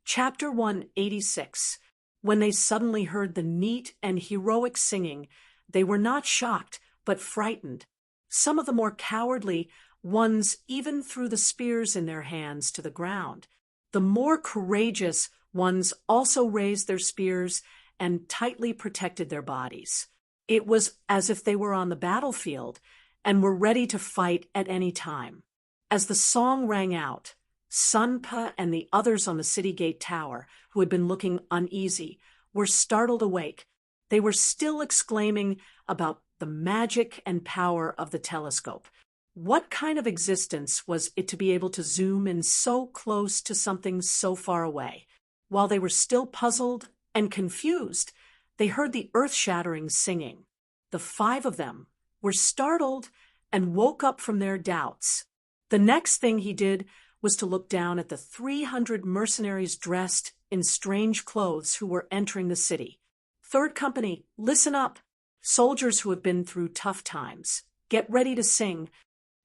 Chapter 186. When they suddenly heard the neat and heroic singing, they were not shocked, but frightened. Some of the more cowardly ones even threw the spears in their hands to the ground. The more courageous ones also raised their spears and tightly protected their bodies. It was as if they were on the battlefield and were ready to fight at any time. As the song rang out, Sunpa and the others on the city gate tower, who had been looking uneasy, were startled awake. They were still exclaiming about the magic and power of the telescope. What kind of existence was it to be able to zoom in so close to something so far away? While they were still puzzled and confused, they heard the earth-shattering singing. The 5 of them were startled and woke up from their doubts. The next thing he did was to look down at the 300 mercenaries dressed in strange clothes who were entering the city. Third company, listen up. Soldiers who have been through tough times. Get ready to sing.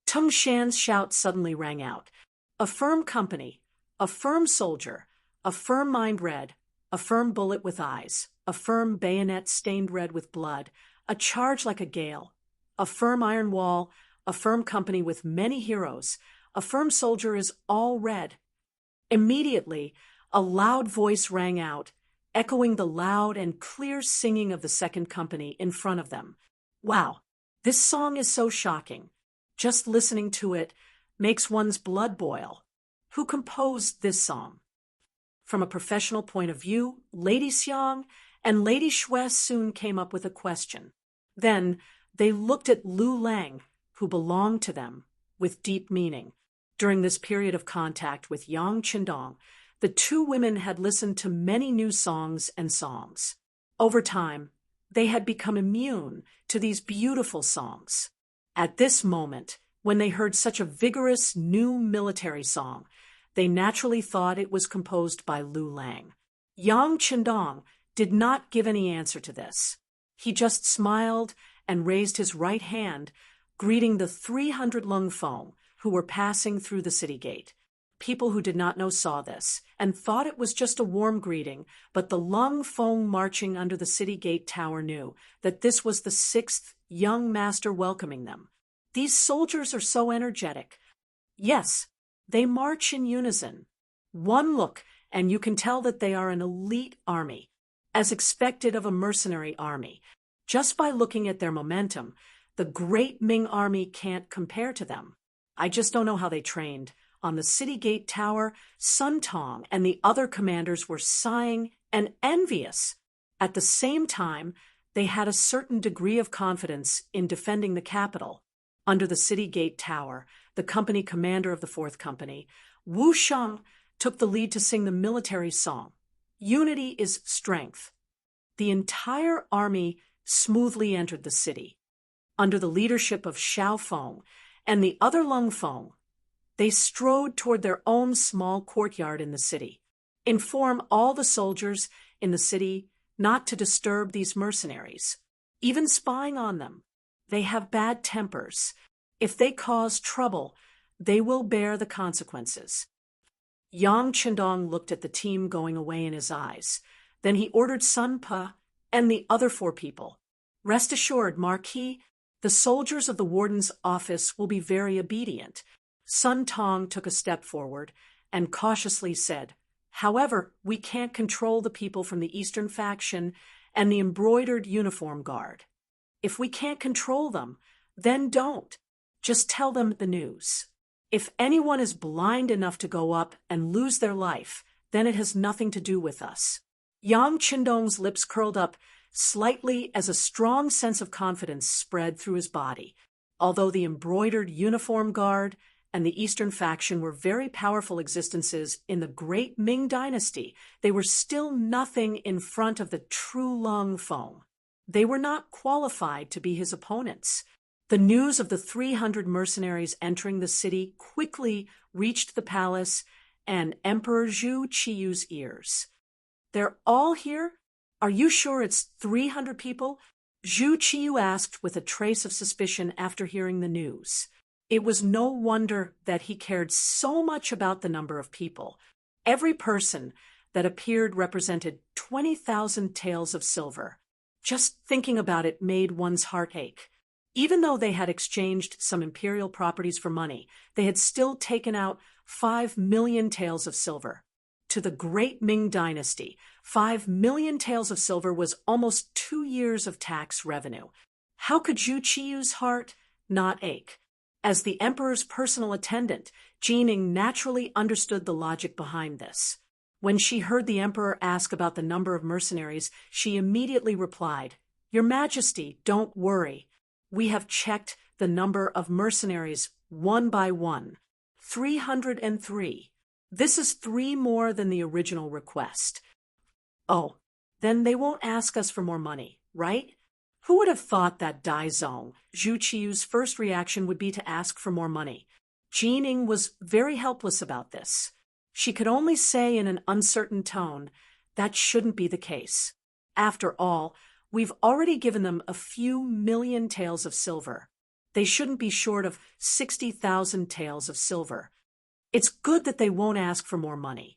Tung Shan's shout suddenly rang out. A firm company, a firm soldier, a firm mind red, a firm bullet with eyes, a firm bayonet stained red with blood, a charge like a gale, a firm iron wall, a firm company with many heroes, a firm soldier is all red. Immediately, a loud voice rang out, echoing the loud and clear singing of the second company in front of them. Wow, this song is so shocking. Just listening to it makes one's blood boil. Who composed this song? From a professional point of view, Lady Xiang and Lady Xue soon came up with a question. Then they looked at Lu Lang, who belonged to them, with deep meaning. During this period of contact with Yang Qindong, the 2 women had listened to many new songs and songs. Over time, they had become immune to these beautiful songs. At this moment, when they heard such a vigorous new military song, they naturally thought it was composed by Lu Lang. Yang Qindong did not give any answer to this. He just smiled and raised his right hand, greeting the 300 Lung Feng who were passing through the city gate. People who did not know saw this and thought it was just a warm greeting, but the Lung Feng marching under the city gate tower knew that this was the 6th young master welcoming them. These soldiers are so energetic. Yes, they march in unison. One look, and you can tell that they are an elite army, as expected of a mercenary army. Just by looking at their momentum, the great Ming army can't compare to them. I just don't know how they trained. On the city gate tower, Sun Tong and the other commanders were sighing and envious. At the same time, they had a certain degree of confidence in defending the capital. Under the city gate tower, the company commander of the 4th company, Wu Sheng, took the lead to sing the military song, Unity is Strength. The entire army smoothly entered the city. Under the leadership of Xiao Feng and the other Lung Feng, they strode toward their own small courtyard in the city. Inform all the soldiers in the city not to disturb these mercenaries, even spying on them. They have bad tempers. If they cause trouble, they will bear the consequences. Yang Qindong looked at the team going away in his eyes. Then he ordered Sun Pa and the other 4 people. Rest assured, Marquis, the soldiers of the warden's office will be very obedient. Sun Tong took a step forward and cautiously said, However, we can't control the people from the Eastern faction and the embroidered uniform guard. If we can't control them, then don't. Just tell them the news. If anyone is blind enough to go up and lose their life, then it has nothing to do with us. Yang Qindong's lips curled up slightly as a strong sense of confidence spread through his body. Although the embroidered uniform guard and the Eastern faction were very powerful existences in the great Ming dynasty, they were still nothing in front of the true Lung Feng. They were not qualified to be his opponents. The news of the 300 mercenaries entering the city quickly reached the palace and Emperor Zhu Qiyu's ears. They're all here? Are you sure it's 300 people? Zhu Qiyu asked with a trace of suspicion after hearing the news. It was no wonder that he cared so much about the number of people. Every person that appeared represented 20,000 taels of silver. Just thinking about it made one's heart ache. Even though they had exchanged some imperial properties for money, they had still taken out 5 million taels of silver. To the great Ming dynasty, 5 million taels of silver was almost 2 years of tax revenue. How could Zhu Qiyu's heart not ache? As the emperor's personal attendant, Jining naturally understood the logic behind this. When she heard the emperor ask about the number of mercenaries, she immediately replied, "Your Majesty, don't worry. We have checked the number of mercenaries one by one. 303. This is 3 more than the original request." "Oh, then they won't ask us for more money, right?" Who would have thought that Daizong, Zhu Qiyu's first reaction, would be to ask for more money? Jining was very helpless about this. She could only say in an uncertain tone, that shouldn't be the case. After all, we've already given them a few million taels of silver. They shouldn't be short of 60,000 taels of silver. It's good that they won't ask for more money.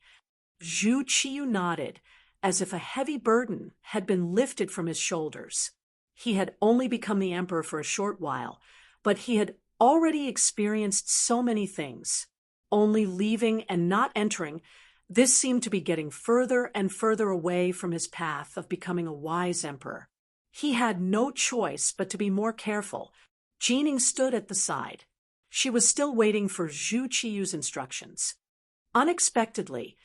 Zhu Qiyu nodded, as if a heavy burden had been lifted from his shoulders. He had only become the emperor for a short while, but he had already experienced so many things. Only leaving and not entering, this seemed to be getting further and further away from his path of becoming a wise emperor. He had no choice but to be more careful. Jining stood at the side. She was still waiting for Zhu Qiyu's instructions. Unexpectedly,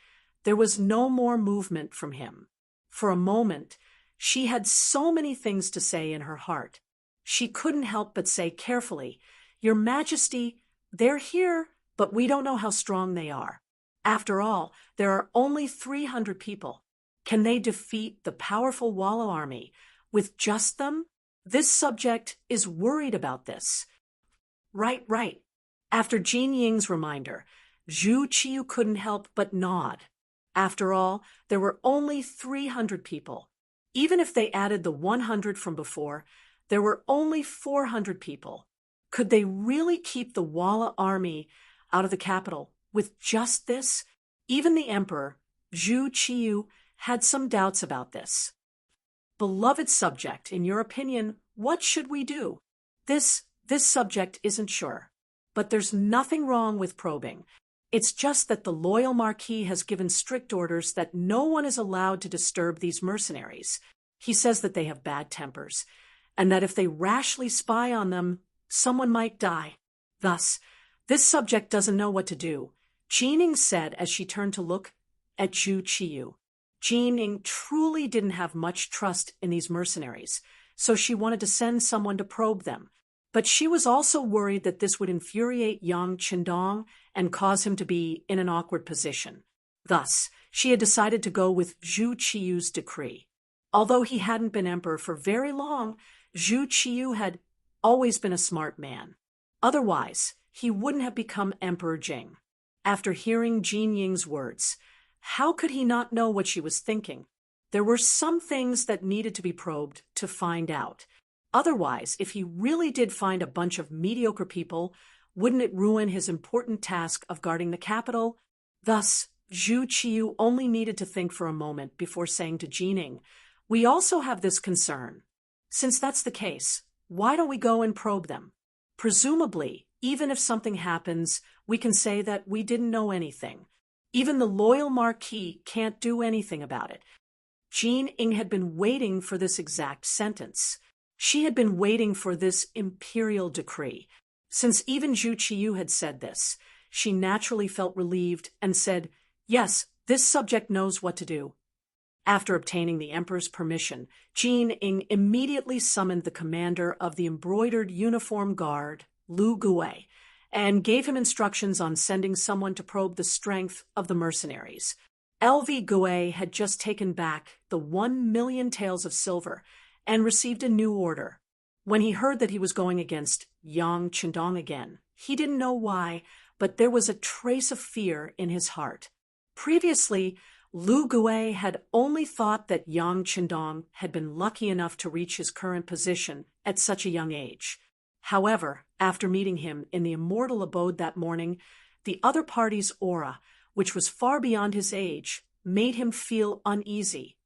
there was no more movement from him. For a moment, she had so many things to say in her heart. She couldn't help but say carefully, "Your Majesty, they're here, but we don't know how strong they are. After all, there are only 300 people. Can they defeat the powerful Walla army with just them? This subject is worried about this." Right. After Jin Ying's reminder, Zhu Qiyu couldn't help but nod. After all, there were only 300 people. Even if they added the 100 from before, there were only 400 people. Could they really keep the Walla army out of the capital with just this? Even the emperor, Zhu Qiyu, had some doubts about this. "Beloved subject, in your opinion, what should we do?" This subject isn't sure. But there's nothing wrong with probing. It's just that the loyal Marquis has given strict orders that no one is allowed to disturb these mercenaries. He says that they have bad tempers, and that if they rashly spy on them, someone might die. Thus, this subject doesn't know what to do. Jining said as she turned to look at Zhu Qiyu. Jining truly didn't have much trust in these mercenaries, so she wanted to send someone to probe them. But she was also worried that this would infuriate Yang Qindong and cause him to be in an awkward position. Thus, she had decided to go with Zhu Qiyu's decree. Although he hadn't been emperor for very long, Zhu Qiyu had always been a smart man. Otherwise, he wouldn't have become Emperor Jing. After hearing Jin Ying's words, how could he not know what she was thinking? There were some things that needed to be probed to find out. Otherwise, if he really did find a bunch of mediocre people, wouldn't it ruin his important task of guarding the capital? Thus, Zhu Qiyu only needed to think for a moment before saying to Jining, "We also have this concern. Since that's the case, why don't we go and probe them? Presumably, even if something happens, we can say that we didn't know anything. Even the loyal Marquis can't do anything about it." Jining had been waiting for this exact sentence. She had been waiting for this imperial decree. Since even Zhu Qiyu had said this, she naturally felt relieved and said, "Yes, this subject knows what to do." After obtaining the emperor's permission, Jining immediately summoned the commander of the embroidered uniform guard, Lu Gui, and gave him instructions on sending someone to probe the strength of the mercenaries. LV Gui had just taken back the 1 million taels of silver and received a new order. When he heard that he was going against Yang Qindong again, he didn't know why, but there was a trace of fear in his heart. Previously, Lu Gui had only thought that Yang Qindong had been lucky enough to reach his current position at such a young age. However, after meeting him in the immortal abode that morning, the other party's aura, which was far beyond his age, made him feel uneasy.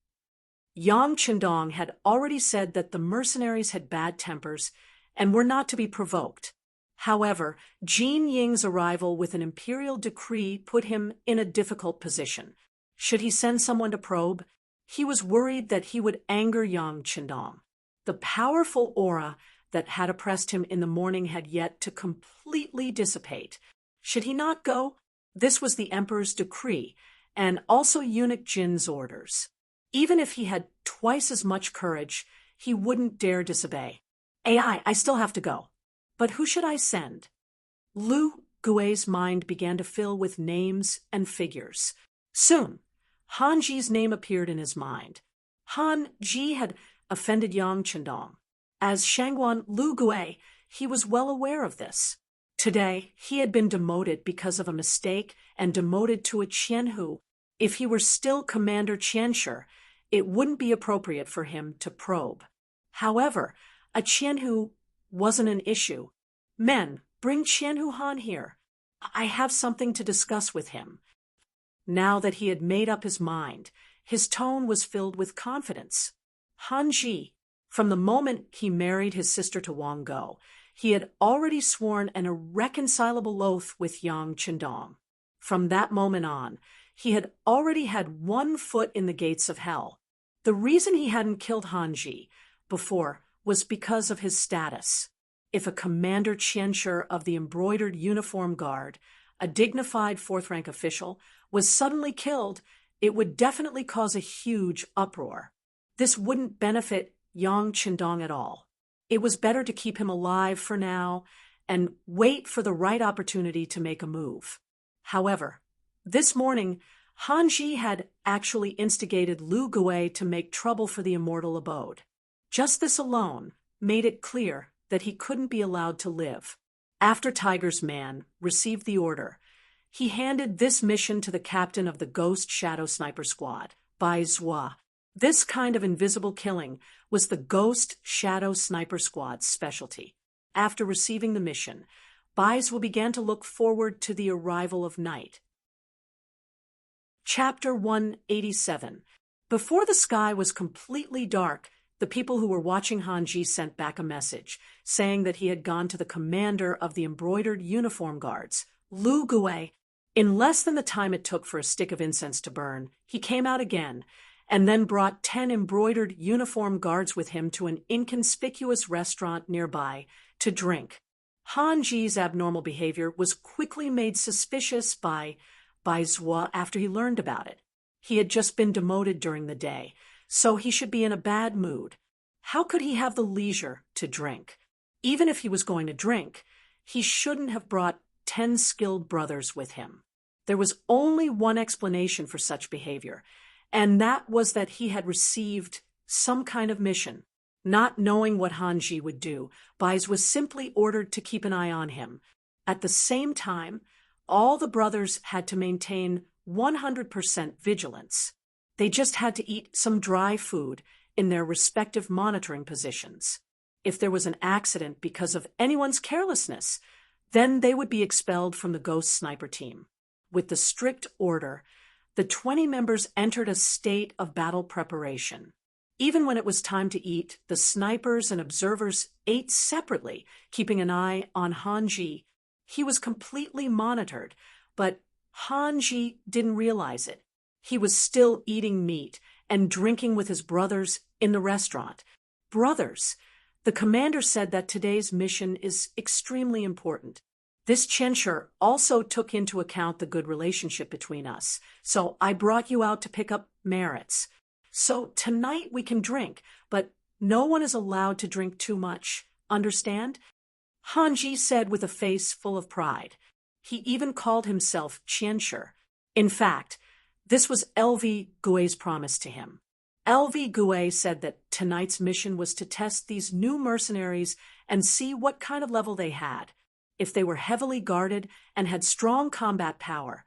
Yang Qindong had already said that the mercenaries had bad tempers and were not to be provoked. However, Jin Ying's arrival with an imperial decree put him in a difficult position. Should he send someone to probe? He was worried that he would anger Yang Qindong. The powerful aura that had oppressed him in the morning had yet to completely dissipate. Should he not go? This was the emperor's decree, and also eunuch Jin's orders. Even if he had twice as much courage, he wouldn't dare disobey. I still have to go. But who should I send? Lu Gui's mind began to fill with names and figures. Soon, Han Ji's name appeared in his mind. Han Ji had offended Yang Qindong. As Shangguan Lu Gui, he was well aware of this. Today, he had been demoted because of a mistake and demoted to a Qianhu. If he were still Commander Qianshi, it wouldn't be appropriate for him to probe. However, a Qianhu wasn't an issue. Men, bring Qianhu Han here. I have something to discuss with him. Now that he had made up his mind, his tone was filled with confidence. Han Ji, from the moment he married his sister to Wang Go, he had already sworn an irreconcilable oath with Yang Qindong. From that moment on, he had already had one foot in the gates of hell. The reason he hadn't killed Han Ji before was because of his status. If a Commander Qianshi of the Embroidered Uniform Guard, a dignified fourth-rank official, was suddenly killed, it would definitely cause a huge uproar. This wouldn't benefit Yang Qindong at all. It was better to keep him alive for now and wait for the right opportunity to make a move. However, this morning, Han Ji had actually instigated Lu Gui to make trouble for the immortal abode. Just this alone made it clear that he couldn't be allowed to live. After Tiger's man received the order, he handed this mission to the captain of the Ghost Shadow Sniper Squad, Bai Zhua. This kind of invisible killing was the Ghost Shadow Sniper Squad's specialty. After receiving the mission, Bai Zhua began to look forward to the arrival of night. Chapter 187. Before the sky was completely dark, the people who were watching Han Ji sent back a message, saying that he had gone to the commander of the Embroidered Uniform Guards, Lu Gui. In less than the time it took for a stick of incense to burn, he came out again, and then brought 10 embroidered uniform guards with him to an inconspicuous restaurant nearby to drink. Han Ji's abnormal behavior was quickly made suspicious by Zhua after he learned about it. He had just been demoted during the day, so he should be in a bad mood. How could he have the leisure to drink? Even if he was going to drink, he shouldn't have brought 10 skilled brothers with him. There was only one explanation for such behavior, and that was that he had received some kind of mission. Not knowing what Han Ji would do, Bai's was simply ordered to keep an eye on him. At the same time, all the brothers had to maintain 100% vigilance. They just had to eat some dry food in their respective monitoring positions. If there was an accident because of anyone's carelessness, then they would be expelled from the Ghost Sniper team. With the strict order, the 20 members entered a state of battle preparation. Even when it was time to eat, the snipers and observers ate separately, keeping an eye on Han Ji. He was completely monitored, but Han Ji didn't realize it. He was still eating meat and drinking with his brothers in the restaurant. Brothers, the commander said that today's mission is extremely important. This Qianshi also took into account the good relationship between us, so I brought you out to pick up merits. So tonight we can drink, but no one is allowed to drink too much. Understand? Han Ji said with a face full of pride. He even called himself Qianshi. In fact, this was LV Gui's promise to him. LV Gui said that tonight's mission was to test these new mercenaries and see what kind of level they had. If they were heavily guarded and had strong combat power,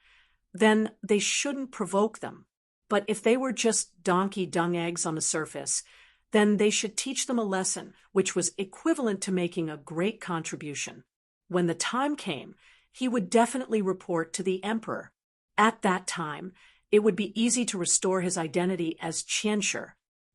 then they shouldn't provoke them. But if they were just donkey dung eggs on the surface, then they should teach them a lesson, which was equivalent to making a great contribution. When the time came, he would definitely report to the emperor. At that time, It would be easy to restore his identity as Qianshi.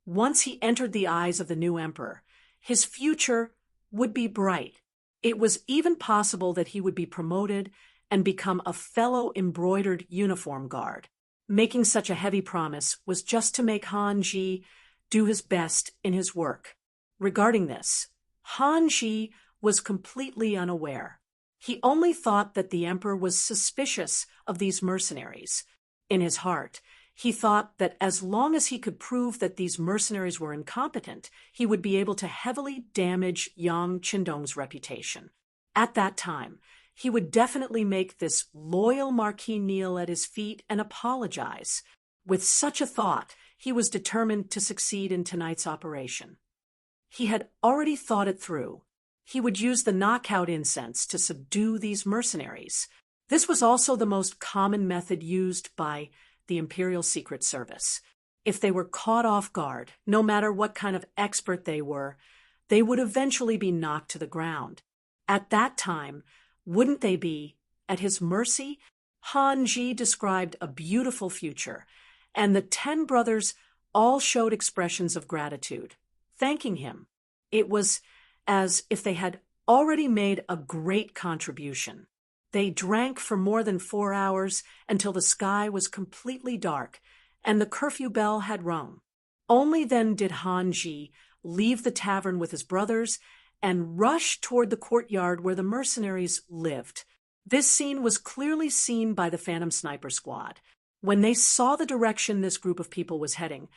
Once he entered the eyes of the new emperor, his future would be bright. It was even possible that he would be promoted and become a fellow embroidered uniform guard. Making such a heavy promise was just to make Han Ji do his best in his work. Regarding this, Han Ji was completely unaware. He only thought that the emperor was suspicious of these mercenaries. In his heart, he thought that as long as he could prove that these mercenaries were incompetent, he would be able to heavily damage Yang Qindong's reputation. At that time, he would definitely make this loyal Marquis kneel at his feet and apologize. With such a thought, he was determined to succeed in tonight's operation. He had already thought it through. He would use the knockout incense to subdue these mercenaries. This was also the most common method used by the Imperial Secret Service. If they were caught off guard, no matter what kind of expert they were, they would eventually be knocked to the ground. At that time, wouldn't they be at his mercy? Han Ji described a beautiful future, and the 10 brothers all showed expressions of gratitude, thanking him. It was as if they had already made a great contribution. They drank for more than 4 hours until the sky was completely dark and the curfew bell had rung. Only then did Han Ji leave the tavern with his brothers and rush toward the courtyard where the mercenaries lived. This scene was clearly seen by the Phantom Sniper Squad. When they saw the direction this group of people was heading,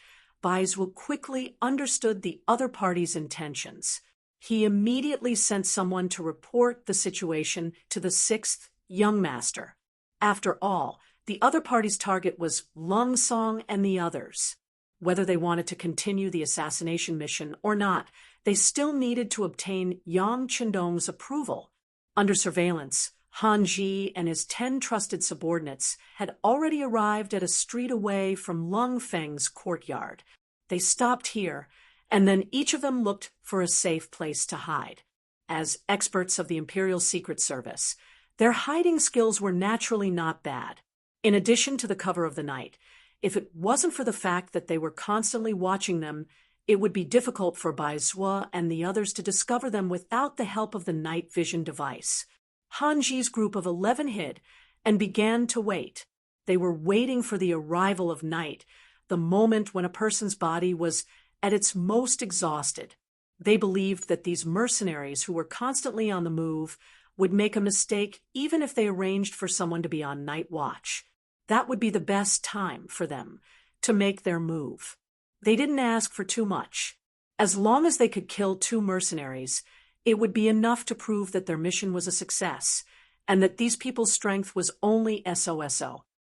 Bai Zhuo quickly understood the other party's intentions. He immediately sent someone to report the situation to the 6th Young Master. After all, the other party's target was Lung Song and the others. Whether they wanted to continue the assassination mission or not, they still needed to obtain Yang Qindong's approval. Under surveillance, Han Ji and his 10 trusted subordinates had already arrived at a street away from Lung Feng's courtyard. They stopped here, and then each of them looked for a safe place to hide. As experts of the Imperial Secret Service, their hiding skills were naturally not bad. In addition to the cover of the night, if it wasn't for the fact that they were constantly watching them, it would be difficult for Bai Zhuo and the others to discover them without the help of the night vision device. Han Ji's group of 11 hid and began to wait. They were waiting for the arrival of night, the moment when a person's body was at its most exhausted. They believed that these mercenaries who were constantly on the move would make a mistake even if they arranged for someone to be on night watch. That would be the best time for them to make their move. They didn't ask for too much. As long as they could kill 2 mercenaries, it would be enough to prove that their mission was a success and that these people's strength was only SOSO.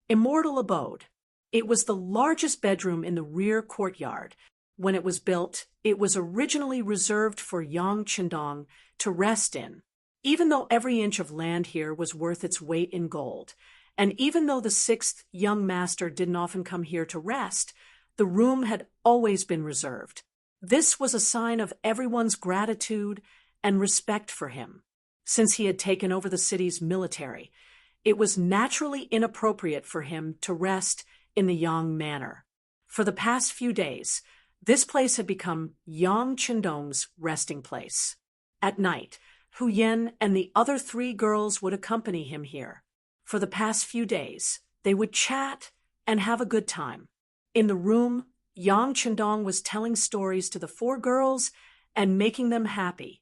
Immortal Abode. It was the largest bedroom in the rear courtyard. When it was built, it was originally reserved for Yang Qindong to rest in. Even though every inch of land here was worth its weight in gold, and even though the 6th Young Master didn't often come here to rest, the room had always been reserved. This was a sign of everyone's gratitude and respect for him. Since he had taken over the city's military, it was naturally inappropriate for him to rest in the Yang Manor. For the past few days, this place had become Yang Qindong's resting place. At night, Hu Yan and the other 3 girls would accompany him here. For the past few days, they would chat and have a good time. In the room, Yang Qindong was telling stories to the 4 girls and making them happy.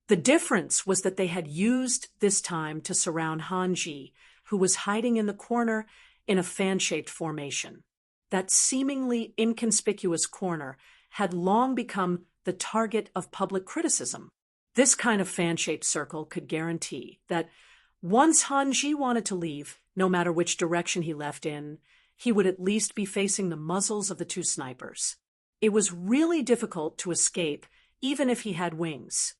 The difference was that they had used this time to surround Han Ji, who was hiding in the corner in a fan-shaped formation. That seemingly inconspicuous corner had long become the target of public criticism. This kind of fan-shaped circle could guarantee that once Han Ji wanted to leave, no matter which direction he left in, he would at least be facing the muzzles of the 2 snipers. It was really difficult to escape even if he had wings.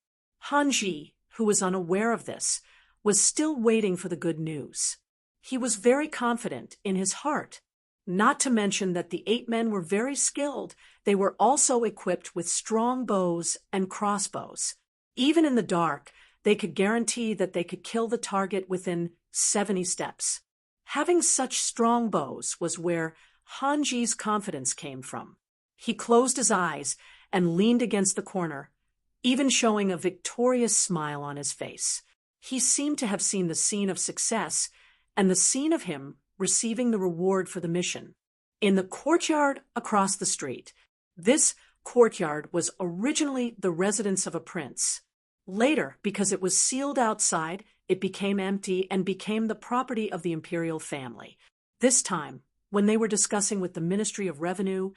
Han Ji, who was unaware of this, was still waiting for the good news. He was very confident in his heart. Not to mention that the 8 men were very skilled. They were also equipped with strong bows and crossbows. Even in the dark, they could guarantee that they could kill the target within 70 steps. Having such strong bows was where Hanji's confidence came from. He closed his eyes and leaned against the corner, even showing a victorious smile on his face. He seemed to have seen the scene of success and the scene of him receiving the reward for the mission. In the courtyard across the street, this courtyard was originally the residence of a prince. Later, because it was sealed outside, it became empty and became the property of the imperial family. This time, when they were discussing with the Ministry of Revenue,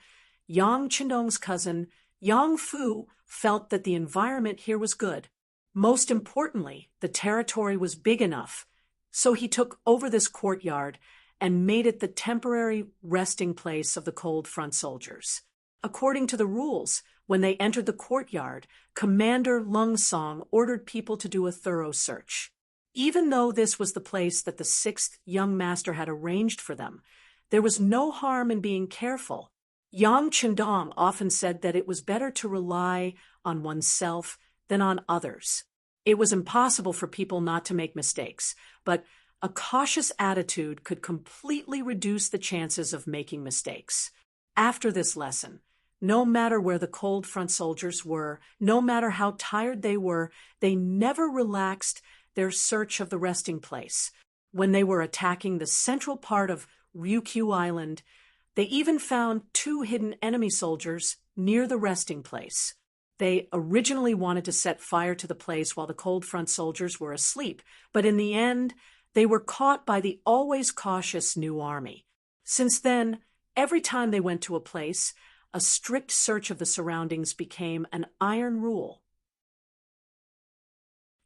Yang Qindong's cousin, Yang Fu, felt that the environment here was good. Most importantly, the territory was big enough, so he took over this courtyard and made it the temporary resting place of the cold front soldiers. According to the rules, when they entered the courtyard, Commander Lung Song ordered people to do a thorough search. Even though this was the place that the sixth young master had arranged for them, there was no harm in being careful. Yang Qindong often said that it was better to rely on oneself than on others. It was impossible for people not to make mistakes, but a cautious attitude could completely reduce the chances of making mistakes. After this lesson, no matter where the cold front soldiers were, no matter how tired they were, they never relaxed their search of the resting place. When they were attacking the central part of Ryukyu Island, they even found 2 hidden enemy soldiers near the resting place. They originally wanted to set fire to the place while the cold front soldiers were asleep, but in the end, they were caught by the always cautious new army. Since then, every time they went to a place, a strict search of the surroundings became an iron rule.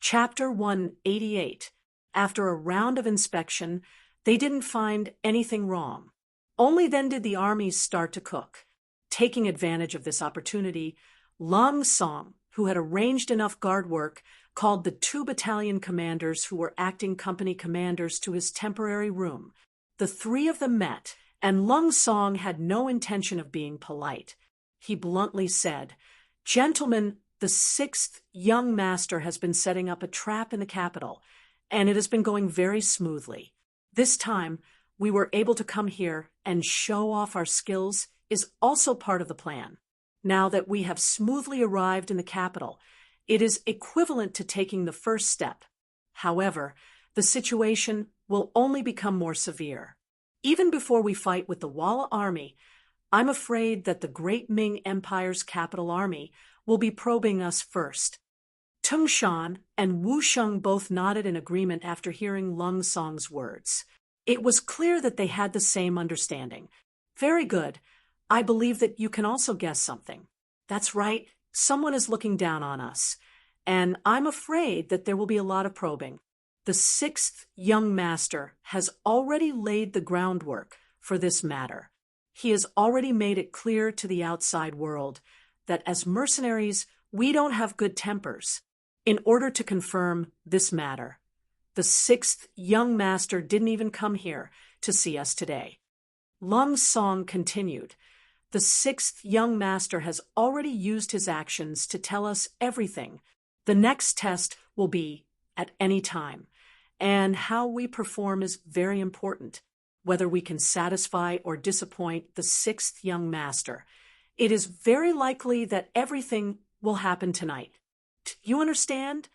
Chapter 188. After a round of inspection, they didn't find anything wrong. Only then did the armies start to cook. Taking advantage of this opportunity, Lung Song, who had arranged enough guard work, called the 2 battalion commanders who were acting company commanders to his temporary room. The 3 of them met, and Lung Song had no intention of being polite. He bluntly said, "Gentlemen, the 6th young master has been setting up a trap in the capital, and it has been going very smoothly. This time, we were able to come here and show off our skills is also part of the plan. Now that we have smoothly arrived in the capital, it is equivalent to taking the first step. However, the situation will only become more severe. Even before we fight with the Walla army, I'm afraid that the great Ming Empire's capital army will be probing us first." Tung Shan and Wu Sheng both nodded in agreement after hearing Lung Song's words. It was clear that they had the same understanding. "Very good. I believe that you can also guess something." "That's right. Someone is looking down on us. And I'm afraid that there will be a lot of probing. The 6th young master has already laid the groundwork for this matter. He has already made it clear to the outside world that as mercenaries, we don't have good tempers. In order to confirm this matter, the 6th young master didn't even come here to see us today." Lung Song continued, "The 6th young master has already used his actions to tell us everything. The next test will be at any time, and how we perform is very important, whether we can satisfy or disappoint the 6th young master. It is very likely that everything will happen tonight. You understand?"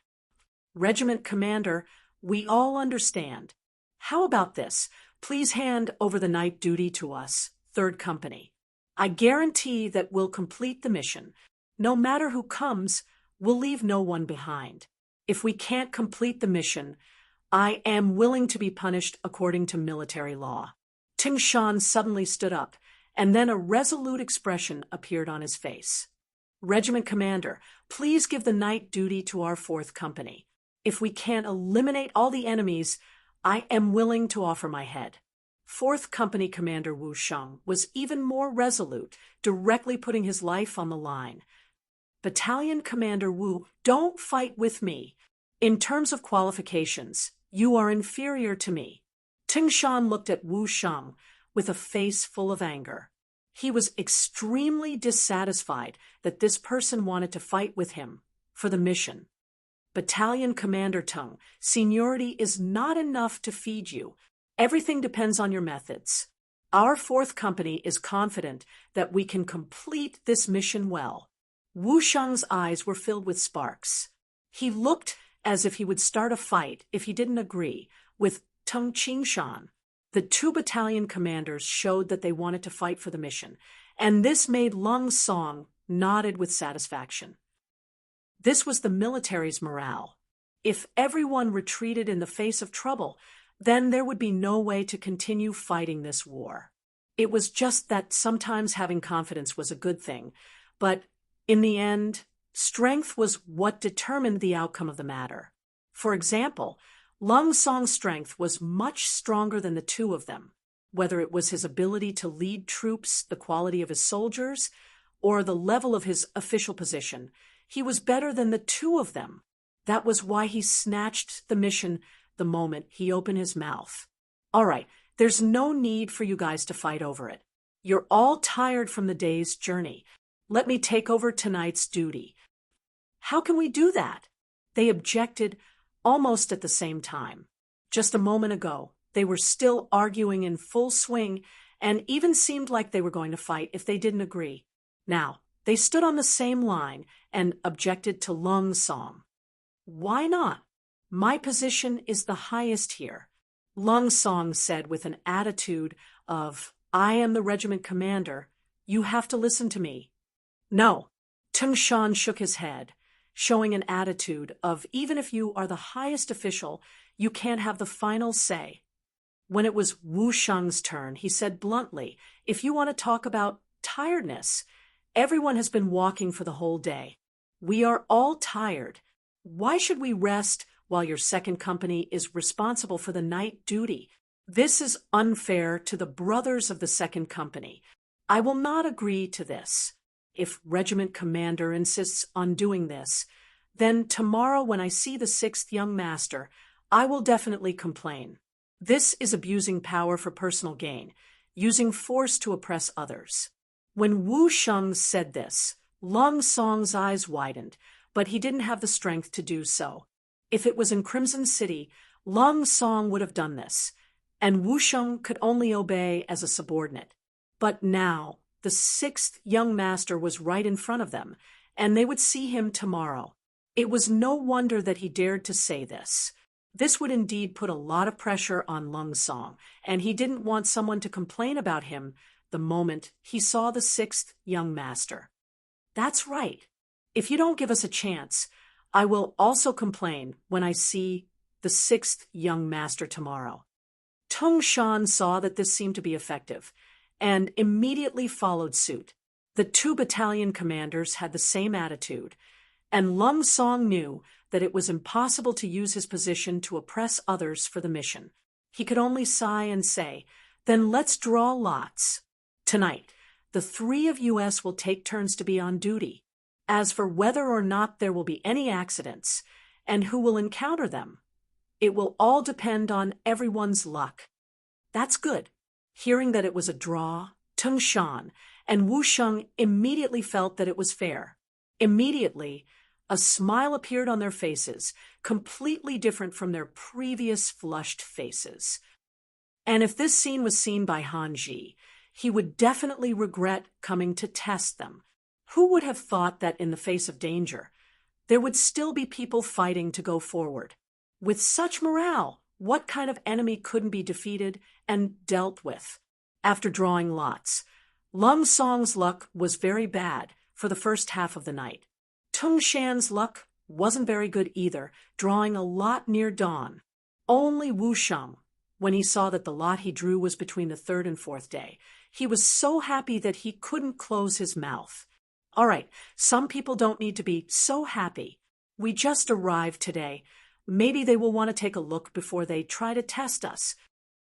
"Regiment commander, we all understand. How about this? Please hand over the night duty to us, 3rd Company. I guarantee that we'll complete the mission. No matter who comes, we'll leave no one behind. If we can't complete the mission, I am willing to be punished according to military law." Ting Shan suddenly stood up, and then a resolute expression appeared on his face. "Regiment commander, please give the night duty to our 4th Company. If we can't eliminate all the enemies, I am willing to offer my head." 4th Company Commander Wu Sheng was even more resolute, directly putting his life on the line. "Battalion Commander Wu, don't fight with me. In terms of qualifications, you are inferior to me." Ting Shan looked at Wu Sheng with a face full of anger. He was extremely dissatisfied that this person wanted to fight with him for the mission. "Battalion Commander Tung, seniority is not enough to feed you. Everything depends on your methods. Our fourth company is confident that we can complete this mission well. Wu Sheng's eyes were filled with sparks. He looked as if he would start a fight if he didn't agree with Tung Qingshan. The two battalion commanders showed that they wanted to fight for the mission, and this made Lung Song nodded with satisfaction. This was the military's morale. If everyone retreated in the face of trouble, then there would be no way to continue fighting this war. It was just that sometimes having confidence was a good thing, but in the end, strength was what determined the outcome of the matter. For example, Lung Song's strength was much stronger than the two of them, whether it was his ability to lead troops, the quality of his soldiers, or the level of his official position. He was better than the two of them. That was why he snatched the mission the moment he opened his mouth. All right, there's no need for you guys to fight over it. You're all tired from the day's journey. Let me take over tonight's duty. How can we do that? They objected almost at the same time. Just a moment ago, they were still arguing in full swing and even seemed like they were going to fight if they didn't agree. Now, they stood on the same line and objected to Lung Song. Why not? My position is the highest here, Lung Song said with an attitude of, I am the regiment commander. You have to listen to me. No, Tung Shan shook his head, showing an attitude of, even if you are the highest official, you can't have the final say. When it was Wu Sheng's turn, he said bluntly, if you want to talk about tiredness, everyone has been walking for the whole day. We are all tired. Why should we rest while your second company is responsible for the night duty? This is unfair to the brothers of the second company. I will not agree to this. If regiment commander insists on doing this, then tomorrow when I see the sixth young master, I will definitely complain. This is abusing power for personal gain, using force to oppress others. When Wu Sheng said this, Lung Song's eyes widened, but he didn't have the strength to do so. If it was in Crimson City, Lung Song would have done this, and Wu Sheng could only obey as a subordinate. But now, the sixth young master was right in front of them, and they would see him tomorrow. It was no wonder that he dared to say this. This would indeed put a lot of pressure on Lung Song, and he didn't want someone to complain about him the moment he saw the sixth young master. That's right. If you don't give us a chance, I will also complain when I see the sixth young master tomorrow. Tung Shan saw that this seemed to be effective, and immediately followed suit. The two battalion commanders had the same attitude, and Lung Song knew that it was impossible to use his position to oppress others for the mission. He could only sigh and say, then let's draw lots. Tonight, the three of us will take turns to be on duty. As for whether or not there will be any accidents, and who will encounter them, it will all depend on everyone's luck. That's good. Hearing that it was a draw, Tung Shan and Wu Sheng immediately felt that it was fair. Immediately, a smile appeared on their faces, completely different from their previous flushed faces. And if this scene was seen by Han Ji, he would definitely regret coming to test them. Who would have thought that in the face of danger, there would still be people fighting to go forward? With such morale, what kind of enemy couldn't be defeated and dealt with? After drawing lots, Lung Song's luck was very bad for the first half of the night. Tung Shan's luck wasn't very good either, drawing a lot near dawn. Only Wu Sheng, when he saw that the lot he drew was between the third and fourth day, he was so happy that he couldn't close his mouth. All right, some people don't need to be so happy. We just arrived today. Maybe they will want to take a look before they try to test us.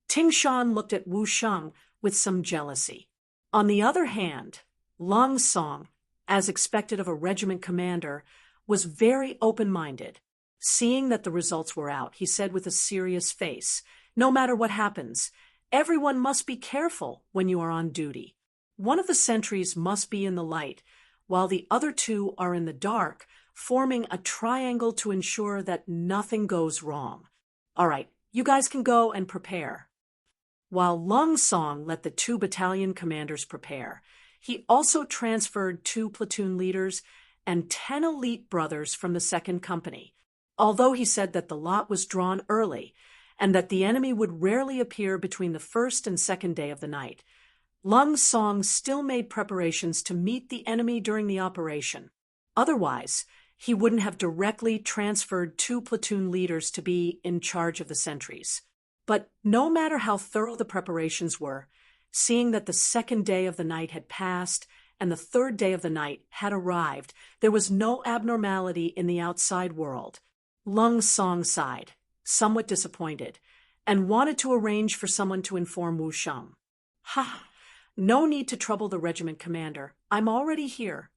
Ting Shan looked at Wu Sheng with some jealousy. On the other hand, Lung Song, as expected of a regiment commander, was very open-minded. Seeing that the results were out, he said with a serious face, no matter what happens, everyone must be careful when you are on duty. One of the sentries must be in the light, while the other two are in the dark, forming a triangle to ensure that nothing goes wrong. All right, you guys can go and prepare. while Lung Song let the 2 battalion commanders prepare. He also transferred 2 platoon leaders and 10 elite brothers from the 2nd Company, although he said that the lot was drawn early and that the enemy would rarely appear between the 1st and 2nd day of the night. Lung Song still made preparations to meet the enemy during the operation. Otherwise, he wouldn't have directly transferred 2 platoon leaders to be in charge of the sentries. But no matter how thorough the preparations were, seeing that the 2nd day of the night had passed and the 3rd day of the night had arrived, there was no abnormality in the outside world. Lung Song sighed, somewhat disappointed, and wanted to arrange for someone to inform Wu Sheng. "Ha! No need to trouble the regiment commander. I'm already here."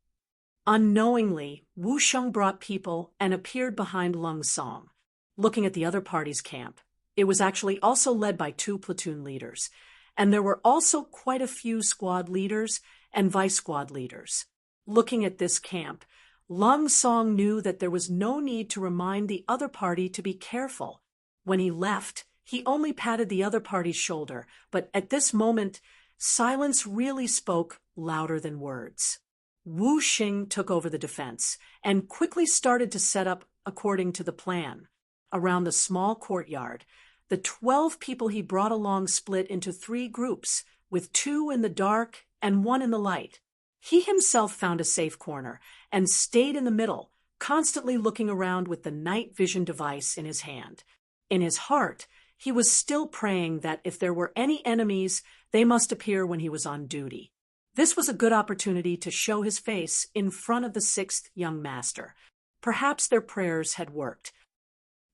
Unknowingly, Wu Sheng brought people and appeared behind Lung Song, looking at the other party's camp. It was actually also led by 2 platoon leaders, and there were also quite a few squad leaders and vice squad leaders. Looking at this camp, Lung Song knew that there was no need to remind the other party to be careful. When he left, he only patted the other party's shoulder, but at this moment, silence really spoke louder than words. Wu Xing took over the defense and quickly started to set up according to the plan. Around the small courtyard, the 12 people he brought along split into 3 groups, with 2 in the dark and 1 in the light. He himself found a safe corner and stayed in the middle, constantly looking around with the night vision device in his hand. In his heart, he was still praying that if there were any enemies, they must appear when he was on duty. This was a good opportunity to show his face in front of the 6th young master. Perhaps their prayers had worked.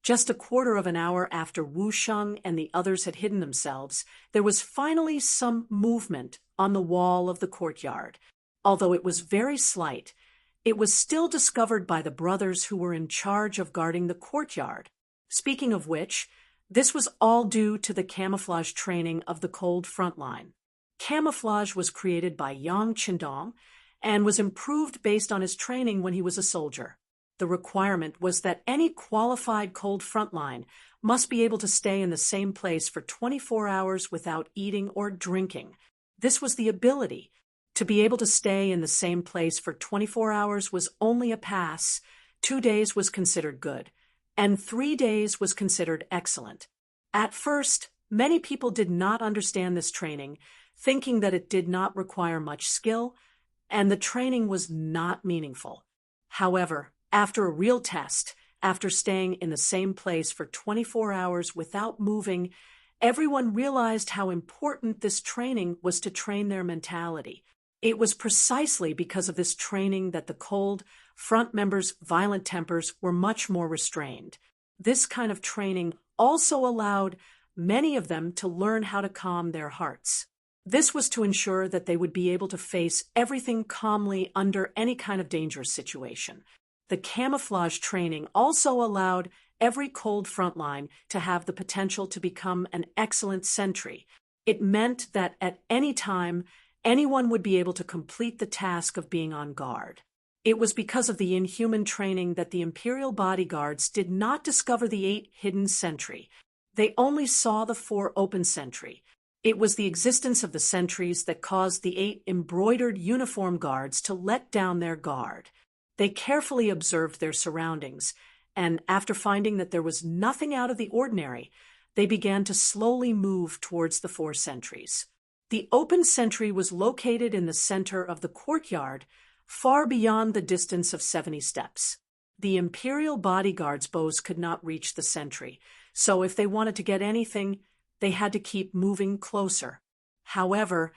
Just a quarter of an hour after Wu Sheng and the others had hidden themselves, there was finally some movement on the wall of the courtyard. Although it was very slight, it was still discovered by the brothers who were in charge of guarding the courtyard. Speaking of which, this was all due to the camouflage training of the cold front line. Camouflage was created by Yang Qindong and was improved based on his training when he was a soldier. The requirement was that any qualified cold front line must be able to stay in the same place for 24 hours without eating or drinking. This was the ability. To be able to stay in the same place for 24 hours was only a pass. 2 days was considered good, and 3 days was considered excellent. At first, many people did not understand this training, thinking that it did not require much skill, and the training was not meaningful. However, after a real test, after staying in the same place for 24 hours without moving, everyone realized how important this training was to train their mentality. It was precisely because of this training that the cold front members' violent tempers were much more restrained. This kind of training also allowed many of them to learn how to calm their hearts. This was to ensure that they would be able to face everything calmly under any kind of dangerous situation. The camouflage training also allowed every cold front line to have the potential to become an excellent sentry. It meant that at any time, anyone would be able to complete the task of being on guard. It was because of the inhuman training that the Imperial bodyguards did not discover the 8 hidden sentry. They only saw the 4 open sentry. It was the existence of the sentries that caused the 8 embroidered uniform guards to let down their guard. They carefully observed their surroundings, and after finding that there was nothing out of the ordinary, they began to slowly move towards the 4 sentries. The open sentry was located in the center of the courtyard, far beyond the distance of 70 steps. The Imperial bodyguards' bows could not reach the sentry, so if they wanted to get anything, they had to keep moving closer. However,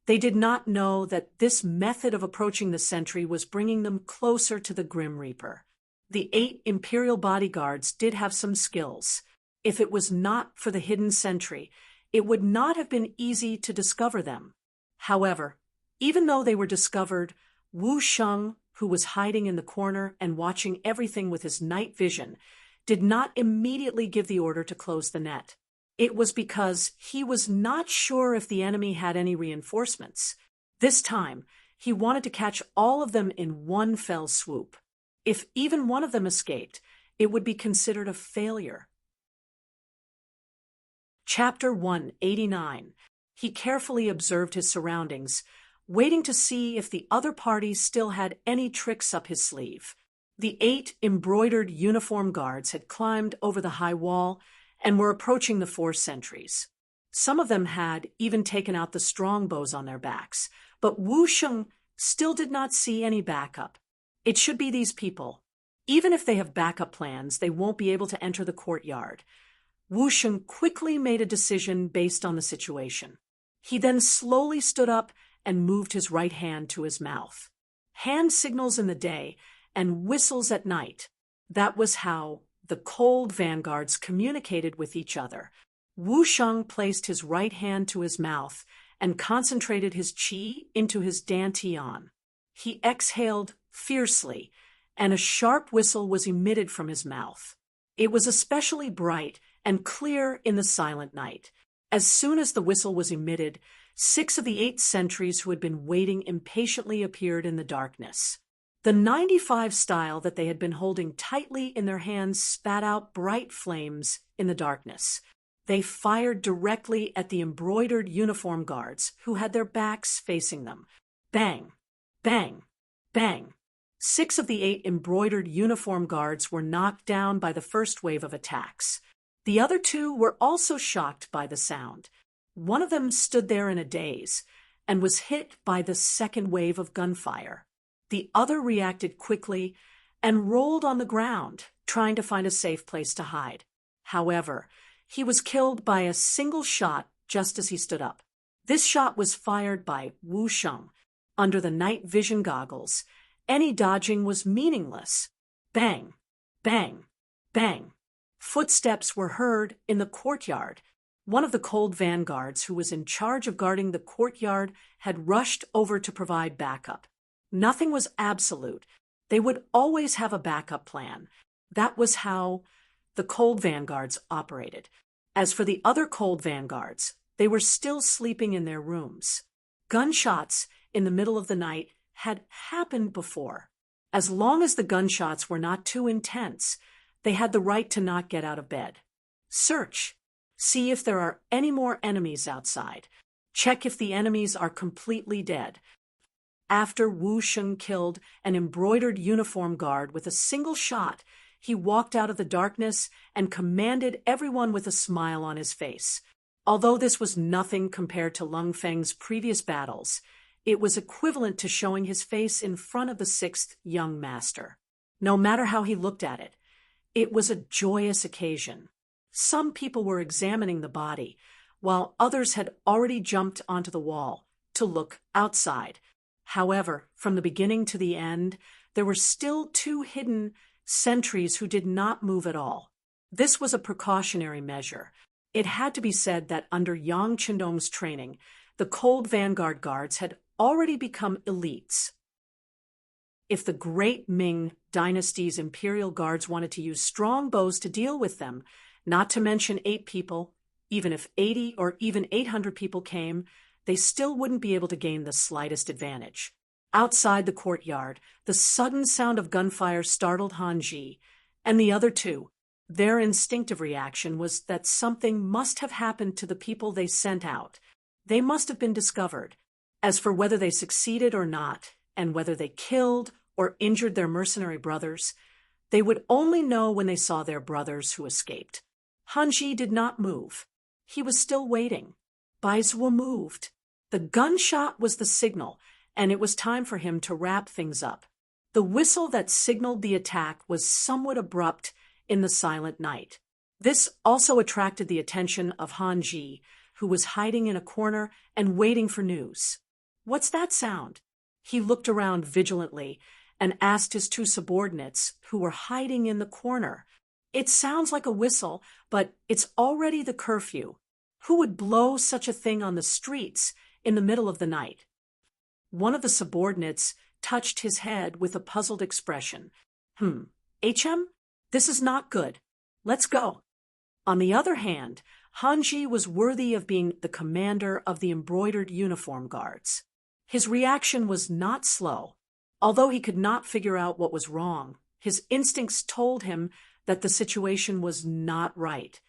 they did not know that this method of approaching the sentry was bringing them closer to the Grim Reaper. The 8 Imperial bodyguards did have some skills. If it was not for the hidden sentry, it would not have been easy to discover them. However, even though they were discovered, Wu Sheng, who was hiding in the corner and watching everything with his night vision, did not immediately give the order to close the net. It was because he was not sure if the enemy had any reinforcements. This time, he wanted to catch all of them in one fell swoop. If even one of them escaped, it would be considered a failure. Chapter 189. He carefully observed his surroundings, waiting to see if the other party still had any tricks up his sleeve. The 8 embroidered uniform guards had climbed over the high wall and were approaching the 4 sentries. Some of them had even taken out the strongbows on their backs, but Wu Sheng still did not see any backup. It should be these people. Even if they have backup plans, they won't be able to enter the courtyard. Wu Sheng quickly made a decision based on the situation. He then slowly stood up and moved his right hand to his mouth. Hand signals in the day and whistles at night. That was how the cold vanguards communicated with each other. Wu Sheng placed his right hand to his mouth and concentrated his qi into his dantian. He exhaled fiercely, and a sharp whistle was emitted from his mouth. It was especially bright and clear in the silent night. As soon as the whistle was emitted, 6 of the 8 sentries who had been waiting impatiently appeared in the darkness. The 95 style that they had been holding tightly in their hands spat out bright flames in the darkness. They fired directly at the embroidered uniform guards who had their backs facing them. Bang! Bang! Bang! 6 of the 8 embroidered uniform guards were knocked down by the first wave of attacks. The other 2 were also shocked by the sound. One of them stood there in a daze and was hit by the second wave of gunfire. The other reacted quickly and rolled on the ground, trying to find a safe place to hide. However, he was killed by a single shot just as he stood up. This shot was fired by Wu Sheng under the night vision goggles. Any dodging was meaningless. Bang! Bang! Bang! Footsteps were heard in the courtyard. One of the cold vanguards who was in charge of guarding the courtyard had rushed over to provide backup. Nothing was absolute. They would always have a backup plan. That was how the cold vanguards operated. As for the other cold vanguards, they were still sleeping in their rooms. Gunshots in the middle of the night had happened before. As long as the gunshots were not too intense, they had the right to not get out of bed. Search. See if there are any more enemies outside. Check if the enemies are completely dead. After Wu Sheng killed an embroidered uniform guard with a single shot, he walked out of the darkness and commanded everyone with a smile on his face. Although this was nothing compared to Lung Feng's previous battles, it was equivalent to showing his face in front of the 6th young master. No matter how he looked at it, it was a joyous occasion. Some people were examining the body, while others had already jumped onto the wall to look outside. However, from the beginning to the end, there were still 2 hidden sentries who did not move at all. This was a precautionary measure. It had to be said that under Yang Qindong's training, the cold vanguard guards had already become elites. If the great Ming dynasty's imperial guards wanted to use strong bows to deal with them, not to mention 8 people, even if 80 or even 800 people came, they still wouldn't be able to gain the slightest advantage. Outside the courtyard, the sudden sound of gunfire startled Han Ji and the other 2. Their instinctive reaction was that something must have happened to the people they sent out. They must have been discovered. As for whether they succeeded or not, and whether they killed or injured their mercenary brothers, they would only know when they saw their brothers who escaped. Han Ji did not move. He was still waiting. Bai Zuo moved. The gunshot was the signal, and it was time for him to wrap things up. The whistle that signaled the attack was somewhat abrupt in the silent night. This also attracted the attention of Han Ji, who was hiding in a corner and waiting for news. "What's that sound?" He looked around vigilantly and asked his 2 subordinates, who were hiding in the corner. "It sounds like a whistle, but it's already the curfew. Who would blow such a thing on the streets in the middle of the night?" One of the subordinates touched his head with a puzzled expression. HM? This is not good. Let's go." On the other hand, Han Ji was worthy of being the commander of the embroidered uniform guards. His reaction was not slow. Although he could not figure out what was wrong, his instincts told him that the situation was not right.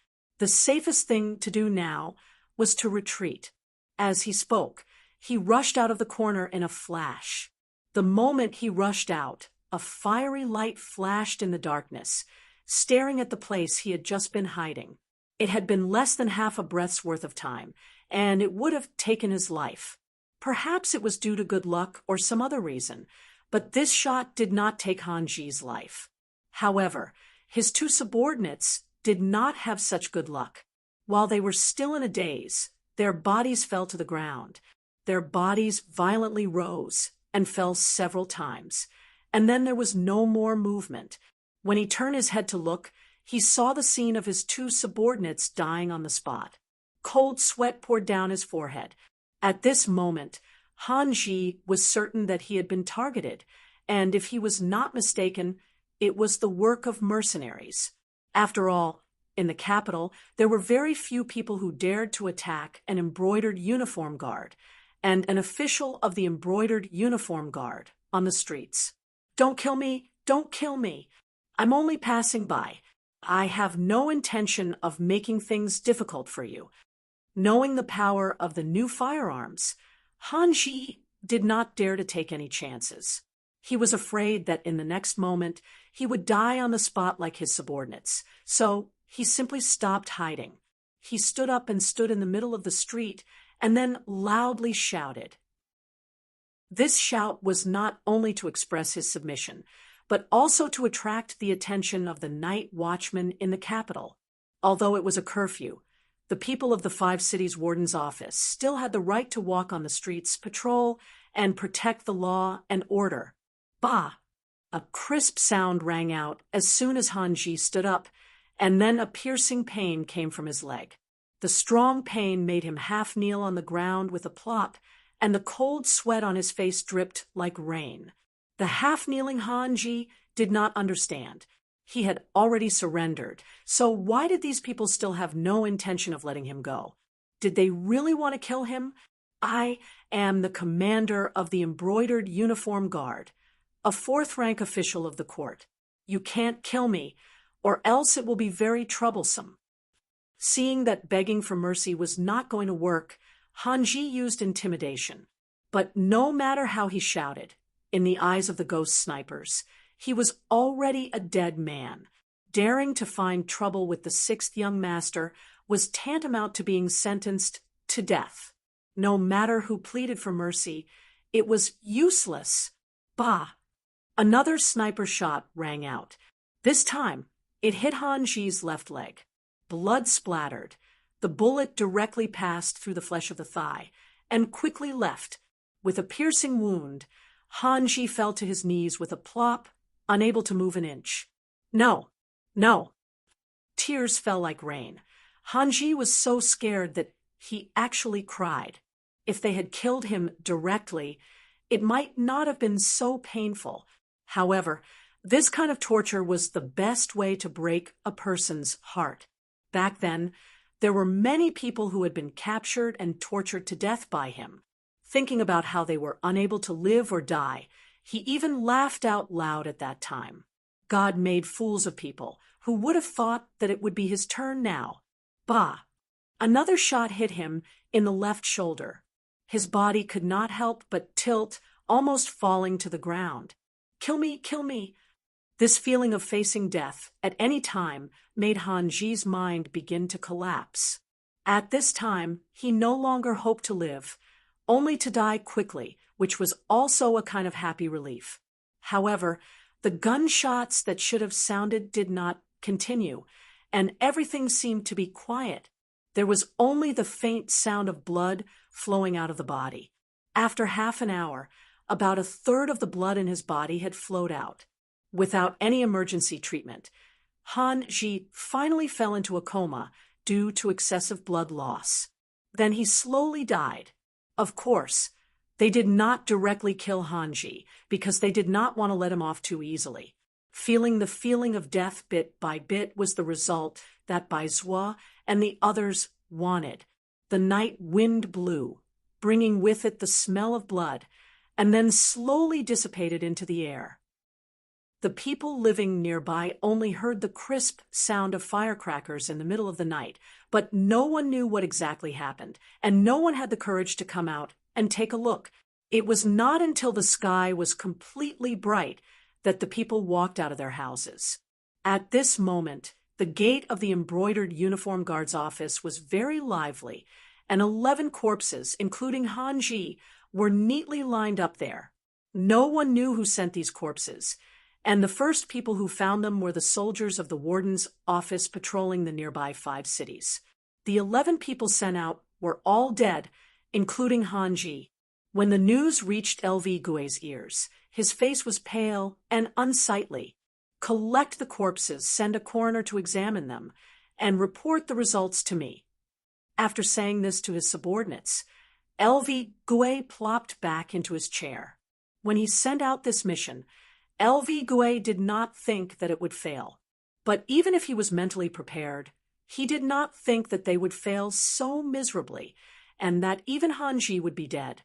The safest thing to do now was to retreat. As he spoke, he rushed out of the corner in a flash. The moment he rushed out, a fiery light flashed in the darkness, staring at the place he had just been hiding. It had been less than half a breath's worth of time, and it would have taken his life. Perhaps it was due to good luck or some other reason, but this shot did not take Han Ji's life. However, his two subordinates did not have such good luck. While they were still in a daze, their bodies fell to the ground. Their bodies violently rose and fell several times, and then there was no more movement. When he turned his head to look, he saw the scene of his two subordinates dying on the spot. Cold sweat poured down his forehead. At this moment, Han Ji was certain that he had been targeted, and if he was not mistaken, it was the work of mercenaries. After all, in the capital, there were very few people who dared to attack an embroidered uniform guard, and an official of the embroidered uniform guard on the streets. "Don't kill me! Don't kill me! I'm only passing by. I have no intention of making things difficult for you." Knowing the power of the new firearms, Han Ji did not dare to take any chances. He was afraid that in the next moment he would die on the spot like his subordinates, so he simply stopped hiding. He stood up and stood in the middle of the street and then loudly shouted. This shout was not only to express his submission, but also to attract the attention of the night watchman in the capital. Although it was a curfew, the people of the 5 cities warden's office still had the right to walk on the streets, patrol, and protect the law and order. Bah! A crisp sound rang out as soon as Han Ji stood up, and then a piercing pain came from his leg. The strong pain made him half kneel on the ground with a plop, and the cold sweat on his face dripped like rain. The half-kneeling Han Ji did not understand. He had already surrendered, so why did these people still have no intention of letting him go? Did they really want to kill him? "I am the commander of the embroidered uniform guard, a 4th-rank official of the court. You can't kill me, or else it will be very troublesome." Seeing that begging for mercy was not going to work, Han Ji used intimidation. But no matter how he shouted, in the eyes of the ghost snipers, he was already a dead man. Daring to find trouble with the 6th young master was tantamount to being sentenced to death. No matter who pleaded for mercy, it was useless. Bah! Another sniper shot rang out. This time, it hit Han Ji's left leg. Blood splattered. The bullet directly passed through the flesh of the thigh and quickly left. With a piercing wound, Han Ji fell to his knees with a plop, unable to move an inch. No, no. Tears fell like rain. Han Ji was so scared that he actually cried. If they had killed him directly, it might not have been so painful. However, this kind of torture was the best way to break a person's heart. Back then, there were many people who had been captured and tortured to death by him. Thinking about how they were unable to live or die, he even laughed out loud at that time. God made fools of people who would have thought that it would be his turn now. Bah! Another shot hit him in the left shoulder. His body could not help but tilt, almost falling to the ground. "Kill me, kill me!" This feeling of facing death at any time made Han Ji's mind begin to collapse. At this time, he no longer hoped to live, only to die quickly, which was also a kind of happy relief. However, the gunshots that should have sounded did not continue, and everything seemed to be quiet. There was only the faint sound of blood flowing out of the body. After half an hour, about a third of the blood in his body had flowed out. Without any emergency treatment, Han Ji finally fell into a coma due to excessive blood loss. Then he slowly died. Of course, they did not directly kill Han Ji because they did not want to let him off too easily. Feeling the feeling of death bit by bit was the result that Bai Zhuo and the others wanted. The night wind blew, bringing with it the smell of blood, and then slowly dissipated into the air. The people living nearby only heard the crisp sound of firecrackers in the middle of the night, but no one knew what exactly happened, and no one had the courage to come out and take a look. It was not until the sky was completely bright that the people walked out of their houses. At this moment, the gate of the embroidered uniform guard's office was very lively, and 11 corpses, including Hanji, were neatly lined up there. No one knew who sent these corpses, and the first people who found them were the soldiers of the warden's office patrolling the nearby 5 cities. The 11 people sent out were all dead, including Hanji. When the news reached LV Gue's ears, his face was pale and unsightly. Collect the corpses, send a coroner to examine them, and report the results to me. After saying this to his subordinates, LV Gue plopped back into his chair. When he sent out this mission, LV Gue did not think that it would fail. But even if he was mentally prepared, he did not think that they would fail so miserably, and that even Hanji would be dead.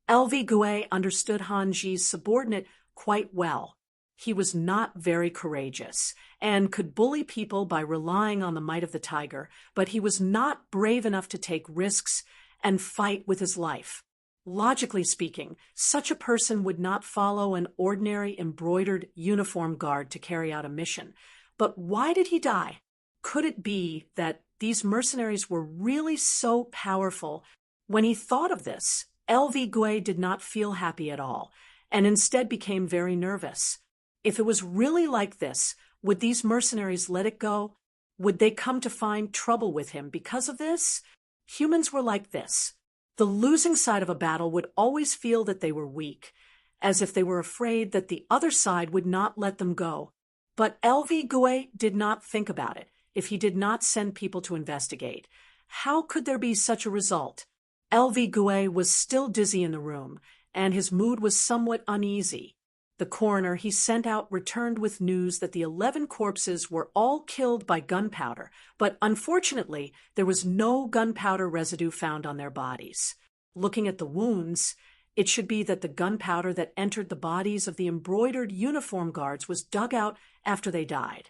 LV Gue understood Hanji's subordinate quite well. He was not very courageous, and could bully people by relying on the might of the tiger, but he was not brave enough to take risks and fight with his life. Logically speaking, such a person would not follow an ordinary embroidered uniform guard to carry out a mission. But why did he die? Could it be that these mercenaries were really so powerful? When he thought of this, LV Gue did not feel happy at all, and instead became very nervous. If it was really like this, would these mercenaries let it go? Would they come to find trouble with him because of this? Humans were like this. The losing side of a battle would always feel that they were weak, as if they were afraid that the other side would not let them go. But LV Gue did not think about it if he did not send people to investigate. How could there be such a result? LV Gue was still dizzy in the room, and his mood was somewhat uneasy. The coroner he sent out returned with news that the 11 corpses were all killed by gunpowder, but unfortunately there was no gunpowder residue found on their bodies. Looking at the wounds, it should be that the gunpowder that entered the bodies of the embroidered uniform guards was dug out after they died.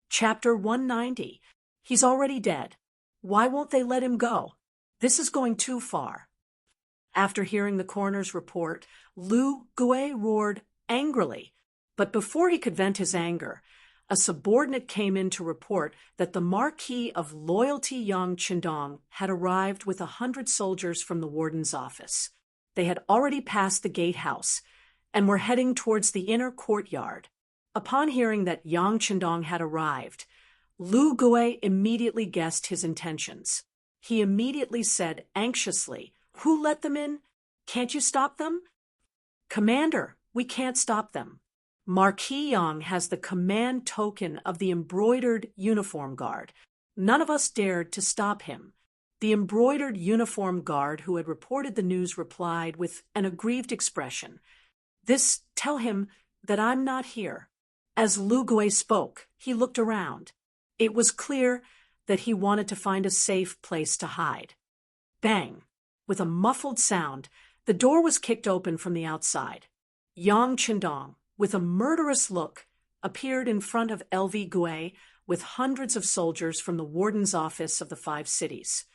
Chapter 190. He's already dead. Why won't they let him go? This is going too far. After hearing the coroner's report, Lu Gue roared angrily. But before he could vent his anger, a subordinate came in to report that the Marquis of Loyalty Yang Qindong had arrived with 100 soldiers from the warden's office. They had already passed the gatehouse and were heading towards the inner courtyard. Upon hearing that Yang Qindong had arrived, Lu Gue immediately guessed his intentions. He immediately said anxiously, "Who let them in? Can't you stop them?" "Commander, we can't stop them. Marquis Yang has the command token of the embroidered uniform guard. None of us dared to stop him." The embroidered uniform guard who had reported the news replied with an aggrieved expression, "Tell him that I'm not here." As Lu Gue spoke, he looked around. It was clear that he wanted to find a safe place to hide. Bang! With a muffled sound, the door was kicked open from the outside. Yang Qindong, with a murderous look, appeared in front of LV Gue with hundreds of soldiers from the warden's office of the 5 cities.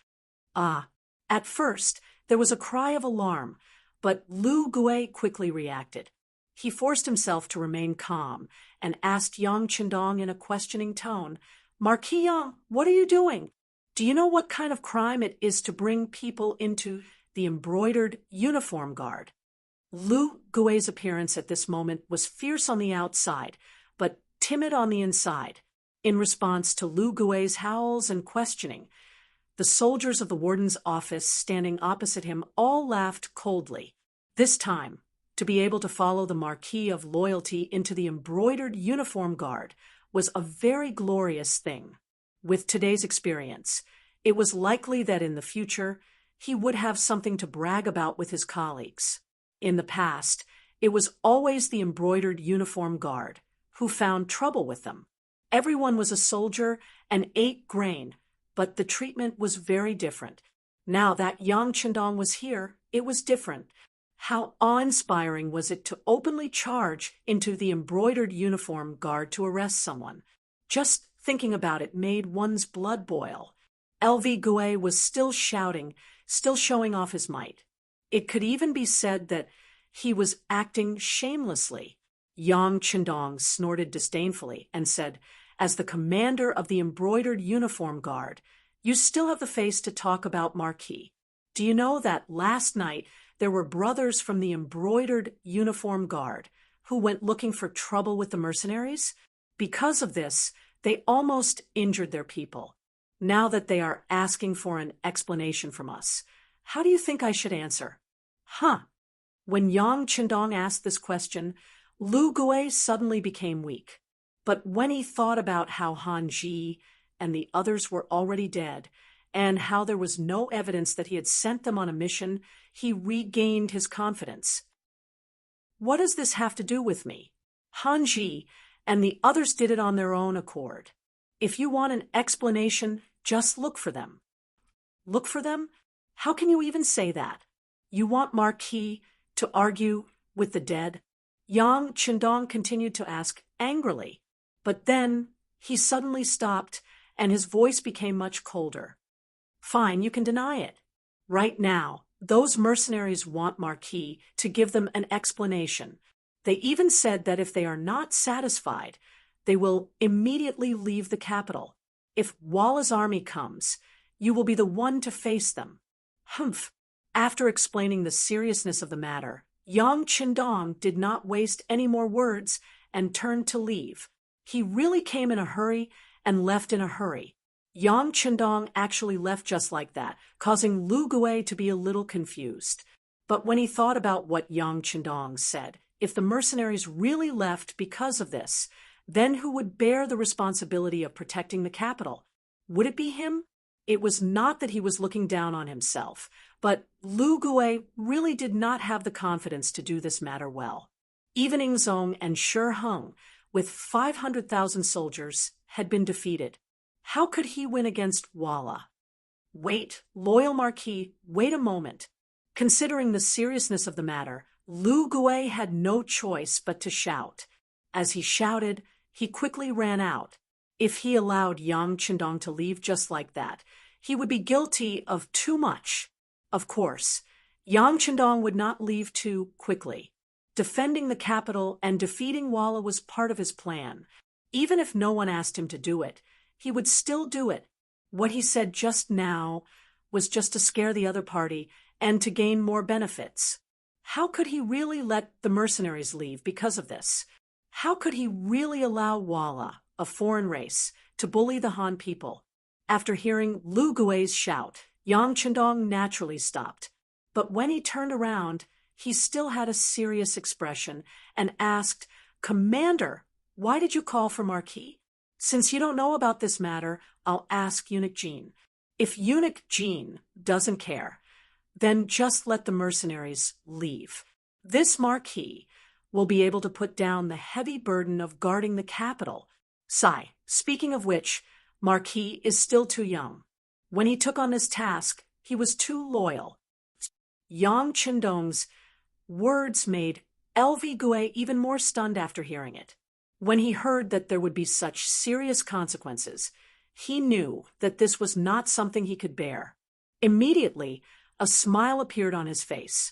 At first, there was a cry of alarm, but Lu Gue quickly reacted. He forced himself to remain calm and asked Yang Qindong in a questioning tone, "Marquis Yang, what are you doing? Do you know what kind of crime it is to bring people into the embroidered uniform guard?" Lu Gue's appearance at this moment was fierce on the outside, but timid on the inside. In response to Lu Gue's howls and questioning, the soldiers of the warden's office standing opposite him all laughed coldly. This time, to be able to follow the Marquis of Loyalty into the embroidered uniform guard was a very glorious thing. With today's experience, it was likely that in the future, he would have something to brag about with his colleagues. In the past, it was always the embroidered uniform guard who found trouble with them. Everyone was a soldier and ate grain, but the treatment was very different. Now that Yang Qindong was here, it was different. How awe-inspiring was it to openly charge into the embroidered uniform guard to arrest someone? Just thinking about it made one's blood boil. LV Gue was still shouting, still showing off his might. It could even be said that he was acting shamelessly. Yang Chendong snorted disdainfully and said, "As the commander of the embroidered uniform guard, you still have the face to talk about Marquis. Do you know that last night there were brothers from the embroidered uniform guard who went looking for trouble with the mercenaries? Because of this, they almost injured their people. Now that they are asking for an explanation from us, how do you think I should answer?" Huh. When Yang Chendong asked this question, Lu Gue suddenly became weak. But when he thought about how Han Ji and the others were already dead, and how there was no evidence that he had sent them on a mission, he regained his confidence. What does this have to do with me? Han Ji and the others did it on their own accord. If you want an explanation, just look for them. Look for them? How can you even say that? You want Marquis to argue with the dead? Yang Chendong continued to ask angrily, but then he suddenly stopped and his voice became much colder. Fine, you can deny it. Right now, those mercenaries want Marquis to give them an explanation. They even said that if they are not satisfied, they will immediately leave the capital. If Walla's army comes, you will be the one to face them. Humph. After explaining the seriousness of the matter, Yang Chendong did not waste any more words and turned to leave. He really came in a hurry and left in a hurry. Yang Chendong actually left just like that, causing Lu Gue to be a little confused. But when he thought about what Yang Chendong said, if the mercenaries really left because of this, then who would bear the responsibility of protecting the capital? Would it be him? It was not that he was looking down on himself, but Lu Gue really did not have the confidence to do this matter well. Even Ingzong and Shi Heng, with 500,000 soldiers, had been defeated. How could he win against Walla? Wait, loyal Marquis, wait a moment. Considering the seriousness of the matter, Lu Gue had no choice but to shout. As he shouted, he quickly ran out. If he allowed Yang Chendong to leave just like that, he would be guilty of too much. Of course, Yang Chendong would not leave too quickly. Defending the capital and defeating Walla was part of his plan. Even if no one asked him to do it, he would still do it. What he said just now was just to scare the other party and to gain more benefits. How could he really let the mercenaries leave because of this? How could he really allow Walla, a foreign race, to bully the Han people? After hearing Lu Gue's shout, Yang Chendong naturally stopped. But when he turned around, he still had a serious expression and asked, "Commander, why did you call for Marquis? Since you don't know about this matter, I'll ask Eunuch Jean. If Eunuch Jean doesn't care, then just let the mercenaries leave. This Marquis will be able to put down the heavy burden of guarding the capital. Sigh, speaking of which, Marquis is still too young. When he took on this task, he was too loyal." Yang Chendong's words made LV Gue even more stunned after hearing it. When he heard that there would be such serious consequences, he knew that this was not something he could bear. Immediately, a smile appeared on his face.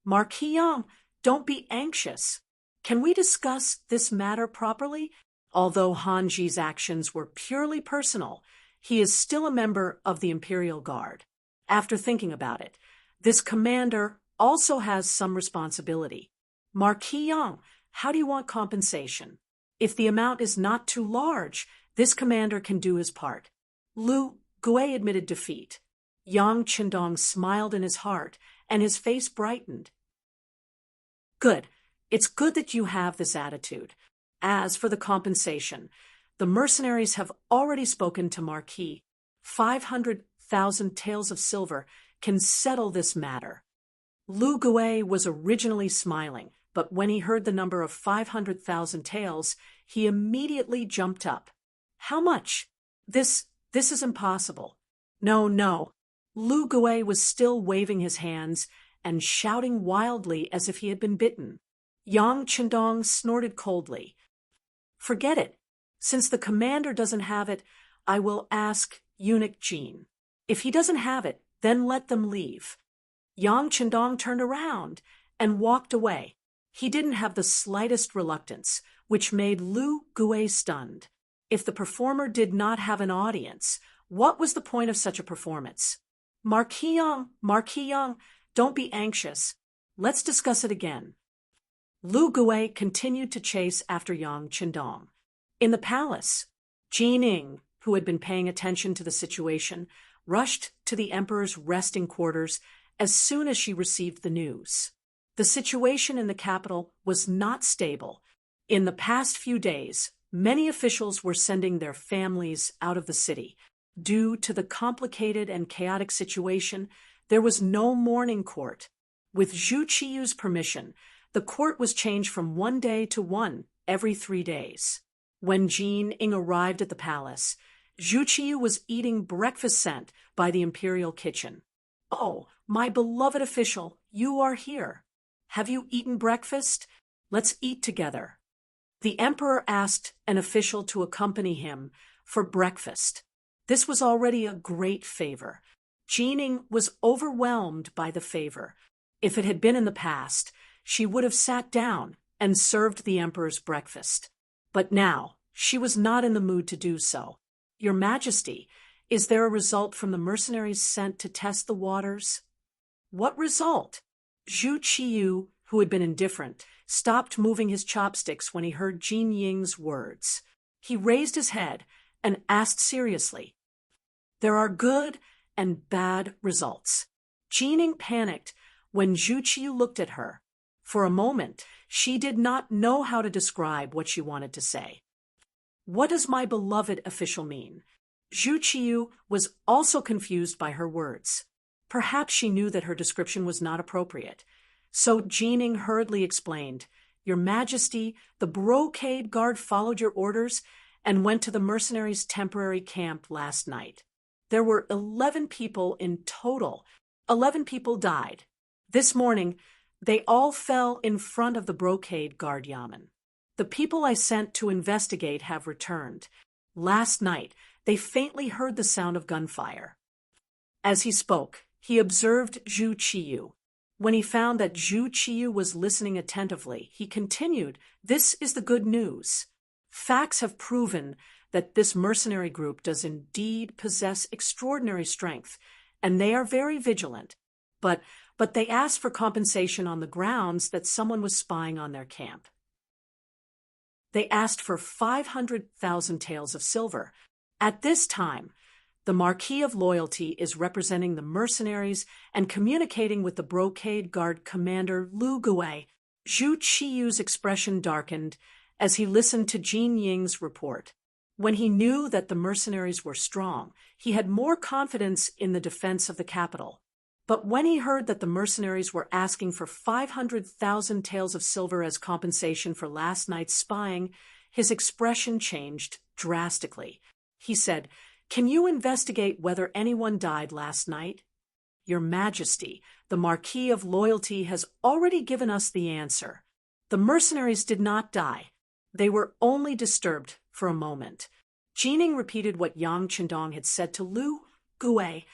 "Marquis Yang, don't be anxious. Can we discuss this matter properly? Although Han Ji's actions were purely personal, he is still a member of the Imperial Guard. After thinking about it, this commander also has some responsibility. Marquis Yang, how do you want compensation? If the amount is not too large, this commander can do his part." Lu Gue admitted defeat. Yang Chendong smiled in his heart, and his face brightened. "Good. It's good that you have this attitude. As for the compensation, the mercenaries have already spoken to Marquis. 500,000 taels of silver can settle this matter." Lu Gue was originally smiling, but when he heard the number of 500,000 taels, he immediately jumped up. "How much? This is impossible." No. Lu Gue was still waving his hands and shouting wildly as if he had been bitten. Yang Chendong snorted coldly. "Forget it. Since the commander doesn't have it, I will ask Eunuch Jean. If he doesn't have it, then let them leave." Yang Chendong turned around and walked away. He didn't have the slightest reluctance, which made Lu Gui stunned. If the performer did not have an audience, what was the point of such a performance? Marquis Yang, don't be anxious. Let's discuss it again." Lu Gui continued to chase after Yang Chendong. In the palace, Jining, who had been paying attention to the situation, rushed to the emperor's resting quarters as soon as she received the news. The situation in the capital was not stable. In the past few days, many officials were sending their families out of the city. Due to the complicated and chaotic situation, there was no mourning court. With Zhu Qiyu's permission, the court was changed from 1 day to one every 3 days. When Jin Ing arrived at the palace, Zhu Qiyu was eating breakfast sent by the imperial kitchen. "Oh, my beloved official, you are here. Have you eaten breakfast? Let's eat together." The emperor asked an official to accompany him for breakfast. This was already a great favor. Jining was overwhelmed by the favor. If it had been in the past, she would have sat down and served the emperor's breakfast. But now, she was not in the mood to do so. "Your Majesty, is there a result from the mercenaries sent to test the waters?" "What result?" Zhu Qiyu, who had been indifferent, stopped moving his chopsticks when he heard Jin Ying's words. He raised his head and asked seriously. "There are good and bad results." Jining panicked when Zhu Qiyu looked at her. For a moment, she did not know how to describe what she wanted to say. "What does my beloved official mean?" Zhu Qiyu was also confused by her words. Perhaps she knew that her description was not appropriate. So Jining hurriedly explained, "Your Majesty, the brocade guard followed your orders and went to the mercenaries' temporary camp last night. There were 11 people in total. 11 people died. This morning, they all fell in front of the brocade guard yamen. The people I sent to investigate have returned. Last night, they faintly heard the sound of gunfire." As he spoke, he observed Zhu Qiyu. When he found that Zhu Qiyu was listening attentively, he continued, "This is the good news. Facts have proven that this mercenary group does indeed possess extraordinary strength, and they are very vigilant. But they asked for compensation on the grounds that someone was spying on their camp. They asked for 500,000 taels of silver. At this time, the Marquis of Loyalty is representing the mercenaries and communicating with the brocade guard commander Lu Gui." Zhu Qiyu's expression darkened as he listened to Jin Ying's report. When he knew that the mercenaries were strong, he had more confidence in the defense of the capital. But when he heard that the mercenaries were asking for 500,000 taels of silver as compensation for last night's spying, his expression changed drastically. He said, "Can you investigate whether anyone died last night?" "Your Majesty, the Marquis of Loyalty has already given us the answer. The mercenaries did not die. They were only disturbed for a moment." Jining repeated what Yang Chendong had said to Lu Gui.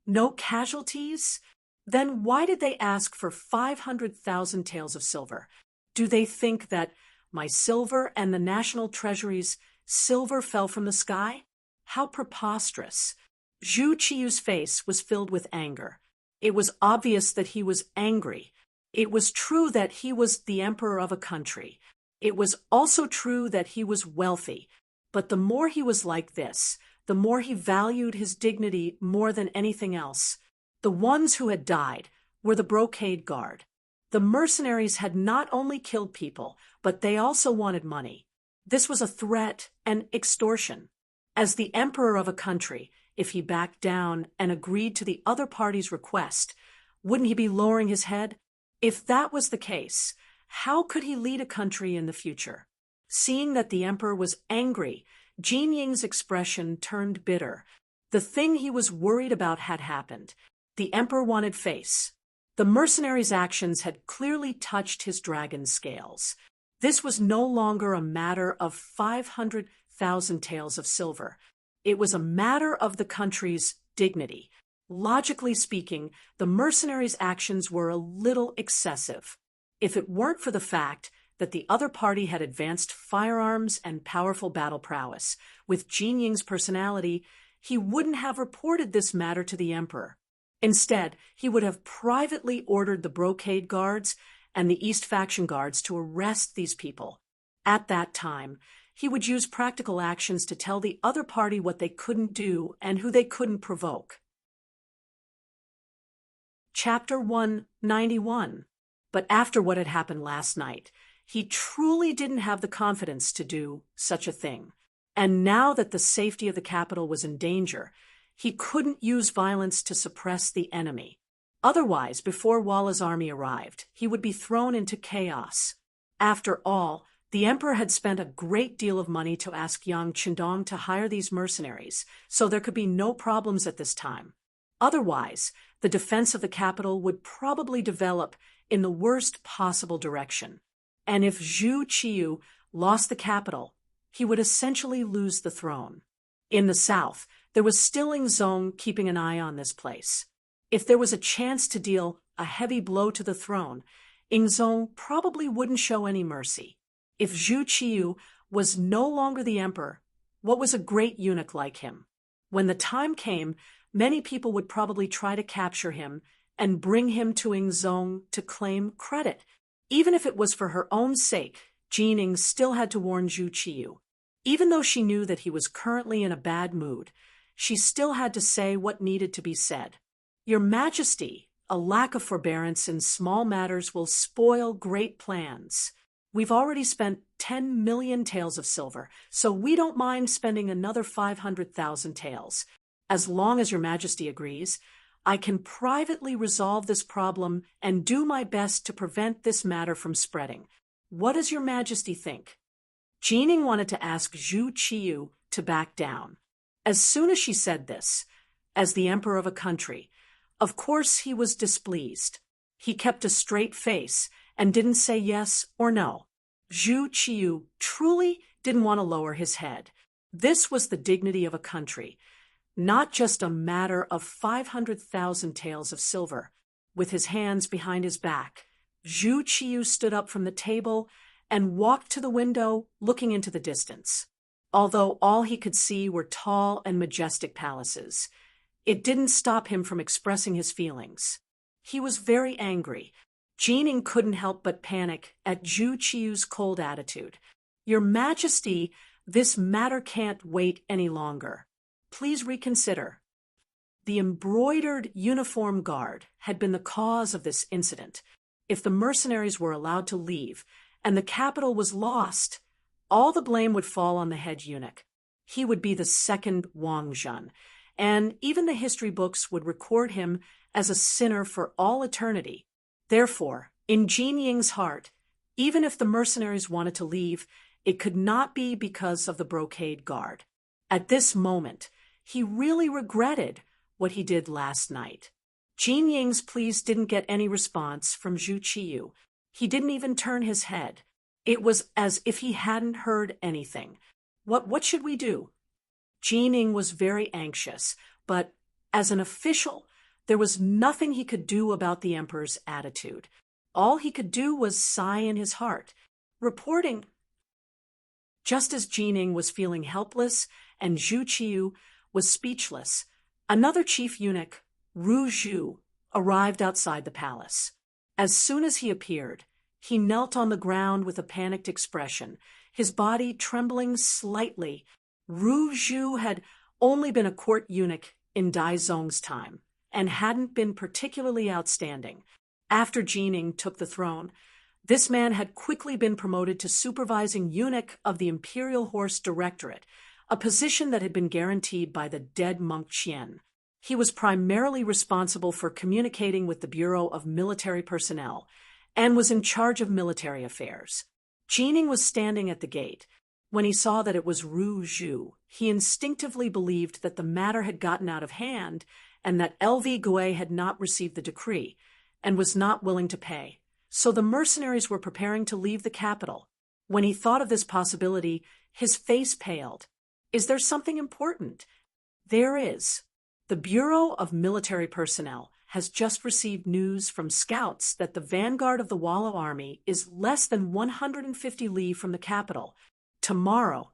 "No casualties? Then why did they ask for 500,000 taels of silver? Do they think that my silver and the national treasury's silver fell from the sky? How preposterous." Zhu Qiyu's face was filled with anger. It was obvious that he was angry. It was true that he was the emperor of a country. It was also true that he was wealthy. But the more he was like this, the more he valued his dignity more than anything else. The ones who had died were the brocade guard. The mercenaries had not only killed people, but they also wanted money. This was a threat and extortion. As the emperor of a country, if he backed down and agreed to the other party's request, wouldn't he be lowering his head? If that was the case, how could he lead a country in the future? Seeing that the emperor was angry, Jin Ying's expression turned bitter. The thing he was worried about had happened. The emperor wanted face. The mercenary's actions had clearly touched his dragon scales. This was no longer a matter of 500,000 taels of silver. It was a matter of the country's dignity. Logically speaking, the mercenaries' actions were a little excessive. If it weren't for the fact that the other party had advanced firearms and powerful battle prowess, with Jin Ying's personality, he wouldn't have reported this matter to the emperor. Instead, he would have privately ordered the Brocade Guards and the East Faction Guards to arrest these people. At that time, he would use practical actions to tell the other party what they couldn't do and who they couldn't provoke. Chapter 191. But after what had happened last night, he truly didn't have the confidence to do such a thing. And now that the safety of the capital was in danger, he couldn't use violence to suppress the enemy. Otherwise, before Walla's army arrived, he would be thrown into chaos. After all, the emperor had spent a great deal of money to ask Yang Qindong to hire these mercenaries, so there could be no problems at this time. Otherwise, the defense of the capital would probably develop in the worst possible direction. And if Zhu Qiyu lost the capital, he would essentially lose the throne. In the south, there was still Ingzong keeping an eye on this place. If there was a chance to deal a heavy blow to the throne, Ingzong probably wouldn't show any mercy. If Zhu Qiyu was no longer the emperor, what was a great eunuch like him? When the time came, many people would probably try to capture him and bring him to Ingzong to claim credit. Even if it was for her own sake, Jining still had to warn Zhu Qiyu. Even though she knew that he was currently in a bad mood, she still had to say what needed to be said. Your Majesty, a lack of forbearance in small matters will spoil great plans. We've already spent 10 million taels of silver, so we don't mind spending another 500,000 taels. As long as Your Majesty agrees, I can privately resolve this problem and do my best to prevent this matter from spreading. What does Your Majesty think? Jining wanted to ask Zhu Qiyu to back down. As soon as she said this, as the emperor of a country, of course he was displeased. He kept a straight face and didn't say yes or no. Zhu Qiyu truly didn't want to lower his head. This was the dignity of a country, not just a matter of 500,000 taels of silver. With his hands behind his back, Zhu Qiyu stood up from the table and walked to the window, looking into the distance. Although all he could see were tall and majestic palaces, it didn't stop him from expressing his feelings. He was very angry. Jining couldn't help but panic at Zhu Qiyu's cold attitude. Your Majesty, this matter can't wait any longer. Please reconsider. The embroidered uniform guard had been the cause of this incident. If the mercenaries were allowed to leave and the capital was lost, all the blame would fall on the head eunuch. He would be the second Wang Zhen, and even the history books would record him as a sinner for all eternity. Therefore, in Jin Ying's heart, even if the mercenaries wanted to leave, it could not be because of the Brocade Guard. At this moment, he really regretted what he did last night. Jin Ying's pleas didn't get any response from Zhu Qiyu. He didn't even turn his head. It was as if he hadn't heard anything. What should we do? Jining was very anxious, but as an official, there was nothing he could do about the emperor's attitude. All he could do was sigh in his heart, reporting. Just as Jining was feeling helpless and Zhu Qiyu was speechless, another chief eunuch, Ru Zhu, arrived outside the palace. As soon as he appeared, he knelt on the ground with a panicked expression, his body trembling slightly. Ru Zhu had only been a court eunuch in Dai Zong's time and hadn't been particularly outstanding. After Jining took the throne, this man had quickly been promoted to supervising eunuch of the Imperial Horse Directorate, a position that had been guaranteed by the dead monk Qian. He was primarily responsible for communicating with the Bureau of Military Personnel and was in charge of military affairs. Jining was standing at the gate. When he saw that it was Ru Zhu, he instinctively believed that the matter had gotten out of hand and that LV Gui had not received the decree. and was not willing to pay. So the mercenaries were preparing to leave the capital. When he thought of this possibility, his face paled. Is there something important? There is. The Bureau of Military Personnel has just received news from scouts that the vanguard of the Walla army is less than 150 li from the capital. Tomorrow,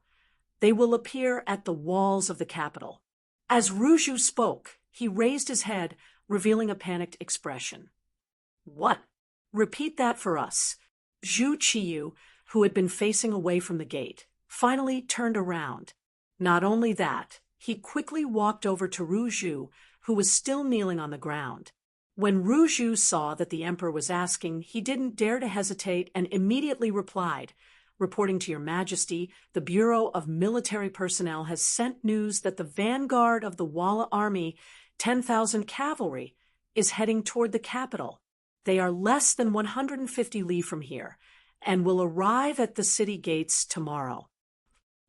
they will appear at the walls of the capital. As Ruju spoke, he raised his head, revealing a panicked expression. What? Repeat that for us. Zhu Qiyu, who had been facing away from the gate, finally turned around. Not only that, he quickly walked over to Ruju, who was still kneeling on the ground. When Ruju saw that the emperor was asking, he didn't dare to hesitate and immediately replied, "Reporting to your majesty, the Bureau of Military Personnel has sent news that the vanguard of the Walla army, 10,000 cavalry, is heading toward the capital. They are less than 150 li from here and will arrive at the city gates tomorrow."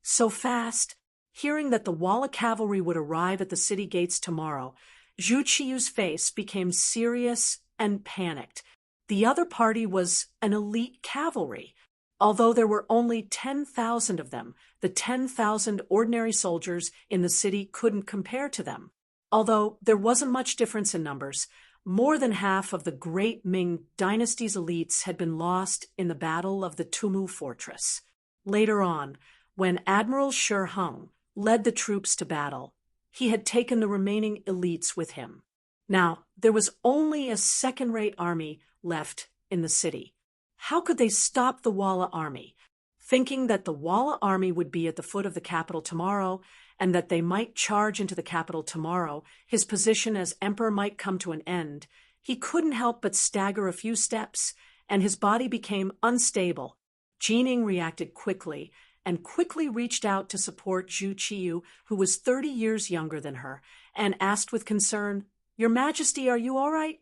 So fast, hearing that the Walla cavalry would arrive at the city gates tomorrow, Zhu Qiyu's face became serious and panicked. The other party was an elite cavalry. Although there were only 10,000 of them, the 10,000 ordinary soldiers in the city couldn't compare to them. Although there wasn't much difference in numbers, more than half of the great Ming dynasty's elites had been lost in the Battle of the Tumu Fortress. Later on, when Admiral Shi Hung led the troops to battle, he had taken the remaining elites with him. Now, there was only a second-rate army left in the city. How could they stop the Walla army? Thinking that the Walla army would be at the foot of the capital tomorrow and that they might charge into the capital tomorrow, his position as emperor might come to an end, he couldn't help but stagger a few steps, and his body became unstable. Jining reacted quickly and quickly reached out to support Zhu Qiyu, who was 30 years younger than her, and asked with concern, "Your Majesty, are you all right?"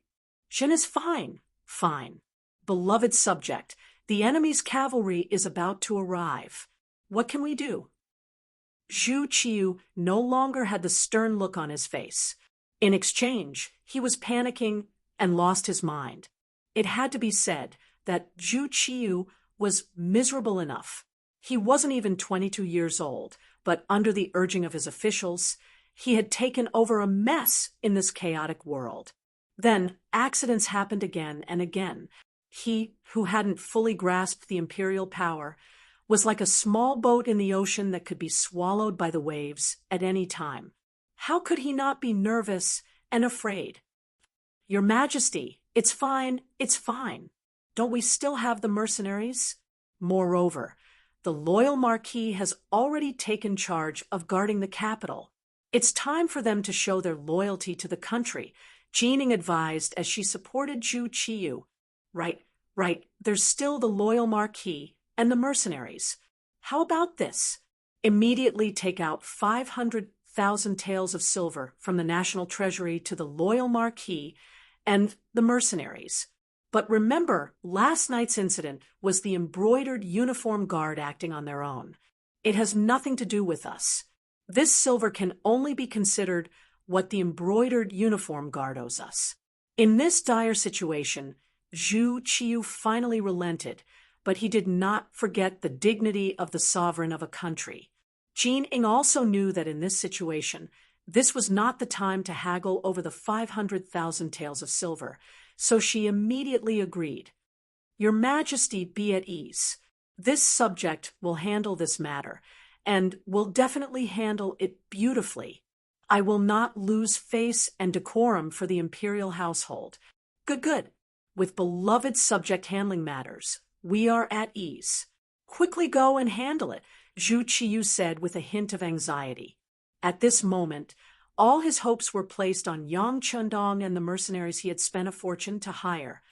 "Jin is fine." "Fine. Beloved subject, the enemy's cavalry is about to arrive. What can we do?" Zhu Qiyu no longer had the stern look on his face. In exchange, he was panicking and lost his mind. It had to be said that Zhu Qiyu was miserable enough. He wasn't even 22 years old, but under the urging of his officials, he had taken over a mess in this chaotic world. Then accidents happened again and again. He, who hadn't fully grasped the imperial power, was like a small boat in the ocean that could be swallowed by the waves at any time. How could he not be nervous and afraid? "Your Majesty, it's fine, it's fine. Don't we still have the mercenaries?" Moreover, the loyal Marquis has already taken charge of guarding the capital. It's time for them to show their loyalty to the country, Jining advised as she supported Zhu Qiyu. Right, there's still the loyal Marquis and the mercenaries. How about this? Immediately take out 500,000 taels of silver from the national treasury to the loyal Marquis and the mercenaries. But remember, last night's incident was the embroidered uniform guard acting on their own. It has nothing to do with us. This silver can only be considered what the embroidered uniform guard owes us. In this dire situation, Zhu Qiyu finally relented, but he did not forget the dignity of the sovereign of a country. Jining also knew that in this situation, this was not the time to haggle over the 500,000 taels of silver, so she immediately agreed. "Your Majesty, be at ease. This subject will handle this matter, and will definitely handle it beautifully. I will not lose face and decorum for the imperial household. Good. With beloved subject handling matters, we are at ease. Quickly go and handle it," Zhu Qiyu said with a hint of anxiety. At this moment, all his hopes were placed on Yang Chendong and the mercenaries he had spent a fortune to hire.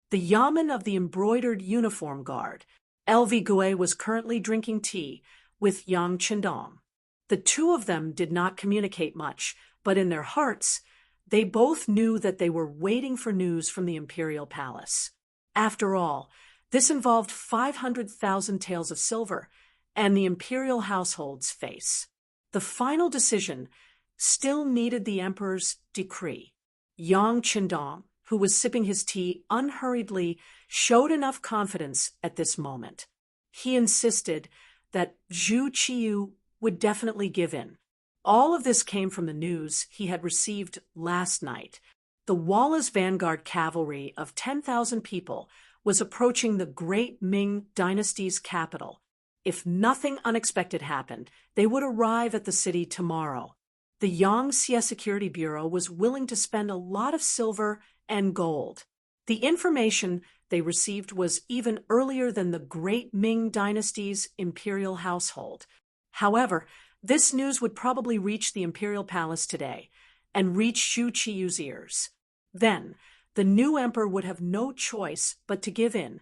The yamen of the embroidered uniform guard, LV Gue, was currently drinking tea with Yang Chendong. The two of them did not communicate much, but in their hearts, they both knew that they were waiting for news from the imperial palace. After all, this involved 500,000 taels of silver and the imperial household's face. The final decision still needed the emperor's decree. Yang Chendong, who was sipping his tea unhurriedly, showed enough confidence at this moment. He insisted that Zhu Qiyu would definitely give in. All of this came from the news he had received last night. The Wallace vanguard cavalry of 10,000 people was approaching the great Ming dynasty's capital. If nothing unexpected happened, they would arrive at the city tomorrow. The Yangtze Security Bureau was willing to spend a lot of silver and gold. The information they received was even earlier than the great Ming dynasty's imperial household. However, this news would probably reach the imperial palace today and reach Zhu Qiyu's ears. Then, the new emperor would have no choice but to give in.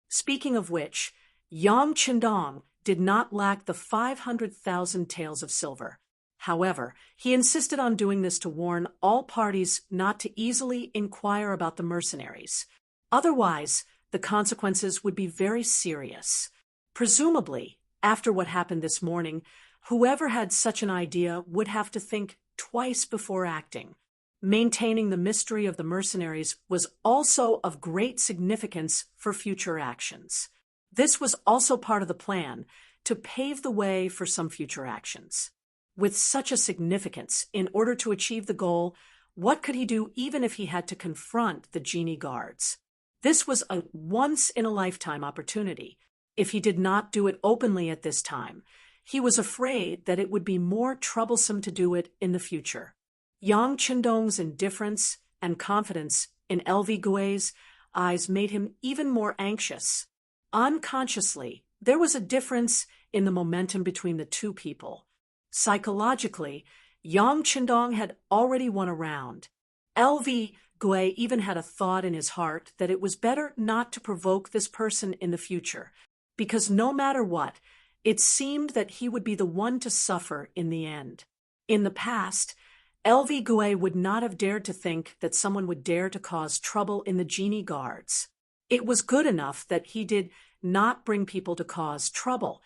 Speaking of which, Yang Qindong did not lack the 500,000 taels of silver. However, he insisted on doing this to warn all parties not to easily inquire about the mercenaries. Otherwise, the consequences would be very serious. Presumably, after what happened this morning, whoever had such an idea would have to think twice before acting. Maintaining the mystery of the mercenaries was also of great significance for future actions. This was also part of the plan to pave the way for some future actions. With such a significance, in order to achieve the goal, what could he do even if he had to confront the genie guards? This was a once-in-a-lifetime opportunity. If he did not do it openly at this time, he was afraid that it would be more troublesome to do it in the future. Yang Qindong's indifference and confidence in LV Gui's eyes made him even more anxious. Unconsciously, there was a difference in the momentum between the two people. Psychologically, Yang Qindong had already won a round. LV Gui even had a thought in his heart that it was better not to provoke this person in the future, because no matter what, it seemed that he would be the one to suffer in the end. In the past, LV Gui would not have dared to think that someone would dare to cause trouble in the genie guards. It was good enough that he did not bring people to cause trouble,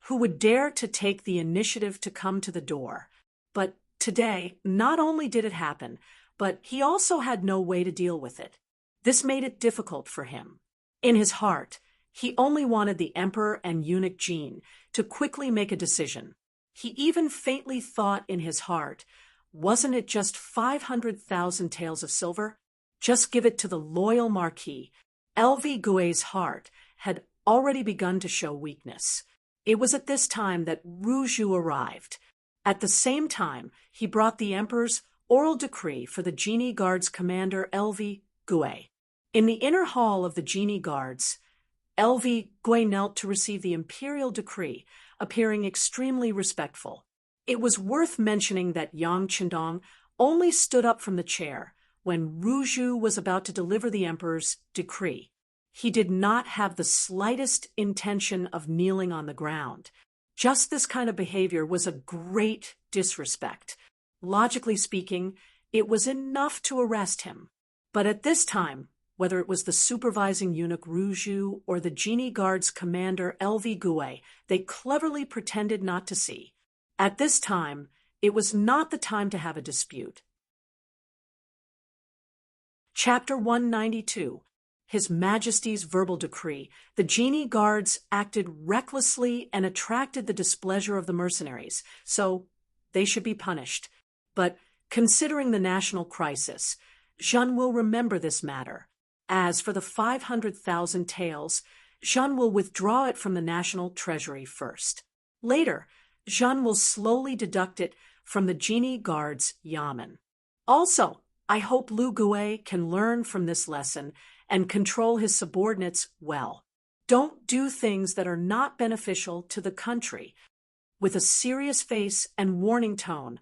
who would dare to take the initiative to come to the door. But today, not only did it happen, but he also had no way to deal with it. This made it difficult for him. In his heart, he only wanted the emperor and eunuch Jin to quickly make a decision. He even faintly thought in his heart, wasn't it just 500,000 taels of silver? Just give it to the loyal marquis. LV Gui's heart had already begun to show weakness. It was at this time that Ruju arrived. At the same time, he brought the emperor's oral decree for the genie guards commander LV Gui. In the inner hall of the genie guards, LV Gui knelt to receive the imperial decree, appearing extremely respectful. It was worth mentioning that Yang Qindong only stood up from the chair when Ruju was about to deliver the emperor's decree. He did not have the slightest intention of kneeling on the ground. Just this kind of behavior was a great disrespect. Logically speaking, it was enough to arrest him. But at this time, whether it was the supervising eunuch Ruju or the genie guard's commander LV Gui, they cleverly pretended not to see. At this time, it was not the time to have a dispute. Chapter 192. His Majesty's Verbal Decree. The genie guards acted recklessly and attracted the displeasure of the mercenaries, so they should be punished. But considering the national crisis, Jean will remember this matter. As for the 500,000 taels, Jean will withdraw it from the national treasury first. Later, Jean will slowly deduct it from the genie guard's yamen. Also, I hope Lu Gui can learn from this lesson and control his subordinates well. Don't do things that are not beneficial to the country. With a serious face and warning tone,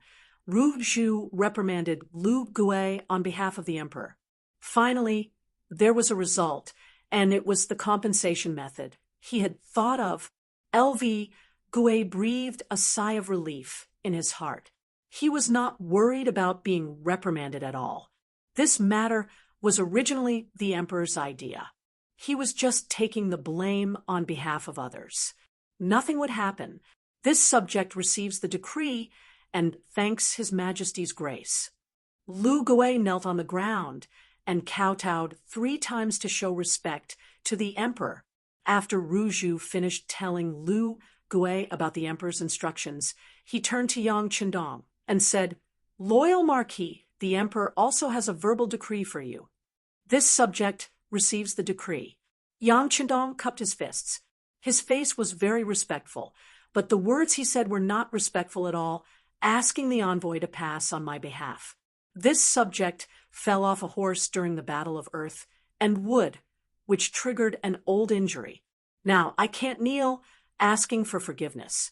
Ruju reprimanded Lu Gui on behalf of the emperor. Finally, there was a result, and it was the compensation method he had thought of. LV Gui breathed a sigh of relief in his heart. He was not worried about being reprimanded at all. This matter was originally the emperor's idea. He was just taking the blame on behalf of others. Nothing would happen. This subject receives the decree and thanks His Majesty's grace. Lu Gui knelt on the ground and kowtowed 3 times to show respect to the emperor. After Ru Zhu finished telling Lu Gui about the emperor's instructions, he turned to Yang Qindong and said, "Loyal Marquis, the emperor also has a verbal decree for you. This subject receives the decree." Yang Qindong cupped his fists. His face was very respectful, but the words he said were not respectful at all, asking the envoy to pass on my behalf. This subject fell off a horse during the Battle of Earth and Wood, which triggered an old injury. Now, I can't kneel asking for forgiveness.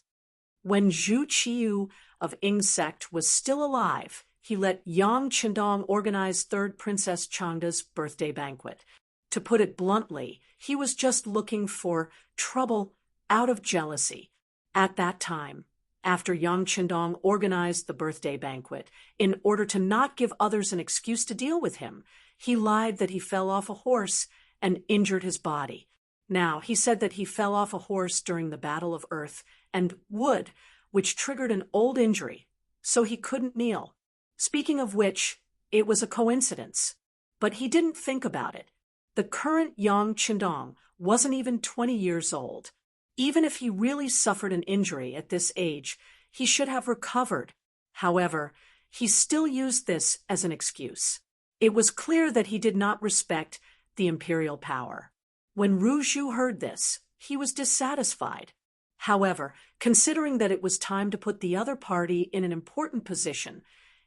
When Zhu Qiyu of Ying's sect was still alive, he let Yang Qindong organize 3rd Princess Changda's birthday banquet. To put it bluntly, he was just looking for trouble out of jealousy. At that time, after Yang Qindong organized the birthday banquet, in order to not give others an excuse to deal with him, he lied that he fell off a horse and injured his body. Now, he said that he fell off a horse during the Battle of Earth and Wood, which triggered an old injury, so he couldn't kneel. Speaking of which, it was a coincidence. But he didn't think about it. The current Yang Qindong wasn't even 20 years old. Even if he really suffered an injury at this age, he should have recovered. However, he still used this as an excuse. It was clear that he did not respect the imperial power. When Ru Zhu heard this, he was dissatisfied. However, considering that it was time to put the other party in an important position,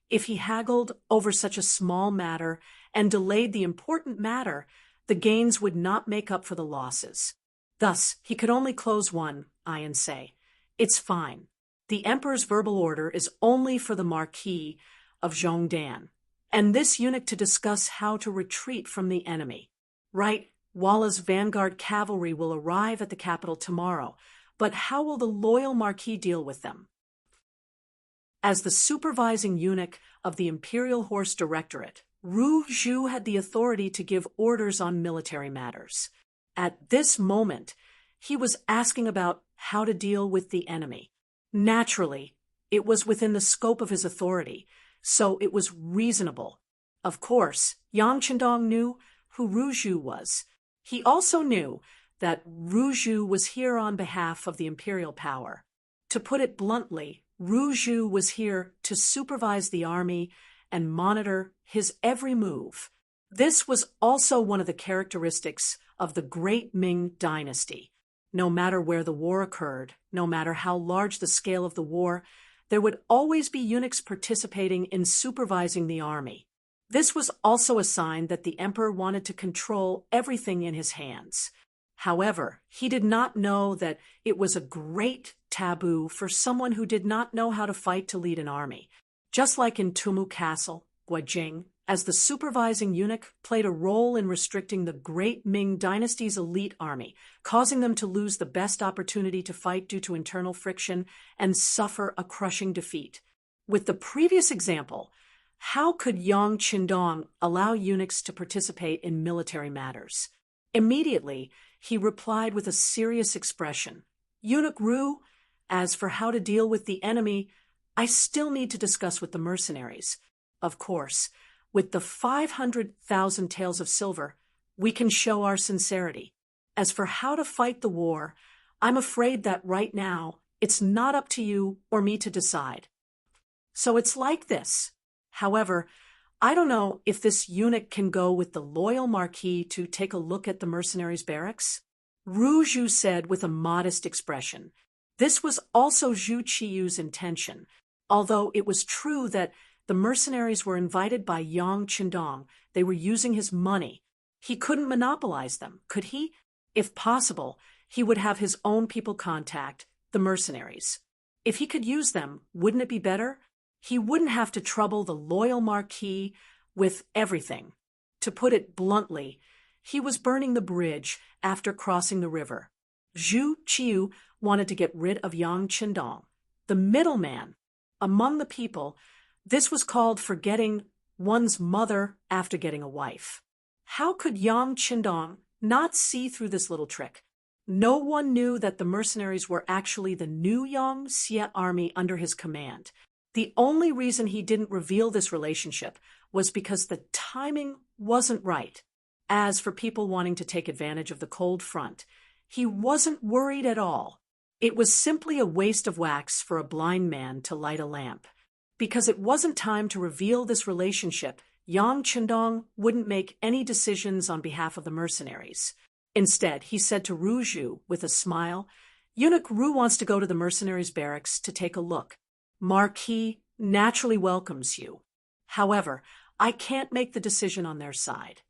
if he haggled over such a small matter and delayed the important matter, the gains would not make up for the losses. Thus, he could only close one eye and say, "It's fine. The emperor's verbal order is only for the Marquis of Zhongdan, and this eunuch to discuss how to retreat from the enemy. Right, Walla's vanguard cavalry will arrive at the capital tomorrow, but how will the loyal Marquis deal with them?" As the supervising eunuch of the Imperial Horse Directorate, Ru Zhu had the authority to give orders on military matters. At this moment, he was asking about how to deal with the enemy. Naturally, it was within the scope of his authority, so it was reasonable. Of course, Yang Qindong knew who Ru Zhu was. He also knew that Ru Zhu was here on behalf of the imperial power. To put it bluntly, Ru Zhu was here to supervise the army and monitor his every move. This was also one of the characteristics of the great Ming dynasty. No matter where the war occurred, no matter how large the scale of the war, there would always be eunuchs participating in supervising the army. This was also a sign that the emperor wanted to control everything in his hands. However, he did not know that it was a great taboo for someone who did not know how to fight to lead an army. Just like in Tumu Castle, Guijing, as the supervising eunuch played a role in restricting the great Ming dynasty's elite army, causing them to lose the best opportunity to fight due to internal friction and suffer a crushing defeat. With the previous example, how could Yang Qindong allow eunuchs to participate in military matters? Immediately, he replied with a serious expression, "Eunuch Ru, as for how to deal with the enemy, I still need to discuss with the mercenaries. Of course, with the 500,000 taels of silver, we can show our sincerity. As for how to fight the war, I'm afraid that right now, it's not up to you or me to decide." So it's like this. However, I don't know if this eunuch can go with the loyal Marquis to take a look at the mercenaries' barracks. Ru Zhu said with a modest expression. This was also Zhu Qiyu's intention, although it was true that the mercenaries were invited by Yang Qindong. They were using his money. He couldn't monopolize them, could he? If possible, he would have his own people contact the mercenaries. If he could use them, wouldn't it be better? He wouldn't have to trouble the loyal Marquis with everything. To put it bluntly, he was burning the bridge after crossing the river. Zhu Qiyu wanted to get rid of Yang Qindong, the middleman. Among the people, this was called forgetting one's mother after getting a wife. How could Yang Qindong not see through this little trick? No one knew that the mercenaries were actually the new Yang Xie army under his command. The only reason he didn't reveal this relationship was because the timing wasn't right. As for people wanting to take advantage of the cold front, he wasn't worried at all. It was simply a waste of wax for a blind man to light a lamp. Because it wasn't time to reveal this relationship, Yang Chendong wouldn't make any decisions on behalf of the mercenaries. Instead, he said to Ru Zhu with a smile, "Eunuch Ru wants to go to the mercenaries' barracks to take a look. Marquis naturally welcomes you. However, I can't make the decision on their side.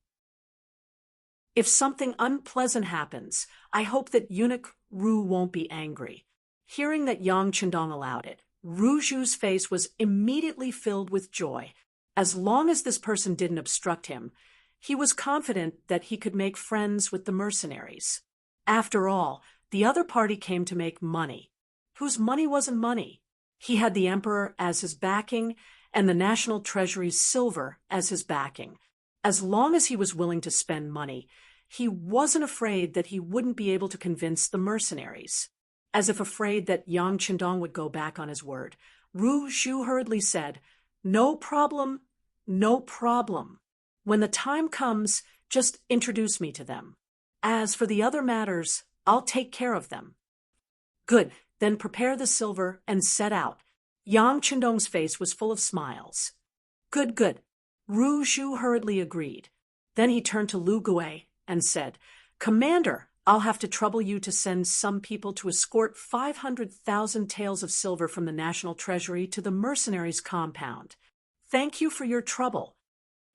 If something unpleasant happens, I hope that Eunuch Ru won't be angry." Hearing that Yang Chendong allowed it, Ru Zhu's face was immediately filled with joy. As long as this person didn't obstruct him, he was confident that he could make friends with the mercenaries. After all, the other party came to make money. Whose money wasn't money? He had the emperor as his backing and the national treasury's silver as his backing. As long as he was willing to spend money, he wasn't afraid that he wouldn't be able to convince the mercenaries. As if afraid that Yang Chendong would go back on his word, Ru Zhu hurriedly said, "No problem, no problem. When the time comes, just introduce me to them. As for the other matters, I'll take care of them." "Good, then prepare the silver and set out." Yang Chendong's face was full of smiles. "Good, good." Ru Zhu hurriedly agreed. Then he turned to Lu Gui and said, "Commander, I'll have to trouble you to send some people to escort 500,000 taels of silver from the national treasury to the mercenaries' compound. Thank you for your trouble."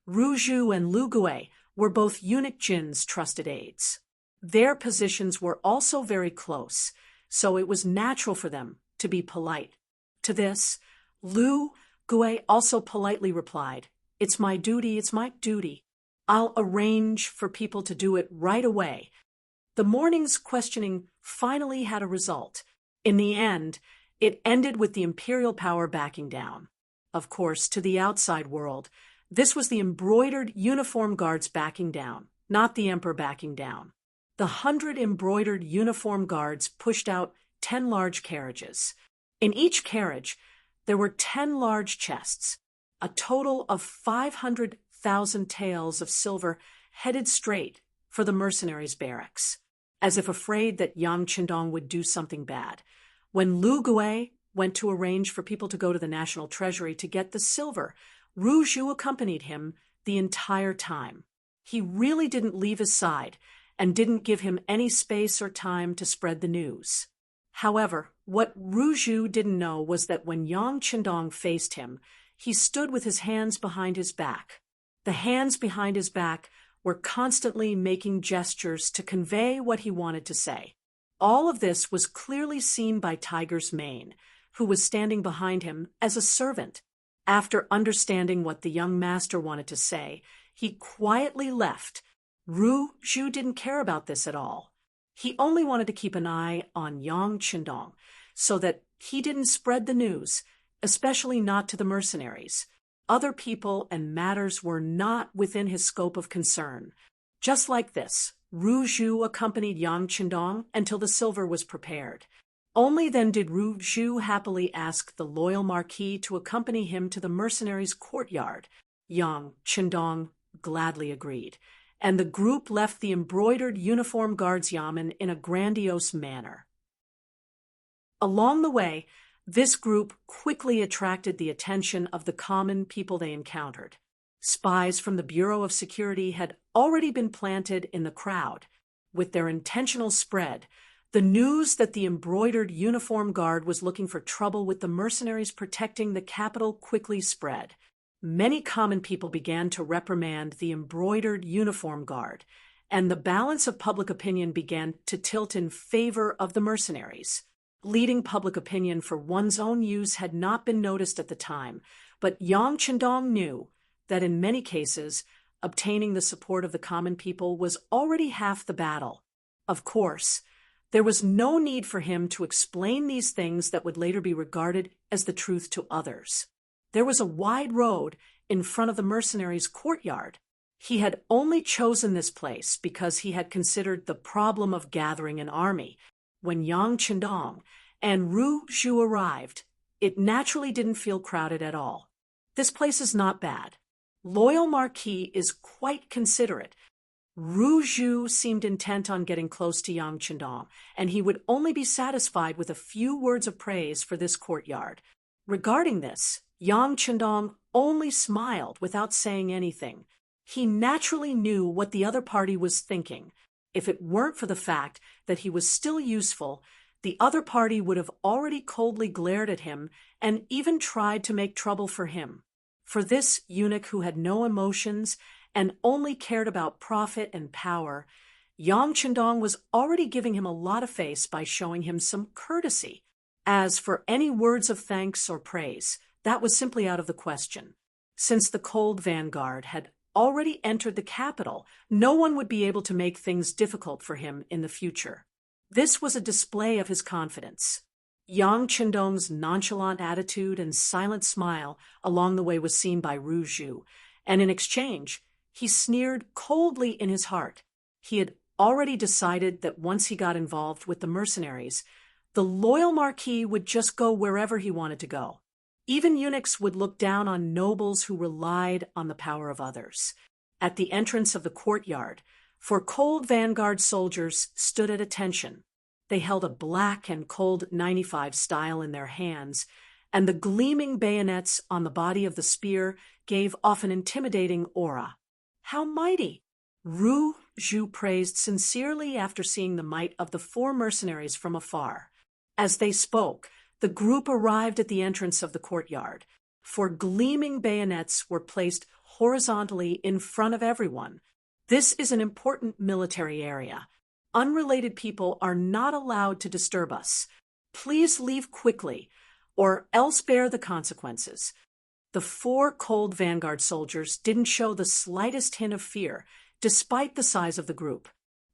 Ru Zhu and Lu Gui were both eunuch Jin's trusted aides. Their positions were also very close, so it was natural for them to be polite. To this, Lu Gui also politely replied, "It's my duty, it's my duty. I'll arrange for people to do it right away." The morning's questioning finally had a result. In the end, it ended with the imperial power backing down. Of course, to the outside world, this was the embroidered uniform guards backing down, not the emperor backing down. The 100 embroidered uniform guards pushed out 10 large carriages. In each carriage, there were 10 large chests, a total of 500,000 taels of silver headed straight for the mercenaries' barracks. As if afraid that Yang Chendong would do something bad, when Lu Gui went to arrange for people to go to the national treasury to get the silver, Ru Zhu accompanied him the entire time. He really didn't leave his side and didn't give him any space or time to spread the news. However, what Ru Zhu didn't know was that when Yang Chendong faced him, he stood with his hands behind his back. The hands behind his back were constantly making gestures to convey what he wanted to say. All of this was clearly seen by Tiger's Mane, who was standing behind him as a servant. After understanding what the young master wanted to say, he quietly left. Ru Zhu didn't care about this at all. He only wanted to keep an eye on Yang Chendong so that he didn't spread the news, especially not to the mercenaries. Other people and matters were not within his scope of concern. Just like this, Ru Zhu accompanied Yang Chendong until the silver was prepared. Only then did Ru Zhu happily ask the loyal Marquis to accompany him to the mercenaries' courtyard. Yang Chendong gladly agreed, and the group left the embroidered uniform guards yamen in a grandiose manner. Along the way, this group quickly attracted the attention of the common people they encountered. Spies from the Bureau of Security had already been planted in the crowd. With their intentional spread, the news that the embroidered uniform guard was looking for trouble with the mercenaries protecting the capital quickly spread. Many common people began to reprimand the embroidered uniform guard, and the balance of public opinion began to tilt in favor of the mercenaries. Leading public opinion for one's own use had not been noticed at the time, but Yang Chendong knew that in many cases, obtaining the support of the common people was already half the battle. Of course, there was no need for him to explain these things that would later be regarded as the truth to others. There was a wide road in front of the mercenaries' courtyard. He had only chosen this place because he had considered the problem of gathering an army. When Yang Chendong and Ru Zhu arrived, It naturally didn't feel crowded at all. This place is not bad. Loyal Marquis is quite considerate. Ru Zhu seemed intent on getting close to Yang Chendong, and he would only be satisfied with a few words of praise for this courtyard. Regarding this, Yang Chendong only smiled without saying anything. He naturally knew what the other party was thinking. If it weren't for the fact that he was still useful, the other party would have already coldly glared at him and even tried to make trouble for him. For this eunuch who had no emotions and only cared about profit and power, Yang Chendong was already giving him a lot of face by showing him some courtesy. As for any words of thanks or praise, that was simply out of the question. Since the cold vanguard had already entered the capital, no one would be able to make things difficult for him in the future. This was a display of his confidence. Yang Chendong's nonchalant attitude and silent smile along the way was seen by Ru Zhu, and in exchange, he sneered coldly in his heart. He had already decided that once he got involved with the mercenaries, the loyal Marquis would just go wherever he wanted to go. Even eunuchs would look down on nobles who relied on the power of others. At the entrance of the courtyard, four cold vanguard soldiers stood at attention. They held a black and cold 95 style in their hands, and the gleaming bayonets on the body of the spear gave off an intimidating aura. How mighty! Ru Zhu praised sincerely after seeing the might of the four mercenaries from afar. As they spoke, the group arrived at the entrance of the courtyard. Four gleaming bayonets were placed horizontally in front of everyone. This is an important military area. Unrelated people are not allowed to disturb us. Please leave quickly, or else bear the consequences. The four cold vanguard soldiers didn't show the slightest hint of fear, despite the size of the group.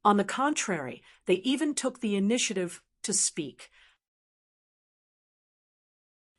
On the contrary, they even took the initiative to speak.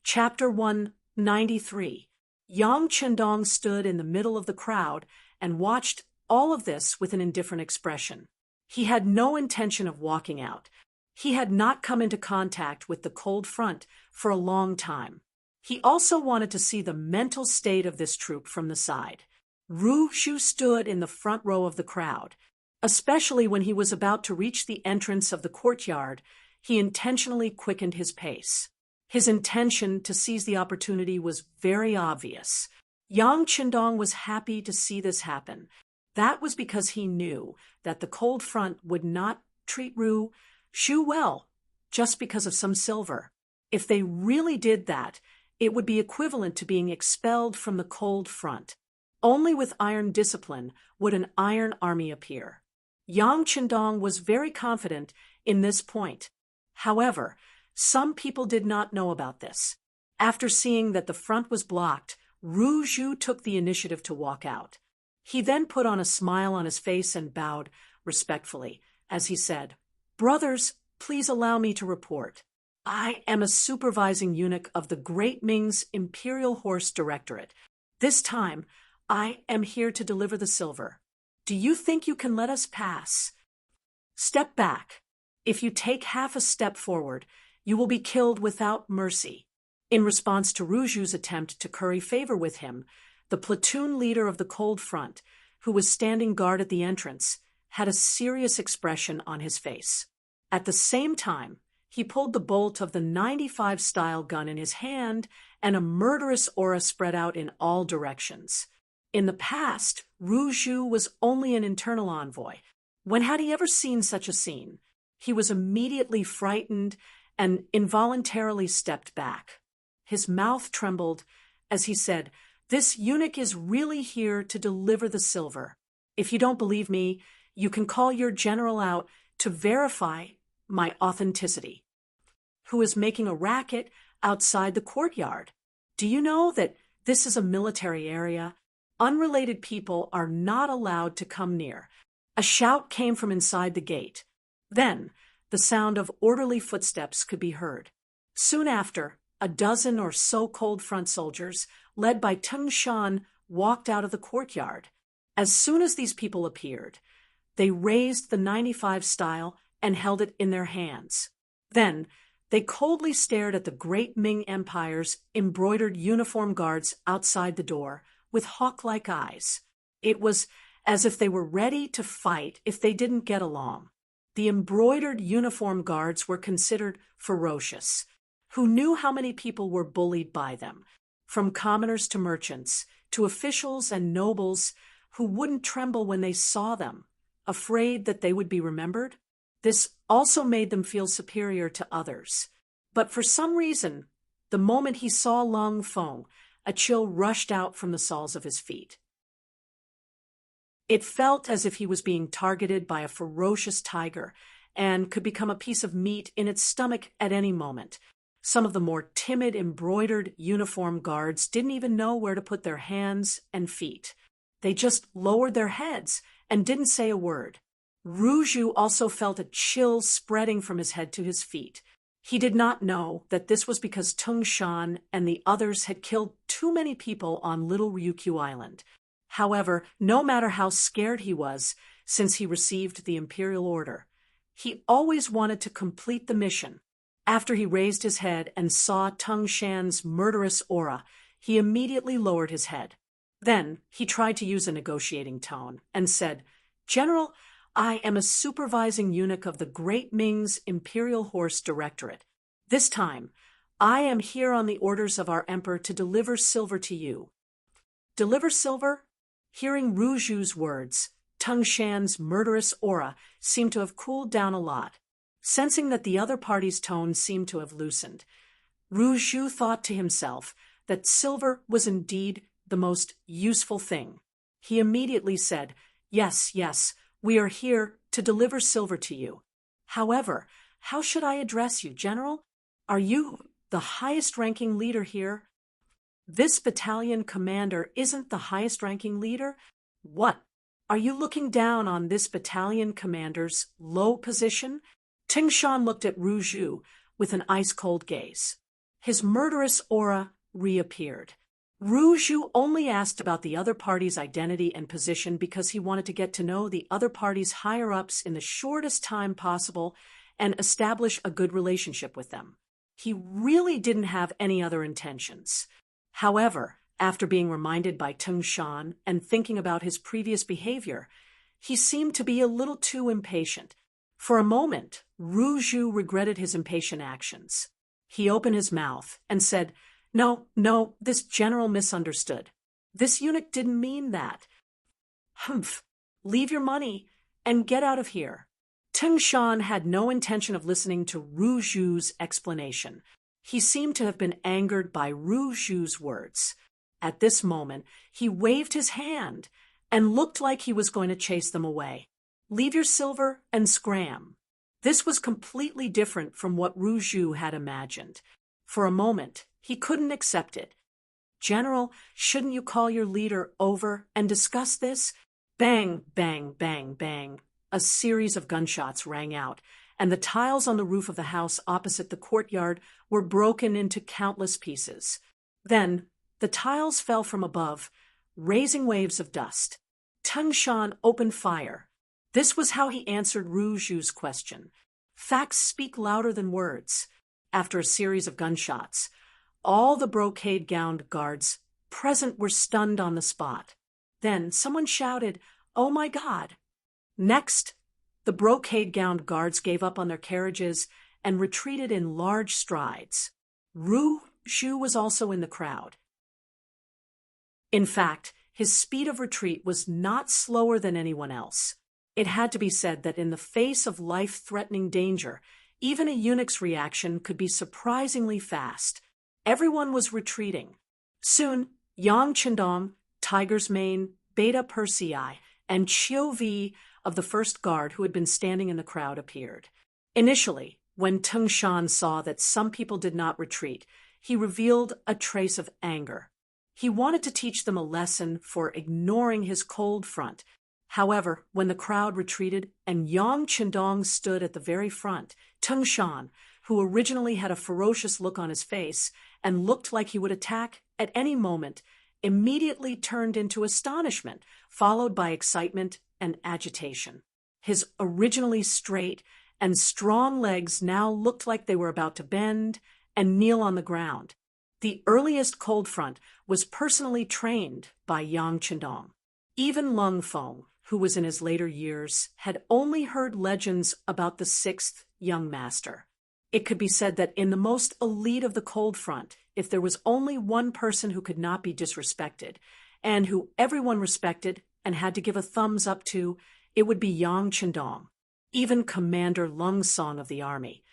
Chapter 193. Yang Chendong stood in the middle of the crowd and watched all of this with an indifferent expression. He had no intention of walking out. He had not come into contact with the cold front for a long time. He also wanted to see the mental state of this troop from the side. Ru Zhu stood in the front row of the crowd. Especially when he was about to reach the entrance of the courtyard, he intentionally quickened his pace. His intention to seize the opportunity was very obvious. Yang Chendong was happy to see this happen. That was because he knew that the cold front would not treat Ru Zhu well just because of some silver. If they really did that, it would be equivalent to being expelled from the cold front. Only with iron discipline would an iron army appear. Yang Chendong was very confident in this point. However, some people did not know about this. After seeing that the front was blocked, Ru Zhu took the initiative to walk out. He then put on a smile on his face and bowed respectfully as he said, "Brothers, please allow me to report. I am a supervising eunuch of the Great Ming's Imperial Horse Directorate. This time, I am here to deliver the silver. Do you think you can let us pass? Step back. If you take half a step forward, you will be killed without mercy." In response to Ru Zhu's attempt to curry favor with him, the platoon leader of the cold front, who was standing guard at the entrance, had a serious expression on his face. At the same time, he pulled the bolt of the 95 style gun in his hand, and a murderous aura spread out in all directions. In the past, Ru Zhu was only an internal envoy. When had he ever seen such a scene? He was immediately frightened and involuntarily stepped back. His mouth trembled as he said, "This eunuch is really here to deliver the silver. If you don't believe me, you can call your general out to verify my authenticity, who is making a racket outside the courtyard. Do you know that this is a military area? Unrelated people are not allowed to come near." A shout came from inside the gate. Then, the sound of orderly footsteps could be heard. Soon after, a dozen or so cold front soldiers, led by Teng Shan, walked out of the courtyard. As soon as these people appeared, they raised the 95 style and held it in their hands. Then, They coldly stared at the great Ming Empire's embroidered uniform guards outside the door with hawk-like eyes. It was as if they were ready to fight if they didn't get along. The embroidered uniform guards were considered ferocious. Who knew how many people were bullied by them, from commoners to merchants, to officials and nobles who wouldn't tremble when they saw them, afraid that they would be remembered? This also made them feel superior to others. But for some reason, the moment he saw Long Feng, a chill rushed out from the soles of his feet. It felt as if he was being targeted by a ferocious tiger and could become a piece of meat in its stomach at any moment. Some of the more timid embroidered uniform guards didn't even know where to put their hands and feet. They just lowered their heads and didn't say a word. Ru also felt a chill spreading from his head to his feet. He did not know that this was because Tung Shan and the others had killed too many people on Little Ryukyu Island. However, no matter how scared he was, since he received the imperial order, he always wanted to complete the mission. After he raised his head and saw Tung Shan's murderous aura, he immediately lowered his head. Then he tried to use a negotiating tone and said, "General, I am a supervising eunuch of the Great Ming's Imperial Horse Directorate. This time, I am here on the orders of our emperor to deliver silver to you." Deliver silver? Hearing Ruju's words, Tung Shan's murderous aura seemed to have cooled down a lot. Sensing that the other party's tone seemed to have loosened, Ruju thought to himself that silver was indeed the most useful thing. He immediately said, "Yes, yes, we are here to deliver silver to you. However, how should I address you, General? Are you the highest-ranking leader here?" "This battalion commander isn't the highest-ranking leader? What? Are you looking down on this battalion commander's low position?" Tung Shan looked at Ruju with an ice-cold gaze. His murderous aura reappeared. Ruju only asked about the other party's identity and position because he wanted to get to know the other party's higher-ups in the shortest time possible and establish a good relationship with them. He really didn't have any other intentions. However, after being reminded by Tung Shan and thinking about his previous behavior, he seemed to be a little too impatient. For a moment, Ruju regretted his impatient actions. He opened his mouth and said, No, this general misunderstood. This eunuch didn't mean that. Humph, leave your money and get out of here." Tung Shan had no intention of listening to Ruju's explanation. He seemed to have been angered by Ruju's words. At this moment, he waved his hand and looked like he was going to chase them away. "Leave your silver and scram." This was completely different from what Ruju had imagined. For a moment, he couldn't accept it. "General, shouldn't you call your leader over and discuss this?" Bang, bang, bang, bang. A series of gunshots rang out, and the tiles on the roof of the house opposite the courtyard were broken into countless pieces. Then, the tiles fell from above, raising waves of dust. Tung Shan opened fire. This was how he answered Ruju's question. Facts speak louder than words. After a series of gunshots, all the brocade-gowned guards present were stunned on the spot. Then someone shouted, "Oh my God!" Next, the brocade-gowned guards gave up on their carriages and retreated in large strides. Ruju was also in the crowd. In fact, his speed of retreat was not slower than anyone else. It had to be said that in the face of life-threatening danger, even a eunuch's reaction could be surprisingly fast. Everyone was retreating. Soon, Yang Chendong, Tiger's Mane, Beta Persei, and Chiu Vi of the First Guard who had been standing in the crowd appeared. Initially, when Tung Shan saw that some people did not retreat, he revealed a trace of anger. He wanted to teach them a lesson for ignoring his cold front. However, when the crowd retreated and Yang Chendong stood at the very front, Tung Shan, who originally had a ferocious look on his face and looked like he would attack at any moment, immediately turned into astonishment, followed by excitement and agitation. His originally straight and strong legs now looked like they were about to bend and kneel on the ground. The earliest cold front was personally trained by Yang Chendong. Even Lung Feng, who was in his later years, had only heard legends about the sixth young master. It could be said that in the most elite of the cold front, if there was only one person who could not be disrespected, and who everyone respected and had to give a thumbs up to, it would be Yang Chendong, even Commander Lung Song of the army.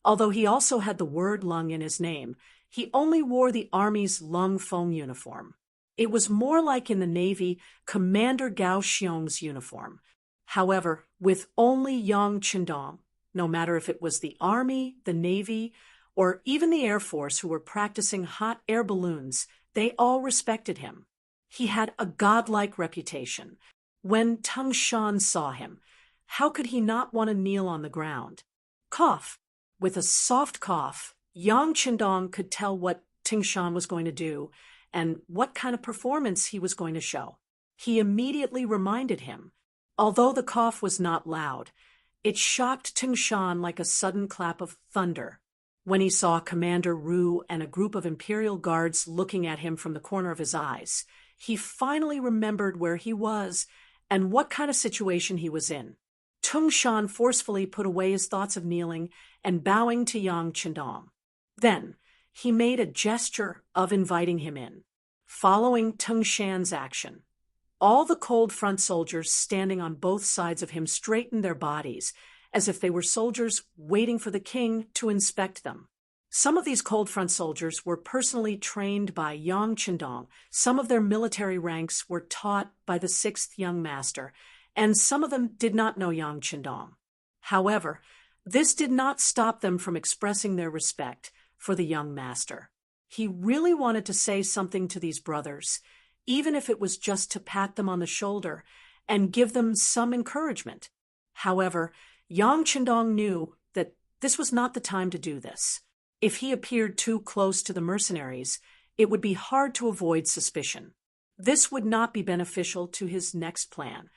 Although he also had the word Lung in his name, he only wore the army's Lung Feng uniform. It was more like in the Navy, Commander Gao Xiong's uniform. However, with only Yang Chendong, no matter if it was the Army, the Navy, or even the Air Force who were practicing hot air balloons, they all respected him. He had a godlike reputation. When Tung Shan saw him, how could he not want to kneel on the ground? Cough. With a soft cough, Yang Chendong could tell what Tung Shan was going to do and what kind of performance he was going to show. He immediately reminded him. Although the cough was not loud, it shocked Tung Shan like a sudden clap of thunder. When he saw Commander Ru and a group of Imperial guards looking at him from the corner of his eyes, he finally remembered where he was and what kind of situation he was in. Tung Shan forcefully put away his thoughts of kneeling and bowing to Yang Chendong. Then, he made a gesture of inviting him in. Following Tung Shan's action, all the cold front soldiers standing on both sides of him straightened their bodies, as if they were soldiers waiting for the king to inspect them. Some of these cold front soldiers were personally trained by Yang Chendong, some of their military ranks were taught by the sixth young master, and some of them did not know Yang Chendong. However, this did not stop them from expressing their respect for the young master. He really wanted to say something to these brothers, even if it was just to pat them on the shoulder and give them some encouragement. However, Yang Chendong knew that this was not the time to do this. If he appeared too close to the mercenaries, it would be hard to avoid suspicion. This would not be beneficial to his next plan.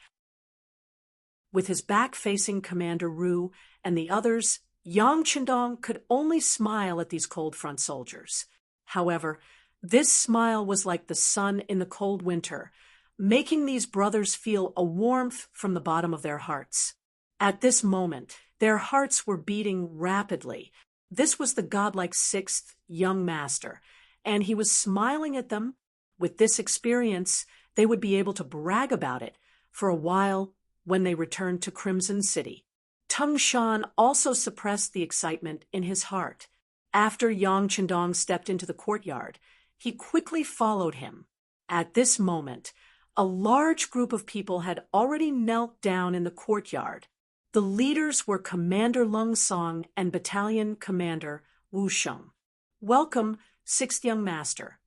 With his back facing Commander Ru and the others, Yang Chendong could only smile at these cold front soldiers. However, this smile was like the sun in the cold winter, making these brothers feel a warmth from the bottom of their hearts. At this moment, their hearts were beating rapidly. This was the godlike sixth young master, and he was smiling at them. With this experience, they would be able to brag about it for a while when they returned to Crimson City. Tung Shan also suppressed the excitement in his heart. After Yang Chendong stepped into the courtyard, he quickly followed him. At this moment, a large group of people had already knelt down in the courtyard. The leaders were Commander Lung Song and Battalion Commander Wu Sheng. "Welcome, sixth young master."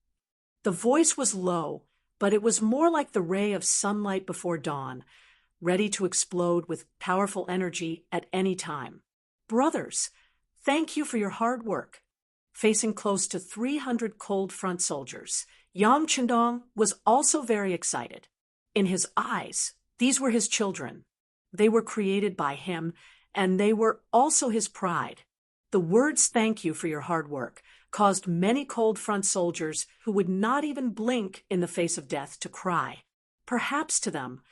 The voice was low, but it was more like the ray of sunlight before dawn, ready to explode with powerful energy at any time. "Brothers, thank you for your hard work." Facing close to 300 cold front soldiers, Yang Chendong was also very excited. In his eyes, these were his children. They were created by him, and they were also his pride. The words "thank you for your hard work" caused many cold front soldiers who would not even blink in the face of death to cry. Perhaps to them,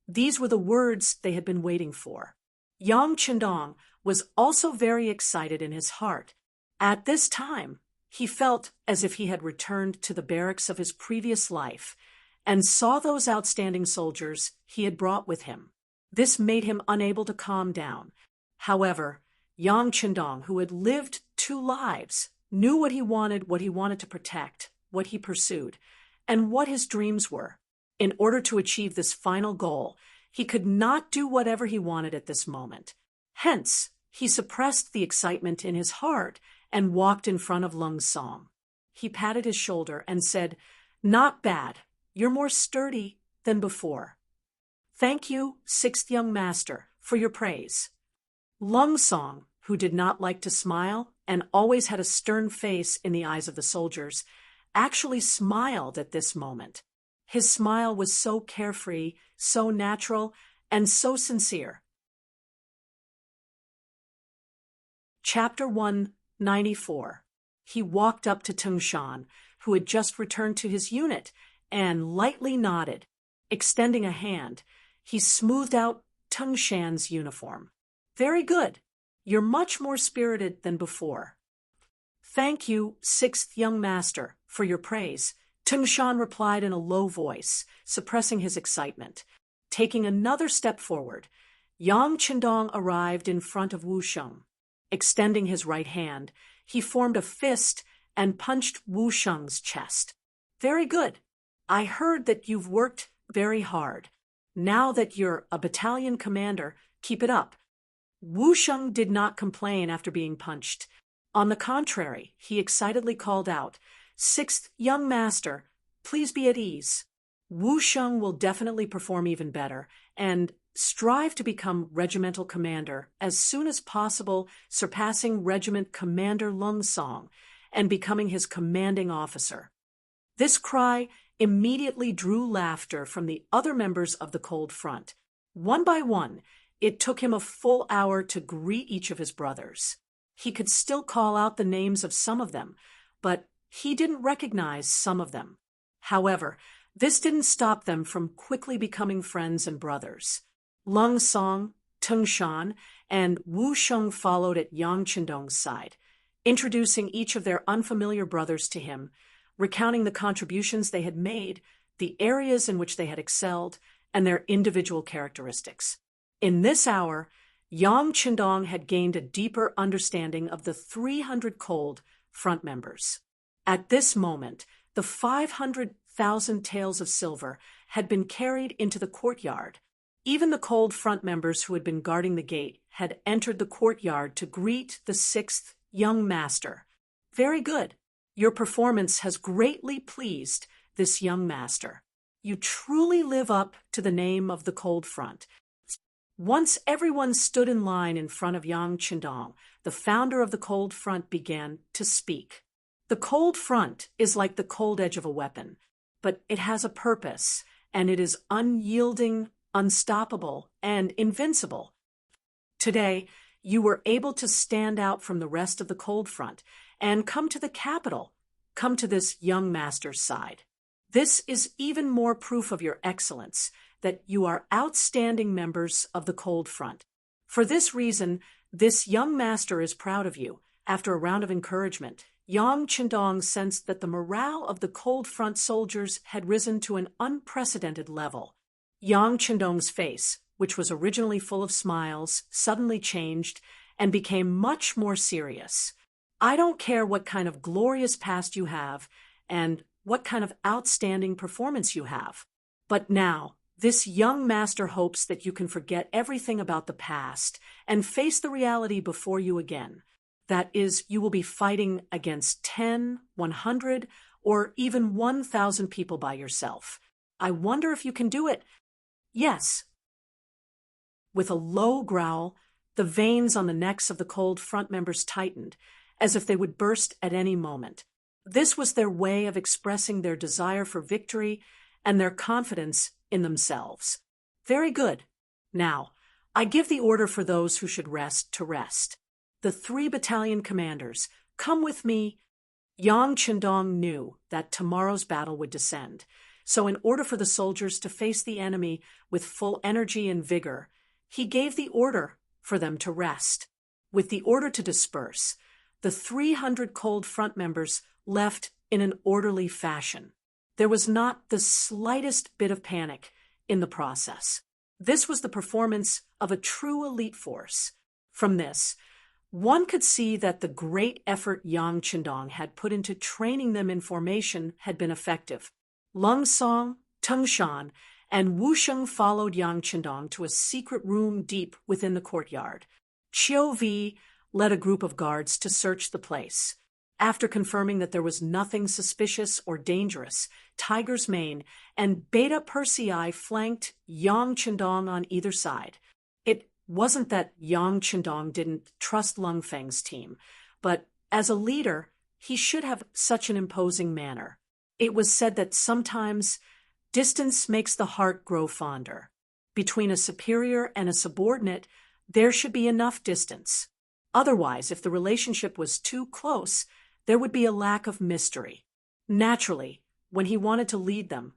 these were the words they had been waiting for. Yang Chendong was also very excited in his heart. At this time, he felt as if he had returned to the barracks of his previous life and saw those outstanding soldiers he had brought with him. This made him unable to calm down. However, Yang Chendong, who had lived 2 lives, knew what he wanted to protect, what he pursued, and what his dreams were. In order to achieve this final goal, he could not do whatever he wanted at this moment. Hence, he suppressed the excitement in his heart and walked in front of Lung Song. He patted his shoulder and said, "Not bad. You're more sturdy than before. Thank you, sixth young master, for your praise." Lung Song, who did not like to smile and always had a stern face in the eyes of the soldiers, actually smiled at this moment. His smile was so carefree, so natural, and so sincere. Chapter 194. He walked up to Tung Shan, who had just returned to his unit, and lightly nodded. Extending a hand, he smoothed out Tung Shan's uniform. Very good. You're much more spirited than before. Thank you, sixth young master, for your praise, Tung Shan replied in a low voice, suppressing his excitement. Taking another step forward, Yang Qindong arrived in front of Wu Sheng. Extending his right hand, he formed a fist and punched Wu Sheng's chest. Very good. I heard that you've worked very hard. Now that you're a battalion commander, keep it up. Wu Sheng did not complain after being punched. On the contrary, he excitedly called out, Sixth young master, please be at ease. Wu Sheng will definitely perform even better, and strive to become regimental commander as soon as possible, surpassing Regiment Commander Lung Song and becoming his commanding officer. This cry immediately drew laughter from the other members of the Cold Front. One by one, it took him a full hour to greet each of his brothers. He could still call out the names of some of them, but he didn't recognize some of them. However, this didn't stop them from quickly becoming friends and brothers. Lung Song, Tung Shan, and Wu Sheng followed at Yang Qindong's side, introducing each of their unfamiliar brothers to him, recounting the contributions they had made, the areas in which they had excelled, and their individual characteristics. In this hour, Yang Qindong had gained a deeper understanding of the 300 Cold Front members. At this moment, the 500,000 taels of silver had been carried into the courtyard. Even the Cold Front members who had been guarding the gate had entered the courtyard to greet the sixth young master. Very good. Your performance has greatly pleased this young master. You truly live up to the name of the Cold Front. Once everyone stood in line in front of Yang Qindong, the founder of the Cold Front began to speak. The Cold Front is like the cold edge of a weapon, but it has a purpose, and it is unyielding, unstoppable, and invincible. Today, you were able to stand out from the rest of the Cold Front and come to the capital, come to this young master's side. This is even more proof of your excellence, that you are outstanding members of the Cold Front. For this reason, this young master is proud of you. After a round of encouragement, Yang Qindong sensed that the morale of the Cold Front soldiers had risen to an unprecedented level. Yang Qindong's face, which was originally full of smiles, suddenly changed and became much more serious. I don't care what kind of glorious past you have and what kind of outstanding performance you have. But now, this young master hopes that you can forget everything about the past and face the reality before you again. That is, you will be fighting against 10, 100, or even 1,000 people by yourself. I wonder if you can do it. Yes. With a low growl, the veins on the necks of the Cold Front members tightened, as if they would burst at any moment. This was their way of expressing their desire for victory and their confidence in themselves. Very good. Now, I give the order for those who should rest to rest. The 3 battalion commanders, come with me. Yang Qindong knew that tomorrow's battle would descend, so in order for the soldiers to face the enemy with full energy and vigor, he gave the order for them to rest. With the order to disperse, the 300 Cold Front members left in an orderly fashion. There was not the slightest bit of panic in the process. This was the performance of a true elite force. From this, one could see that the great effort Yang Qindong had put into training them in formation had been effective. Lung Song, Tung Shan, and Wu Sheng followed Yang Qindong to a secret room deep within the courtyard. Qiu Vi led a group of guards to search the place. After confirming that there was nothing suspicious or dangerous, Tiger's Mane and Beta Persei flanked Yang Qindong on either side. It wasn't that Yang Qindong didn't trust Lung Feng's team, but as a leader, he should have such an imposing manner. It was said that sometimes distance makes the heart grow fonder. Between a superior and a subordinate, there should be enough distance. Otherwise, if the relationship was too close, there would be a lack of mystery. Naturally, when he wanted to lead them,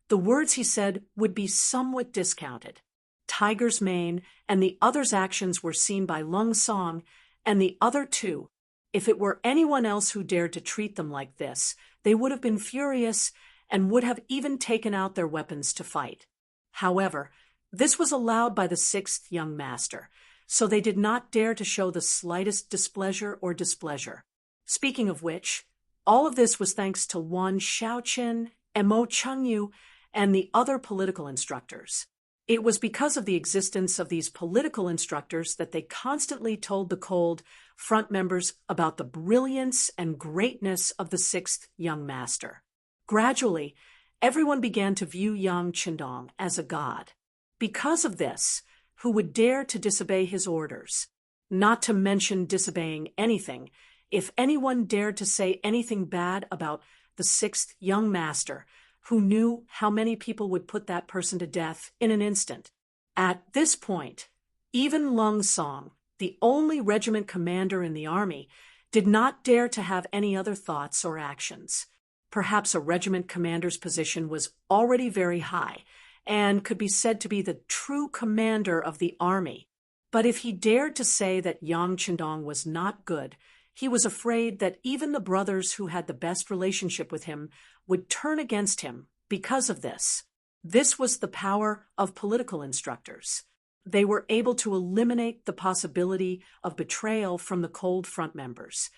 the words he said would be somewhat discounted. Tiger's mane and the other's actions were seen by Lung Song and the other two. If it were anyone else who dared to treat them like this, they would have been furious and would have even taken out their weapons to fight. However, this was allowed by the sixth young master, so they did not dare to show the slightest displeasure or displeasure. Speaking of which, all of this was thanks to Wan Xiaoqin and Mo Chengyu and the other political instructors. It was because of the existence of these political instructors that they constantly told the cold front members about the brilliance and greatness of the sixth young master. Gradually, everyone began to view Yang Qindong as a god. Because of this, who would dare to disobey his orders? Not to mention disobeying anything, if anyone dared to say anything bad about the sixth young master, who knew how many people would put that person to death in an instant. At this point, even Lung Song, the only regiment commander in the army, did not dare to have any other thoughts or actions. Perhaps a regiment commander's position was already very high and could be said to be the true commander of the army. But if he dared to say that Yang Qindong was not good, he was afraid that even the brothers who had the best relationship with him would turn against him because of this. This was the power of political instructors. They were able to eliminate the possibility of betrayal from the cold front members.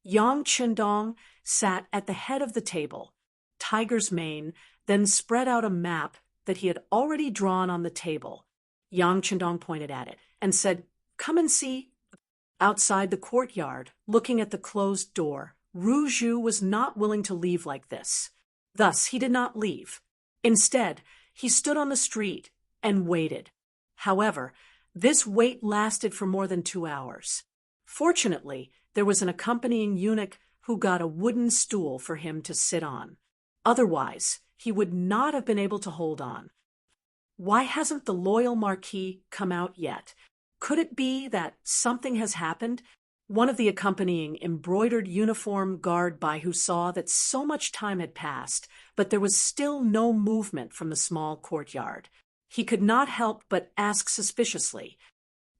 Yang Qindong sat at the head of the table. Tiger's mane then spread out a map that he had already drawn on the table. Yang Qindong pointed at it and said, "Come and see." Outside the courtyard, looking at the closed door, Ru Zhu was not willing to leave like this. Thus, he did not leave. Instead, he stood on the street and waited. However, this wait lasted for more than 2 hours. Fortunately, there was an accompanying eunuch who got a wooden stool for him to sit on. Otherwise, he would not have been able to hold on. Why hasn't the loyal Marquis come out yet? Could it be that something has happened? One of the accompanying embroidered uniform guard Baihu saw that so much time had passed, but there was still no movement from the small courtyard. He could not help but ask suspiciously,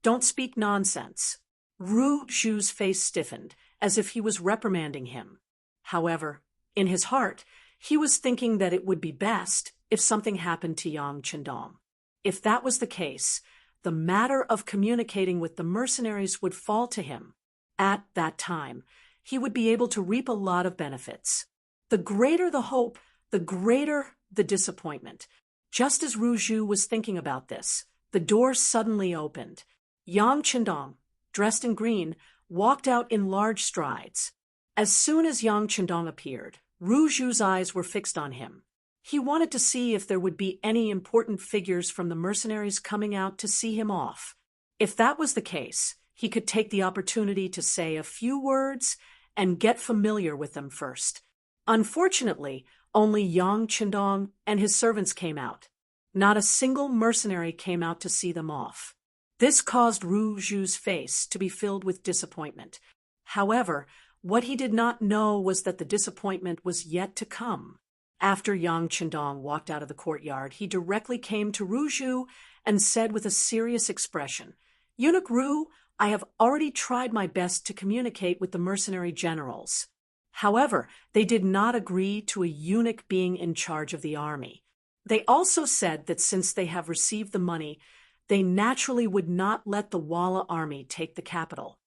"Don't speak nonsense." Ru Zhu's face stiffened, as if he was reprimanding him. However, in his heart, he was thinking that it would be best if something happened to Yang Qindong. If that was the case, the matter of communicating with the mercenaries would fall to him. At that time, he would be able to reap a lot of benefits. The greater the hope, the greater the disappointment. Just as Ru Zhu was thinking about this, the door suddenly opened. Yang Qindong, dressed in green, walked out in large strides. As soon as Yang Qindong appeared, Ru Zhu's eyes were fixed on him. He wanted to see if there would be any important figures from the mercenaries coming out to see him off. If that was the case, he could take the opportunity to say a few words and get familiar with them first. Unfortunately, only Yang Qindong and his servants came out. Not a single mercenary came out to see them off. This caused Ru Zhu's face to be filled with disappointment. However, what he did not know was that the disappointment was yet to come. After Yang Qindong walked out of the courtyard, he directly came to Ru Zhu and said with a serious expression, "Eunuch Ru, I have already tried my best to communicate with the mercenary generals. However, they did not agree to a eunuch being in charge of the army. They also said that since they have received the money, they naturally would not let the Walla army take the capital."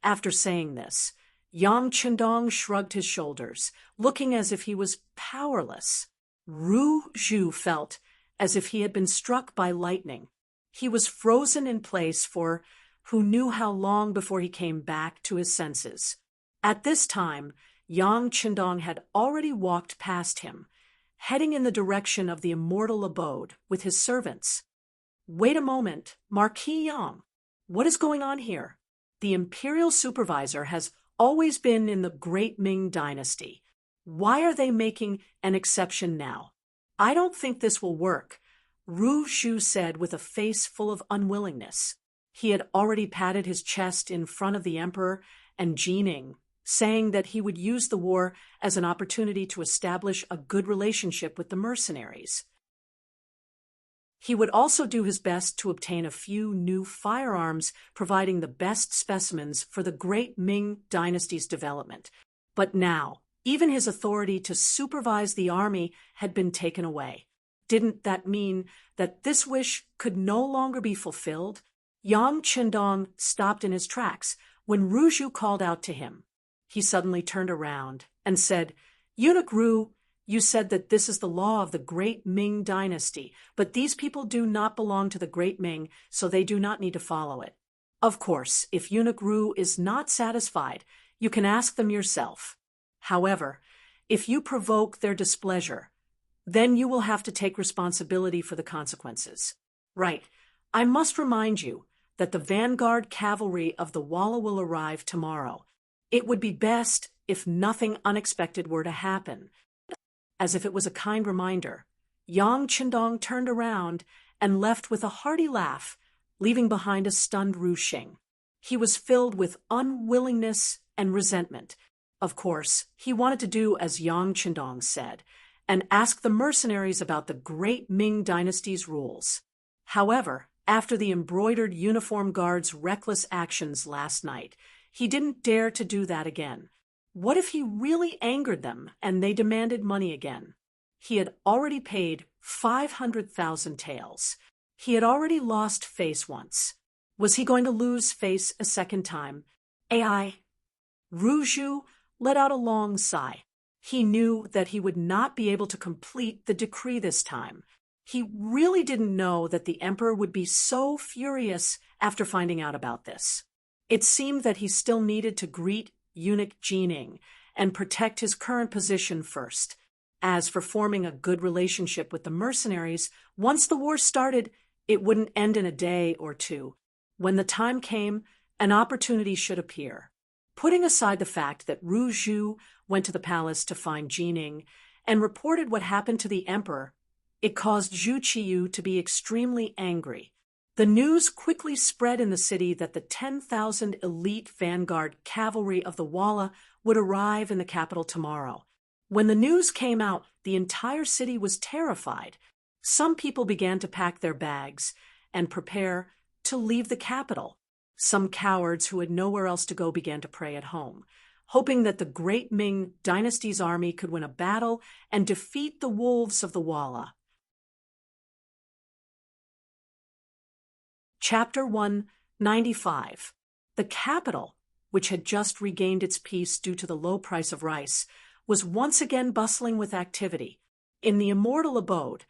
After saying this, Yang Qindong shrugged his shoulders, looking as if he was powerless. Ru Zhu felt as if he had been struck by lightning. He was frozen in place for who knew how long before he came back to his senses. At this time, Yang Qindong had already walked past him, heading in the direction of the immortal abode with his servants. "Wait a moment, Marquis Yang. What is going on here? The imperial supervisor has always been in the great Ming dynasty. Why are they making an exception now? I don't think this will work," Ru Zhu said with a face full of unwillingness. He had already patted his chest in front of the emperor and Jining, saying that he would use the war as an opportunity to establish a good relationship with the mercenaries. He would also do his best to obtain a few new firearms, providing the best specimens for the great Ming dynasty's development. But now, even his authority to supervise the army had been taken away. Didn't that mean that this wish could no longer be fulfilled? Yang Qindong stopped in his tracks when Ru Zhu called out to him. He suddenly turned around and said, "Eunuch Ru, you said that this is the law of the great Ming dynasty, but these people do not belong to the great Ming, so they do not need to follow it. Of course, if Eunuch Ru is not satisfied, you can ask them yourself. However, if you provoke their displeasure, then you will have to take responsibility for the consequences. Right, I must remind you that the vanguard cavalry of the Walla will arrive tomorrow. It would be best if nothing unexpected were to happen." As if it was a kind reminder, Yang Qindong turned around and left with a hearty laugh, leaving behind a stunned Ru Xing. He was filled with unwillingness and resentment. Of course, he wanted to do as Yang Qindong said, and ask the mercenaries about the great Ming dynasty's rules. However, after the embroidered uniform guard's reckless actions last night, he didn't dare to do that again. What if he really angered them and they demanded money again? He had already paid 500,000 taels. He had already lost face once. Was he going to lose face a second time? Ru Zhu let out a long sigh. He knew that he would not be able to complete the decree this time. He really didn't know that the emperor would be so furious after finding out about this. It seemed that he still needed to greet Eunuch Jining and protect his current position first. As for forming a good relationship with the mercenaries, once the war started, it wouldn't end in a day or two. When the time came, an opportunity should appear. Putting aside the fact that Ru Zhu went to the palace to find Jining and reported what happened to the emperor, it caused Zhu Qiyu to be extremely angry. The news quickly spread in the city that the 10,000 elite vanguard cavalry of the Walla would arrive in the capital tomorrow. When the news came out, the entire city was terrified. Some people began to pack their bags and prepare to leave the capital. Some cowards who had nowhere else to go began to pray at home, hoping that the great Ming dynasty's army could win a battle and defeat the wolves of the Walla. Chapter 195. The capital, which had just regained its peace due to the low price of rice, was once again bustling with activity. In the immortal abode,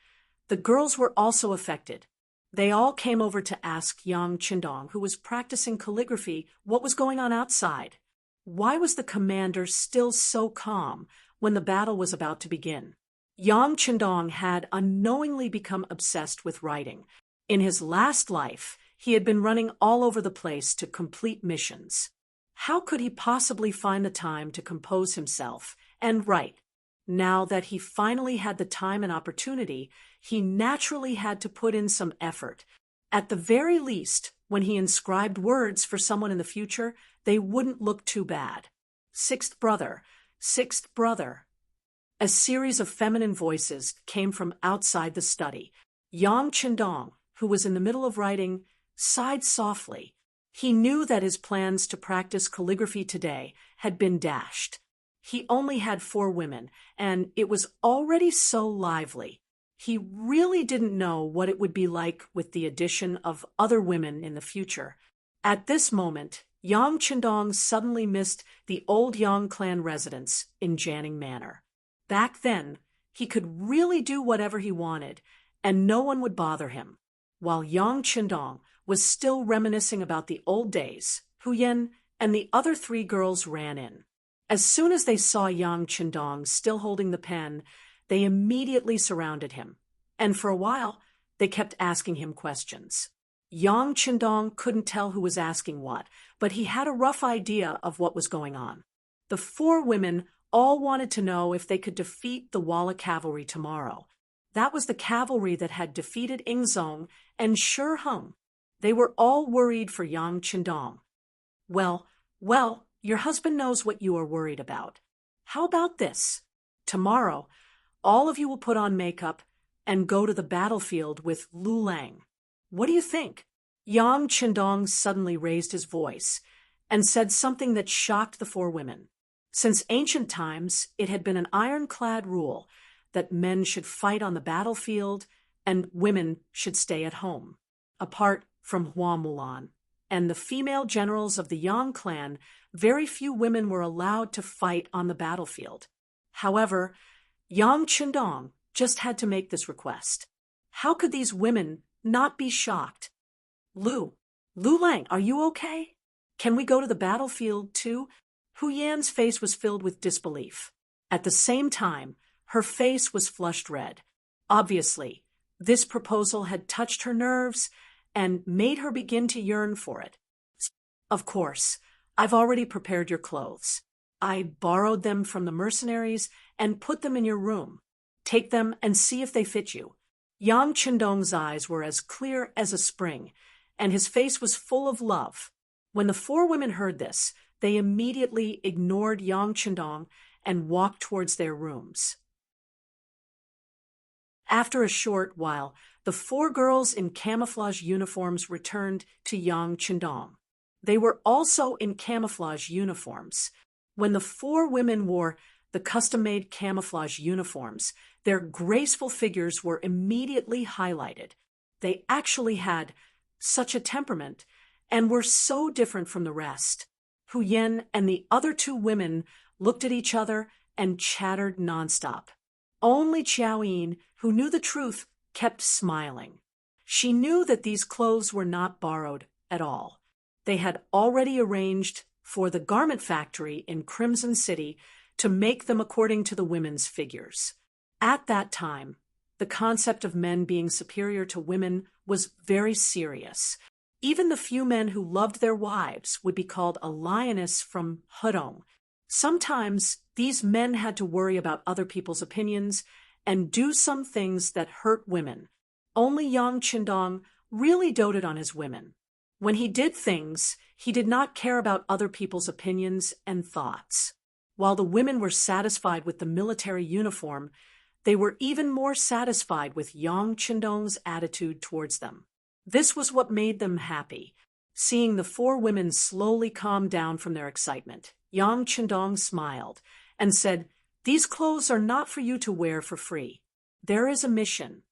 the girls were also affected. They all came over to ask Yang Qindong, who was practicing calligraphy, what was going on outside. Why was the commander still so calm when the battle was about to begin? Yang Qindong had unknowingly become obsessed with writing. In his last life, he had been running all over the place to complete missions. How could he possibly find the time to compose himself and write? Now that he finally had the time and opportunity, he naturally had to put in some effort. At the very least, when he inscribed words for someone in the future, they wouldn't look too bad. Sixth brother, sixth brother. A series of feminine voices came from outside the study. Yang Qindong, who was in the middle of writing, sighed softly. He knew that his plans to practice calligraphy today had been dashed. He only had 4 women, and it was already so lively. He really didn't know what it would be like with the addition of other women in the future. At this moment, Yang Qindong suddenly missed the old Yang clan residence in Janning Manor. Back then, he could really do whatever he wanted, and no one would bother him. While Yang Qindong was still reminiscing about the old days, Huyen and the other 3 girls ran in. As soon as they saw Yang Qindong still holding the pen, they immediately surrounded him, and for a while, they kept asking him questions. Yang Qindong couldn't tell who was asking what, but he had a rough idea of what was going on. The 4 women all wanted to know if they could defeat the Walla cavalry tomorrow. That was the cavalry that had defeated Ingzong and Shiheng. They were all worried for Yang Qindong. Well, your husband knows what you are worried about. How about this? Tomorrow, all of you will put on makeup and go to the battlefield with Lu Lang. What do you think? Yang Qindong suddenly raised his voice and said something that shocked the four women. Since ancient times, it had been an ironclad rule that men should fight on the battlefield and women should stay at home. Apart from Hua Mulan and the female generals of the Yang clan, very few women were allowed to fight on the battlefield. However, Yang Qindong just had to make this request. How could these women not be shocked? Lu Lang, are you okay? Can we go to the battlefield too? Hu Yan's face was filled with disbelief. At the same time, her face was flushed red. Obviously, this proposal had touched her nerves and made her begin to yearn for it. Of course, I've already prepared your clothes. I borrowed them from the mercenaries and put them in your room. Take them and see if they fit you. Yang Qindong's eyes were as clear as a spring, and his face was full of love. When the four women heard this, they immediately ignored Yang Qindong and walked towards their rooms. After a short while, the four girls in camouflage uniforms returned to Yang Qindong. They were also in camouflage uniforms. When the four women wore the custom-made camouflage uniforms, their graceful figures were immediately highlighted. They actually had such a temperament and were so different from the rest. Hu Yan and the other two women looked at each other and chattered nonstop. Only Qiao Yin, who knew the truth, kept smiling. She knew that these clothes were not borrowed at all. They had already arranged for the garment factory in Crimson City to make them according to the women's figures. At that time, the concept of men being superior to women was very serious. Even the few men who loved their wives would be called a lioness from Hudong. Sometimes these men had to worry about other people's opinions and do some things that hurt women. Only Yang Qindong really doted on his women. When he did things, he did not care about other people's opinions and thoughts. While the women were satisfied with the military uniform, they were even more satisfied with Yang Qindong's attitude towards them. This was what made them happy. Seeing the four women slowly calm down from their excitement, Yang Qindong smiled and said, "These clothes are not for you to wear for free. There is a mission."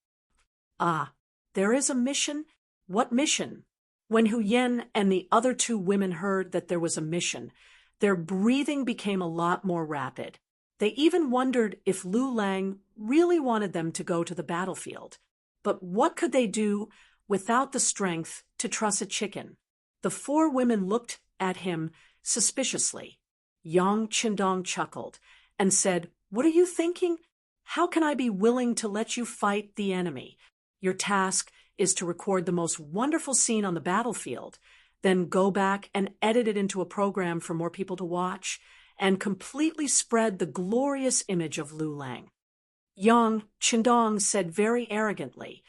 "Ah, there is a mission? What mission?" When Hu Yan and the other two women heard that there was a mission, their breathing became a lot more rapid. They even wondered if Lu Lang really wanted them to go to the battlefield. But what could they do without the strength to truss a chicken? The four women looked at him suspiciously. Yang Qindong chuckled and said, "What are you thinking? How can I be willing to let you fight the enemy? Your task is to record the most wonderful scene on the battlefield, then go back and edit it into a program for more people to watch, and completely spread the glorious image of Lu Lang." Yang Qindong said very arrogantly.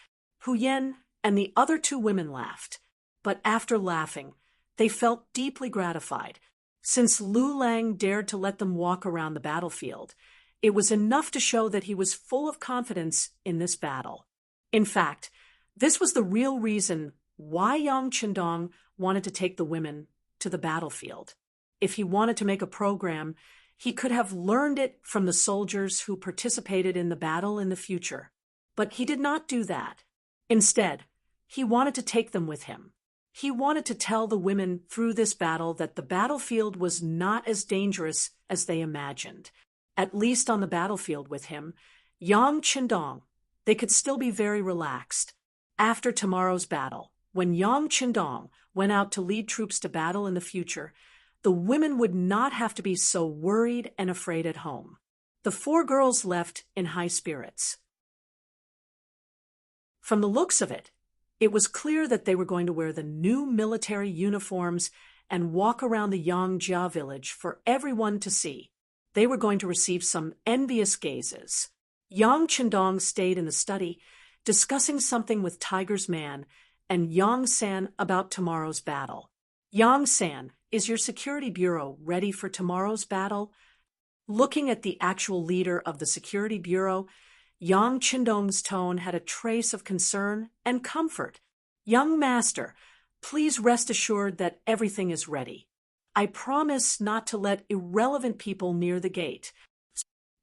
Hu Yan and the other two women laughed, but after laughing, they felt deeply gratified. Since Lu Lang dared to let them walk around the battlefield, it was enough to show that he was full of confidence in this battle. In fact, this was the real reason why Yang Qindong wanted to take the women to the battlefield. If he wanted to make a program, he could have learned it from the soldiers who participated in the battle in the future. But he did not do that. Instead, he wanted to take them with him. He wanted to tell the women through this battle that the battlefield was not as dangerous as they imagined. At least on the battlefield with him, Yang Qindong, they could still be very relaxed. After tomorrow's battle, when Yang Qindong went out to lead troops to battle in the future, the women would not have to be so worried and afraid at home. The four girls left in high spirits. From the looks of it, it was clear that they were going to wear the new military uniforms and walk around the Yangjia village for everyone to see. They were going to receive some envious gazes. Yang Qindong stayed in the study, discussing something with Tiger's man and Yongsan about tomorrow's battle. Yongsan, is your security bureau ready for tomorrow's battle? Looking at the actual leader of the security bureau, Yang Qindong's tone had a trace of concern and comfort. Young master, please rest assured that everything is ready. I promise not to let irrelevant people near the gate.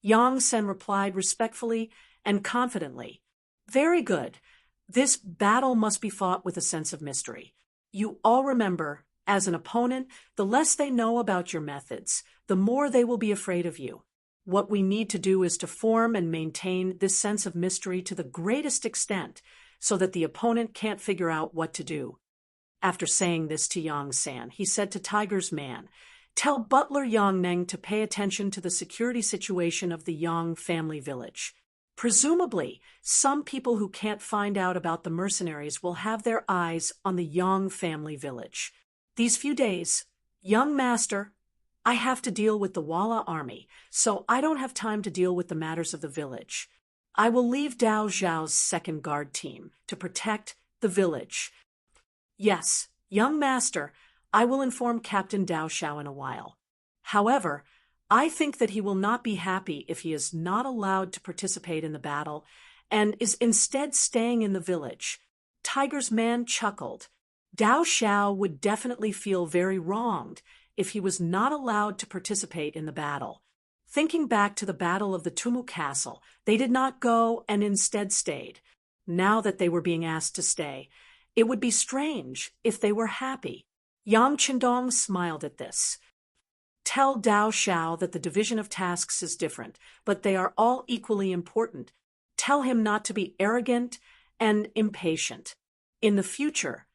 Yang Sen replied respectfully and confidently. Very good. This battle must be fought with a sense of mystery. You all remember, as an opponent, the less they know about your methods, the more they will be afraid of you. What we need to do is to form and maintain this sense of mystery to the greatest extent, so that the opponent can't figure out what to do. After saying this to Yang San, he said to Tiger's man, "Tell Butler Yang Neng to pay attention to the security situation of the Yang family village. Presumably, some people who can't find out about the mercenaries will have their eyes on the Yang family village. These few days, young master, I have to deal with the Walla army, so I don't have time to deal with the matters of the village. I will leave Dao Zhao's second guard team to protect the village. Yes, young master, I will inform Captain Dao Xiao in a while. However, I think that he will not be happy if he is not allowed to participate in the battle and is instead staying in the village." Tiger's man chuckled. Dao Xiao would definitely feel very wronged if he was not allowed to participate in the battle. Thinking back to the Battle of the Tumu Castle, they did not go and instead stayed. Now that they were being asked to stay, it would be strange if they were happy. Yang Qindong smiled at this. Tell Dao Xiao that the division of tasks is different, but they are all equally important. Tell him not to be arrogant and impatient. In the future,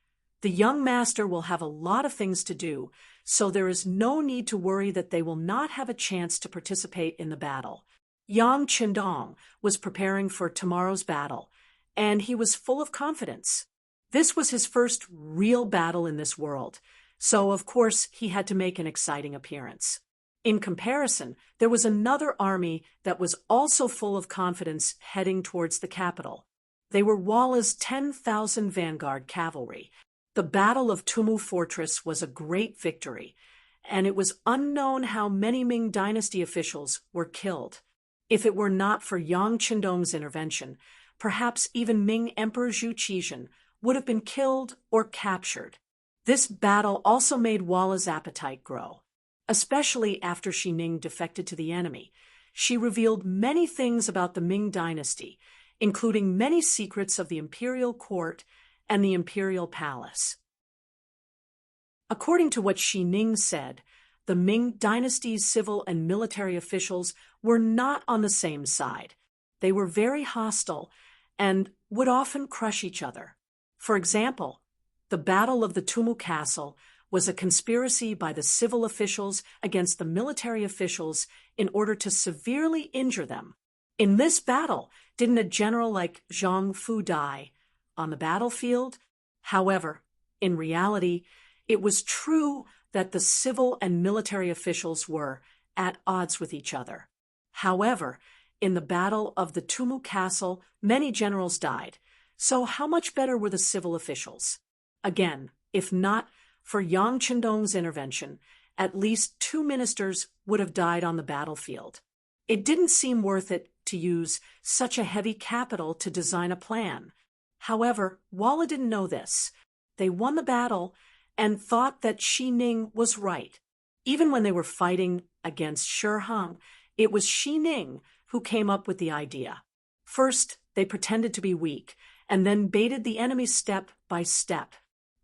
the young master will have a lot of things to do, so there is no need to worry that they will not have a chance to participate in the battle. Yang Qindong was preparing for tomorrow's battle, and he was full of confidence. This was his first real battle in this world, so of course he had to make an exciting appearance. In comparison, there was another army that was also full of confidence heading towards the capital. They were Walla's 10,000 vanguard cavalry. The Battle of Tumu Fortress was a great victory, and it was unknown how many Ming dynasty officials were killed. If it were not for Yang Qindong's intervention, perhaps even Ming Emperor Zhu Qizhen would have been killed or captured. This battle also made Walla's appetite grow. Especially after Xi Ning defected to the enemy, she revealed many things about the Ming dynasty, including many secrets of the imperial court and the imperial palace. According to what Xi Ning said, the Ming dynasty's civil and military officials were not on the same side. They were very hostile and would often crush each other. For example, the Battle of the Tumu Castle was a conspiracy by the civil officials against the military officials in order to severely injure them. In this battle, didn't a general like Zhang Fu die on the battlefield? However, in reality, it was true that the civil and military officials were at odds with each other. However, in the Battle of the Tumu Castle, many generals died. So how much better were the civil officials? Again, if not for Yang Qindong's intervention, at least 2 ministers would have died on the battlefield. It didn't seem worth it to use such a heavy capital to design a plan. However, Walla didn't know this. They won the battle and thought that Xi Ning was right. Even when they were fighting against Shi Hang, it was Xi Ning who came up with the idea. First, they pretended to be weak, and then baited the enemy step by step.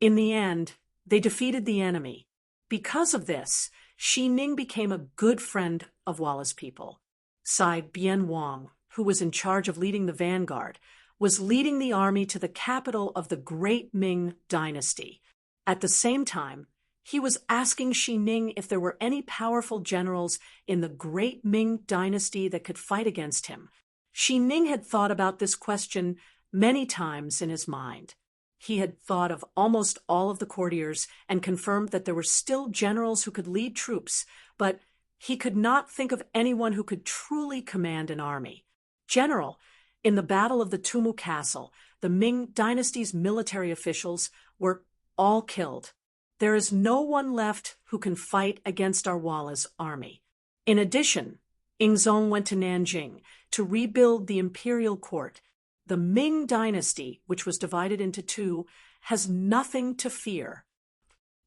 In the end, they defeated the enemy. Because of this, Xi Ning became a good friend of Walla's people. Sai Bian Wang, who was in charge of leading the vanguard, was leading the army to the capital of the Great Ming dynasty. At the same time, he was asking Xi Ning if there were any powerful generals in the Great Ming dynasty that could fight against him. Xi Ning had thought about this question many times in his mind. He had thought of almost all of the courtiers and confirmed that there were still generals who could lead troops, but he could not think of anyone who could truly command an army. General, in the Battle of the Tumu Castle, the Ming dynasty's military officials were all killed. There is no one left who can fight against our Walla's army. In addition, Ingzong went to Nanjing to rebuild the imperial court. The Ming dynasty, which was divided into two, has nothing to fear.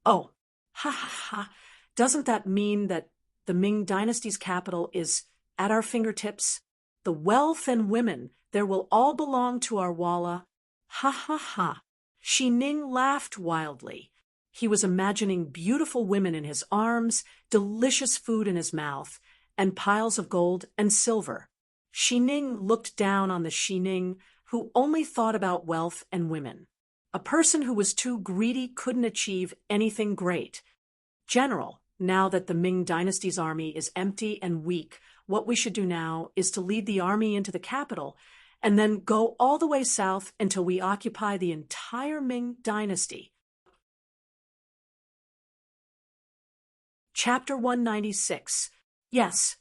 Oh, ha ha ha. Doesn't that mean that the Ming dynasty's capital is at our fingertips? The wealth and women there will all belong to our Walla. Ha ha ha. Shi Ning laughed wildly. He was imagining beautiful women in his arms, delicious food in his mouth, and piles of gold and silver. Shi Ning looked down on the Shi Ning, who only thought about wealth and women. A person who was too greedy couldn't achieve anything great. General, now that the Ming dynasty's army is empty and weak, what we should do now is to lead the army into the capital and then go all the way south until we occupy the entire Ming dynasty. Chapter 196. Yes,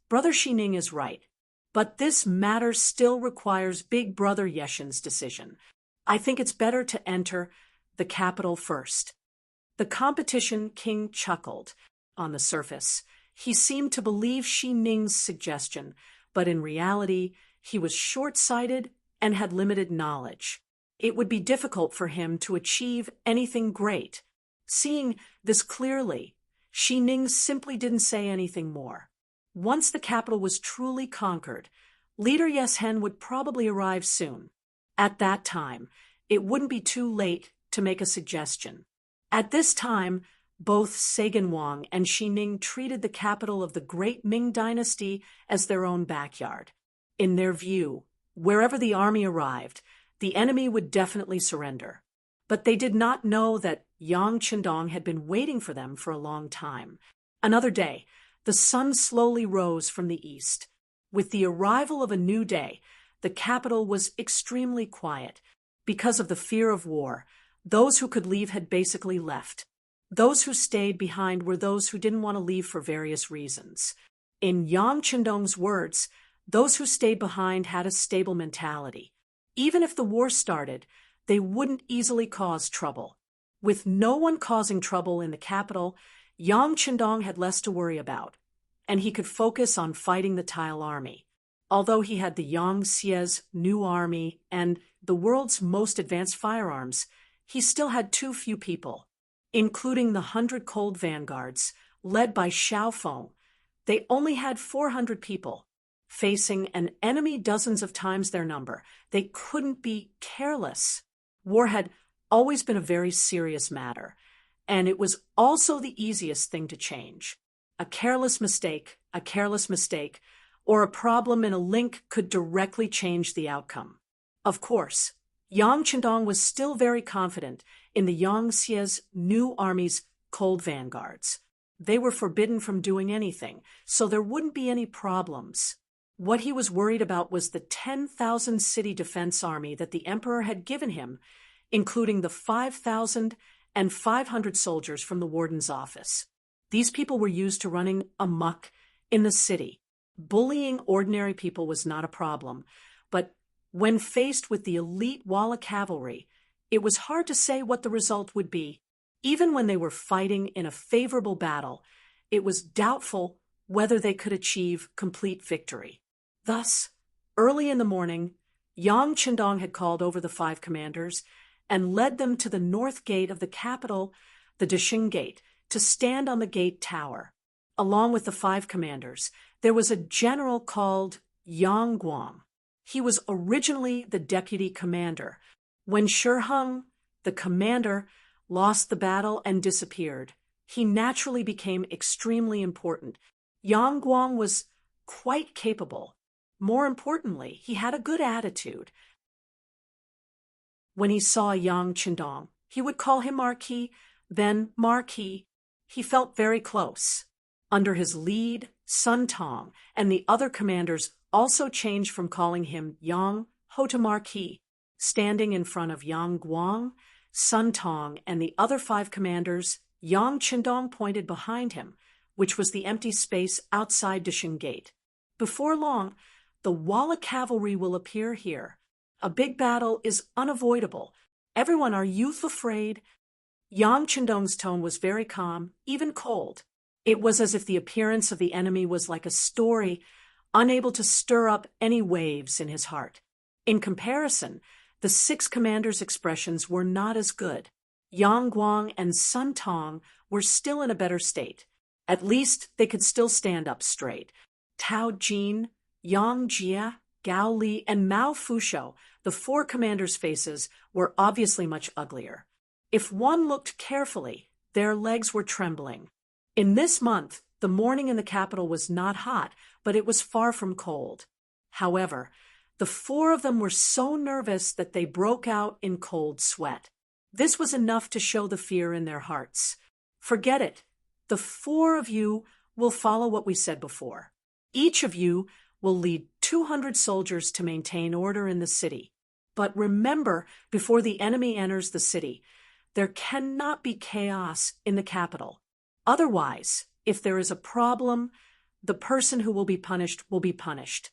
Brother Shi Ning is right. But this matter still requires Big Brother Yeshin's decision. I think it's better to enter the capital first. The competition king chuckled. On the surface, he seemed to believe Shi Ning's suggestion, but in reality, he was short-sighted and had limited knowledge. It would be difficult for him to achieve anything great. Seeing this clearly, Shi Ning simply didn't say anything more. Once the capital was truly conquered, Leader Yeshen would probably arrive soon. At that time, it wouldn't be too late to make a suggestion. At this time, both Sagan Wang and Shi Ning treated the capital of the great Ming dynasty as their own backyard. In their view, wherever the army arrived, the enemy would definitely surrender. But they did not know that Yang Qindong had been waiting for them for a long time. Another day, the sun slowly rose from the east. With the arrival of a new day, the capital was extremely quiet. Because of the fear of war, those who could leave had basically left. Those who stayed behind were those who didn't want to leave for various reasons. In Yang Qindong's words, those who stayed behind had a stable mentality. Even if the war started, they wouldn't easily cause trouble. With no one causing trouble in the capital, Yang Qindong had less to worry about, and he could focus on fighting the Tile army. Although he had the Yang Xie's new army and the world's most advanced firearms, he still had too few people, including the 100 cold vanguards, led by Xiao Feng. They only had 400 people. Facing an enemy dozens of times their number, they couldn't be careless. War had always been a very serious matter, and it was also the easiest thing to change. A careless mistake, or a problem in a link could directly change the outcome. Of course, Yang Qindong was still very confident in the Yang Xie's new army's cold vanguards. They were forbidden from doing anything, so there wouldn't be any problems. What he was worried about was the 10,000 city defense army that the emperor had given him, including the 5,500 soldiers from the warden's office. These people were used to running amok in the city. Bullying ordinary people was not a problem, but when faced with the elite Walla cavalry, it was hard to say what the result would be. Even when they were fighting in a favorable battle, it was doubtful whether they could achieve complete victory. Thus, early in the morning, Yang Qindong had called over the 5 commanders and led them to the north gate of the capital, the Desheng Gate, to stand on the gate tower. Along with the 5 commanders, there was a general called Yang Guang. He was originally the deputy commander. When Shiheng, the commander, lost the battle and disappeared, he naturally became extremely important. Yang Guang was quite capable. More importantly, he had a good attitude. When he saw Yang Qindong, he would call him Marquis, then Marquis. He felt very close. Under his lead, Sun Tong and the other commanders also changed from calling him Yang Ho to Marquis. Standing in front of Yang Guang, Sun Tong and the other 5 commanders, Yang Qindong pointed behind him, which was the empty space outside Desheng Gate. Before long, the Walla cavalry will appear here. A big battle is unavoidable. Everyone, are you afraid? Yang Chendong's tone was very calm, even cold. It was as if the appearance of the enemy was like a story, unable to stir up any waves in his heart. In comparison, the 6 commanders' expressions were not as good. Yang Guang and Sun Tong were still in a better state. At least they could still stand up straight. Tao Jin, Yang Jia, Gao Li, and Mao Fushou, the 4 commanders' faces, were obviously much uglier. If one looked carefully, their legs were trembling. In this month, the morning in the capital was not hot, but it was far from cold. However, the 4 of them were so nervous that they broke out in cold sweat. This was enough to show the fear in their hearts. Forget it. The 4 of you will follow what we said before. Each of you will lead 200 soldiers to maintain order in the city. But remember, before the enemy enters the city, there cannot be chaos in the capital. Otherwise, if there is a problem, the person who will be punished will be punished.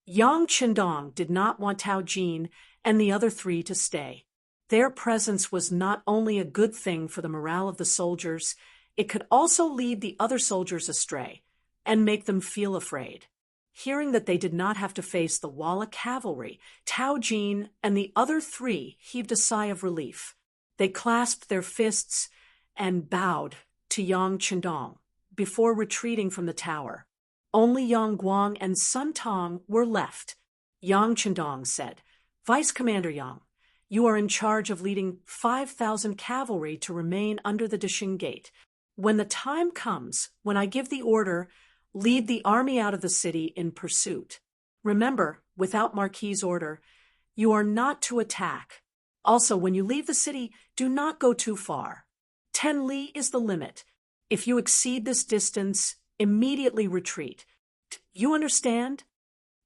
Yang Chendong did not want Tao Jin and the other 3 to stay. Their presence was not only a good thing for the morale of the soldiers, it could also lead the other soldiers astray and make them feel afraid. Hearing that they did not have to face the Walla cavalry, Tao Jin and the other 3 heaved a sigh of relief. They clasped their fists and bowed to Yang Chendong before retreating from the tower. Only Yang Guang and Sun Tong were left. Yang Chendong said, "Vice Commander Yang, you are in charge of leading 5,000 cavalry to remain under the Dishing Gate. When the time comes, when I give the order, lead the army out of the city in pursuit. Remember, without Marquis's order, you are not to attack. Also, when you leave the city, do not go too far. 10 li is the limit. If you exceed this distance, immediately retreat. You understand?"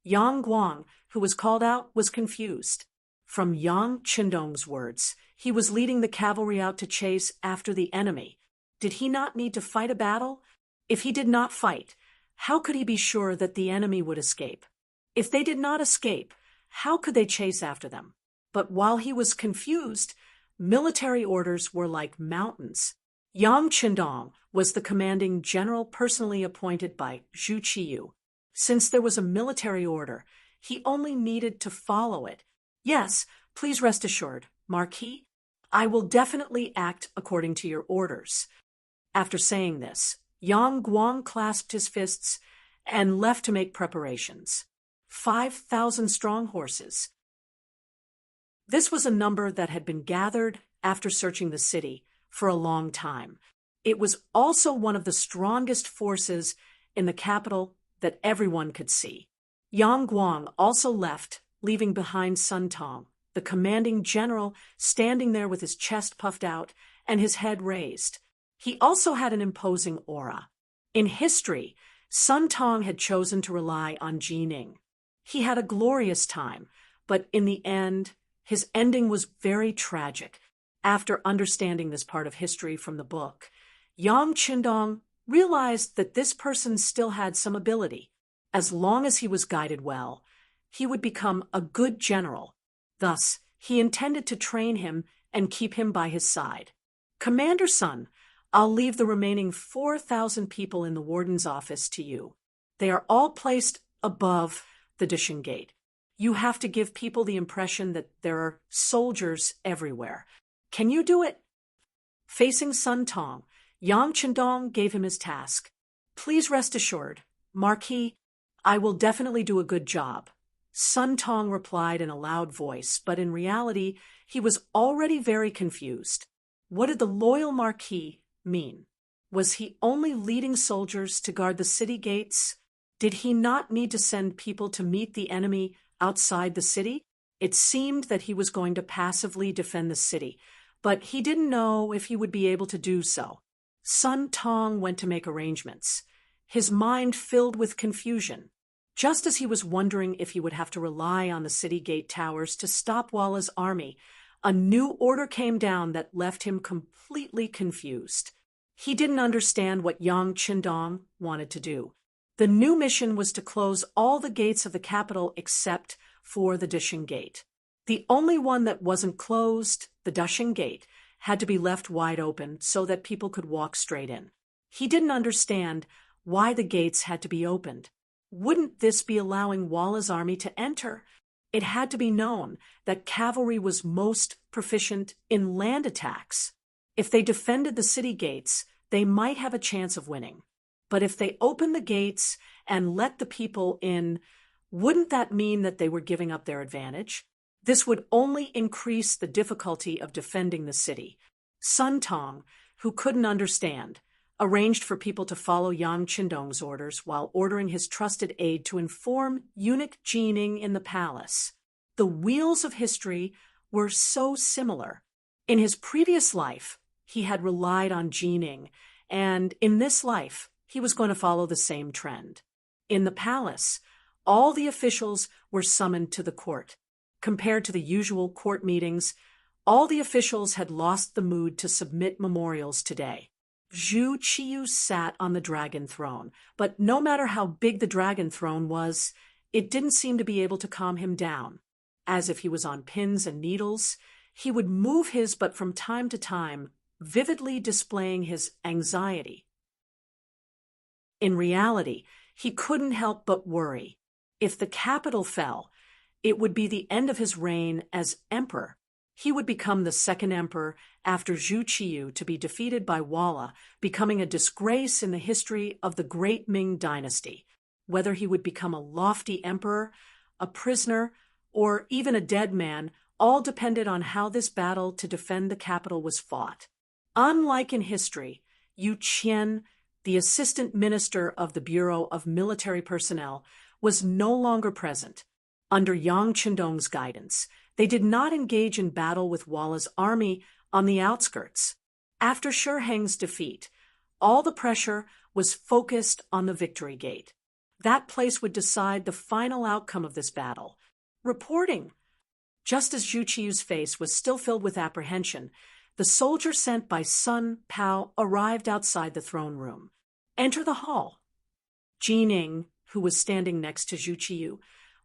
Yang Guang, who was called out, was confused. From Yang Chendong's words, he was leading the cavalry out to chase after the enemy. Did he not need to fight a battle? If he did not fight, how could he be sure that the enemy would escape? If they did not escape, how could they chase after them? But while he was confused, military orders were like mountains. Yang Chendong was the commanding general personally appointed by Zhu Qiyu. Since there was a military order, he only needed to follow it. "Yes, please rest assured, Marquis, I will definitely act according to your orders." After saying this, Yang Guang clasped his fists and left to make preparations. 5,000 strong horses. This was a number that had been gathered after searching the city for a long time. It was also one of the strongest forces in the capital that everyone could see. Yang Guang also left, leaving behind Sun Tong, the commanding general, standing there with his chest puffed out and his head raised. He also had an imposing aura. In history, Sun Tong had chosen to rely on Jining. He had a glorious time, but in the end, his ending was very tragic. After understanding this part of history from the book, Yang Chendong realized that this person still had some ability. As long as he was guided well, he would become a good general. Thus, he intended to train him and keep him by his side. "Commander Sun, I'll leave the remaining 4,000 people in the warden's office to you. They are all placed above the Dishing Gate. You have to give people the impression that there are soldiers everywhere. Can you do it?" Facing Sun Tong, Yang Chendong gave him his task. "Please rest assured, Marquis, I will definitely do a good job." Sun Tong replied in a loud voice, but in reality, he was already very confused. What did the loyal Marquis mean? Was he only leading soldiers to guard the city gates? Did he not need to send people to meet the enemy outside the city? It seemed that he was going to passively defend the city, but he didn't know if he would be able to do so. Sun Tong went to make arrangements, his mind filled with confusion. Just as he was wondering if he would have to rely on the city gate towers to stop Walla's army, a new order came down that left him completely confused. He didn't understand what Yang Chendong wanted to do. The new mission was to close all the gates of the capital except for the Dishing Gate. The only one that wasn't closed, the Dushing Gate, had to be left wide open so that people could walk straight in. He didn't understand why the gates had to be opened. Wouldn't this be allowing Walla's army to enter? It had to be known that cavalry was most proficient in land attacks. If they defended the city gates, they might have a chance of winning. But if they opened the gates and let the people in, wouldn't that mean that they were giving up their advantage? This would only increase the difficulty of defending the city. Sun Tong, who couldn't understand, arranged for people to follow Yang Qindong's orders while ordering his trusted aide to inform eunuch Jining in the palace. The wheels of history were so similar. In his previous life, he had relied on Jining, and in this life, he was going to follow the same trend. In the palace, all the officials were summoned to the court. Compared to the usual court meetings, all the officials had lost the mood to submit memorials today. Zhu Qiyu sat on the dragon throne, but no matter how big the dragon throne was, it didn't seem to be able to calm him down. As if he was on pins and needles, he would move his but from time to time, vividly displaying his anxiety. In reality, he couldn't help but worry. If the capital fell, it would be the end of his reign as emperor. He would become the second emperor after Zhu Qiyu to be defeated by Walla, becoming a disgrace in the history of the great Ming dynasty. Whether he would become a lofty emperor, a prisoner, or even a dead man, all depended on how this battle to defend the capital was fought. Unlike in history, Yu Qian, the assistant minister of the Bureau of Military Personnel, was no longer present. Under Yang Qindong's guidance, they did not engage in battle with Walla's army on the outskirts. After Shiheng's defeat, all the pressure was focused on the Victory Gate. That place would decide the final outcome of this battle. Reporting. Just as Zhu Qiyu's face was still filled with apprehension, the soldier sent by Sun Pao arrived outside the throne room. Enter the hall. Jining, who was standing next to Zhu Qiyu,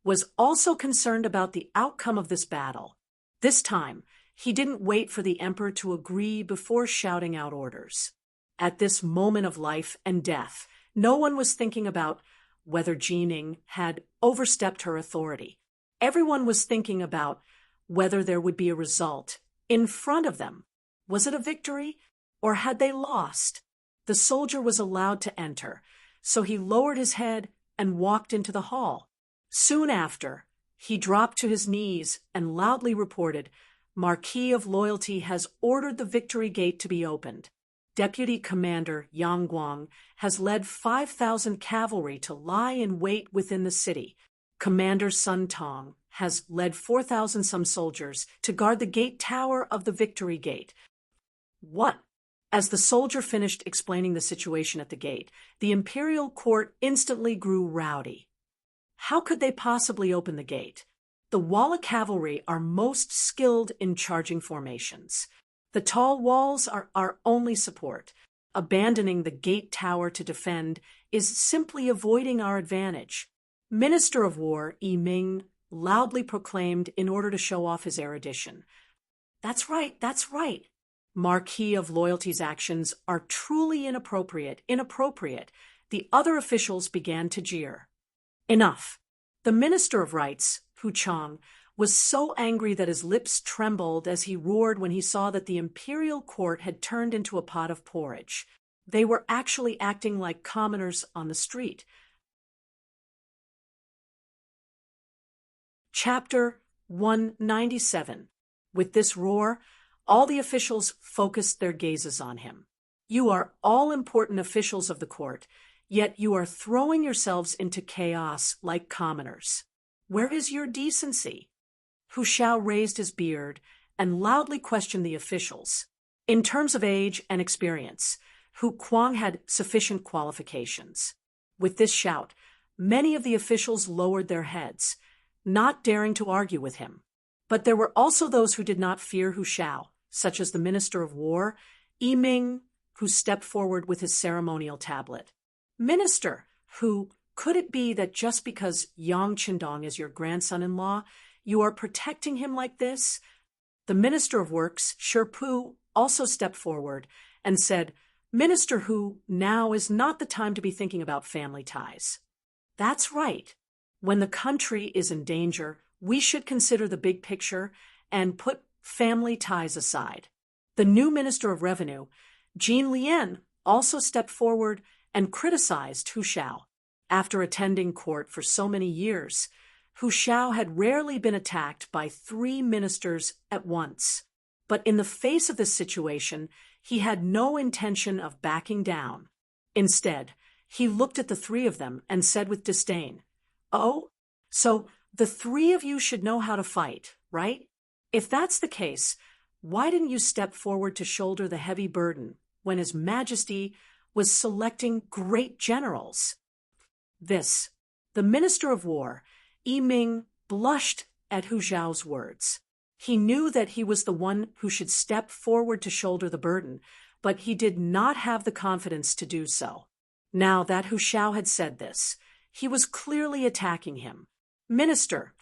was also concerned about the outcome of this battle. This time, he didn't wait for the emperor to agree before shouting out orders. At this moment of life and death, no one was thinking about whether Jining had overstepped her authority. Everyone was thinking about whether there would be a result in front of them. Was it a victory, or had they lost? The soldier was allowed to enter, so he lowered his head and walked into the hall. Soon after, he dropped to his knees and loudly reported, "Marquis of Loyalty has ordered the Victory Gate to be opened. Deputy Commander Yang Guang has led 5,000 cavalry to lie in wait within the city. Commander Sun Tong has led 4,000 some soldiers to guard the gate tower of the Victory Gate." What? As the soldier finished explaining the situation at the gate, the imperial court instantly grew rowdy. How could they possibly open the gate? The Walla cavalry are most skilled in charging formations. The tall walls are our only support. Abandoning the gate tower to defend is simply avoiding our advantage. Minister of War Ming loudly proclaimed in order to show off his erudition. That's right, that's right. Marquis of Loyalty's actions are truly inappropriate. The other officials began to jeer. Enough. The Minister of Rights, Hu Chang, was so angry that his lips trembled as he roared when he saw that the imperial court had turned into a pot of porridge. They were actually acting like commoners on the street. Chapter 197. With this roar, all the officials focused their gazes on him. You are all important officials of the court, yet you are throwing yourselves into chaos like commoners. Where is your decency? Hu Shao raised his beard and loudly questioned the officials. In terms of age and experience, Hu Kuang had sufficient qualifications. With this shout, many of the officials lowered their heads, not daring to argue with him. But there were also those who did not fear Hu Shao, such as the Minister of War, Ming, who stepped forward with his ceremonial tablet. Minister, could it be that just because Yang Qindong is your grandson-in-law, You are protecting him like this? The Minister of Works, Sherpu, also stepped forward and said, Minister Hu, now is not the time to be thinking about family ties. That's right. When the country is in danger, we should consider the big picture and put family ties aside. The new Minister of Revenue, Jean Lien, also stepped forward and criticized Hu Xiao. After attending court for so many years, Hu Xiao had rarely been attacked by 3 ministers at once. But in the face of this situation, he had no intention of backing down. Instead, he looked at the 3 of them and said with disdain, "Oh, so the 3 of you should know how to fight, right? If that's the case, why didn't you step forward to shoulder the heavy burden when His Majesty was selecting great generals?" The Minister of War, Ming, blushed at Hu Xiao's words. He knew that he was the one who should step forward to shoulder the burden, but he did not have the confidence to do so. Now that Hu Xiao had said this, he was clearly attacking him. "Minister,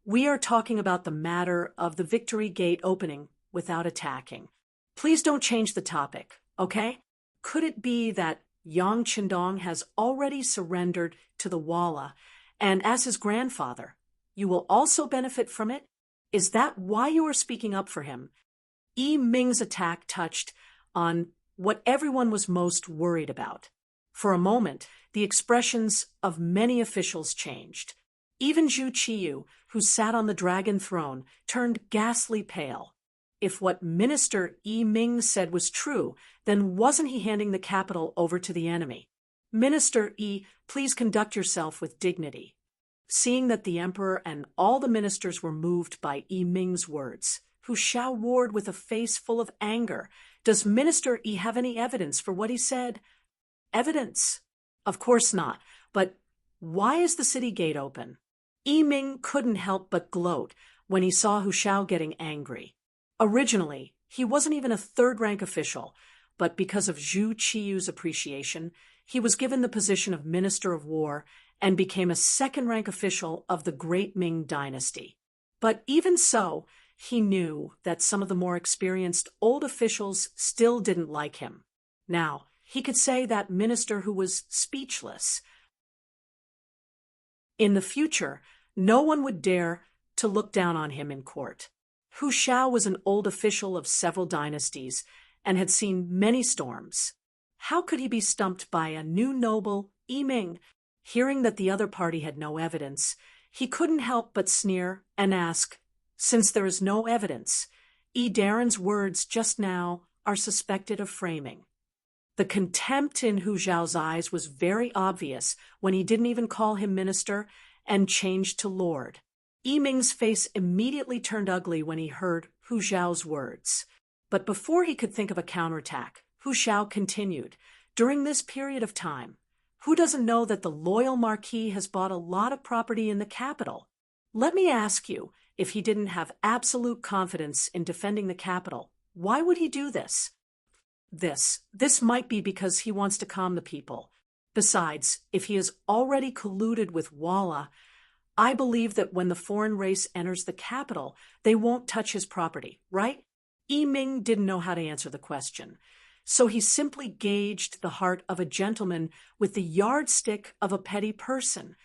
we are talking about the matter of the Victory Gate opening without attacking. Please don't change the topic, okay? Could it be that Yang Qindong has already surrendered to the Walla, and as his grandfather, you will also benefit from it? Is that why you are speaking up for him?" Ming's attack touched on what everyone was most worried about. For a moment, the expressions of many officials changed. Even Zhu Qiyu, who sat on the dragon throne, turned ghastly pale. If what Minister Ming said was true, then wasn't he handing the capital over to the enemy? "Minister please conduct yourself with dignity." Seeing that the emperor and all the ministers were moved by Ming's words, Hu Xiao roared with a face full of anger. "Does Minister have any evidence for what he said?" "Evidence? Of course not. But why is the city gate open?" Ming couldn't help but gloat when he saw Hu Xiao getting angry. Originally, he wasn't even a third-rank official, but because of Zhu Qiyu's appreciation, he was given the position of Minister of War and became a second-rank official of the Great Ming dynasty. But even so, he knew that some of the more experienced old officials still didn't like him. Now, he could say that minister who was speechless. In the future, no one would dare to look down on him in court. Hu Xiao was an old official of several dynasties and had seen many storms. How could he be stumped by a new noble, Ming? Hearing that the other party had no evidence, he couldn't help but sneer and ask, "Since there is no evidence, Darren's words just now are suspected of framing." The contempt in Hu Xiao's eyes was very obvious when he didn't even call him minister and changed to lord. Ming's face immediately turned ugly when he heard Hu Xiao's words. But before he could think of a counterattack, Hu Xiao continued, "During this period of time, who doesn't know that the loyal marquis has bought a lot of property in the capital? Let me ask you, if he didn't have absolute confidence in defending the capital, why would he do this? This might be because he wants to calm the people. Besides, if he has already colluded with Walla, I believe that when the foreign race enters the capital, they won't touch his property, right?" Ming didn't know how to answer the question, so he simply gauged the heart of a gentleman with the yardstick of a petty person.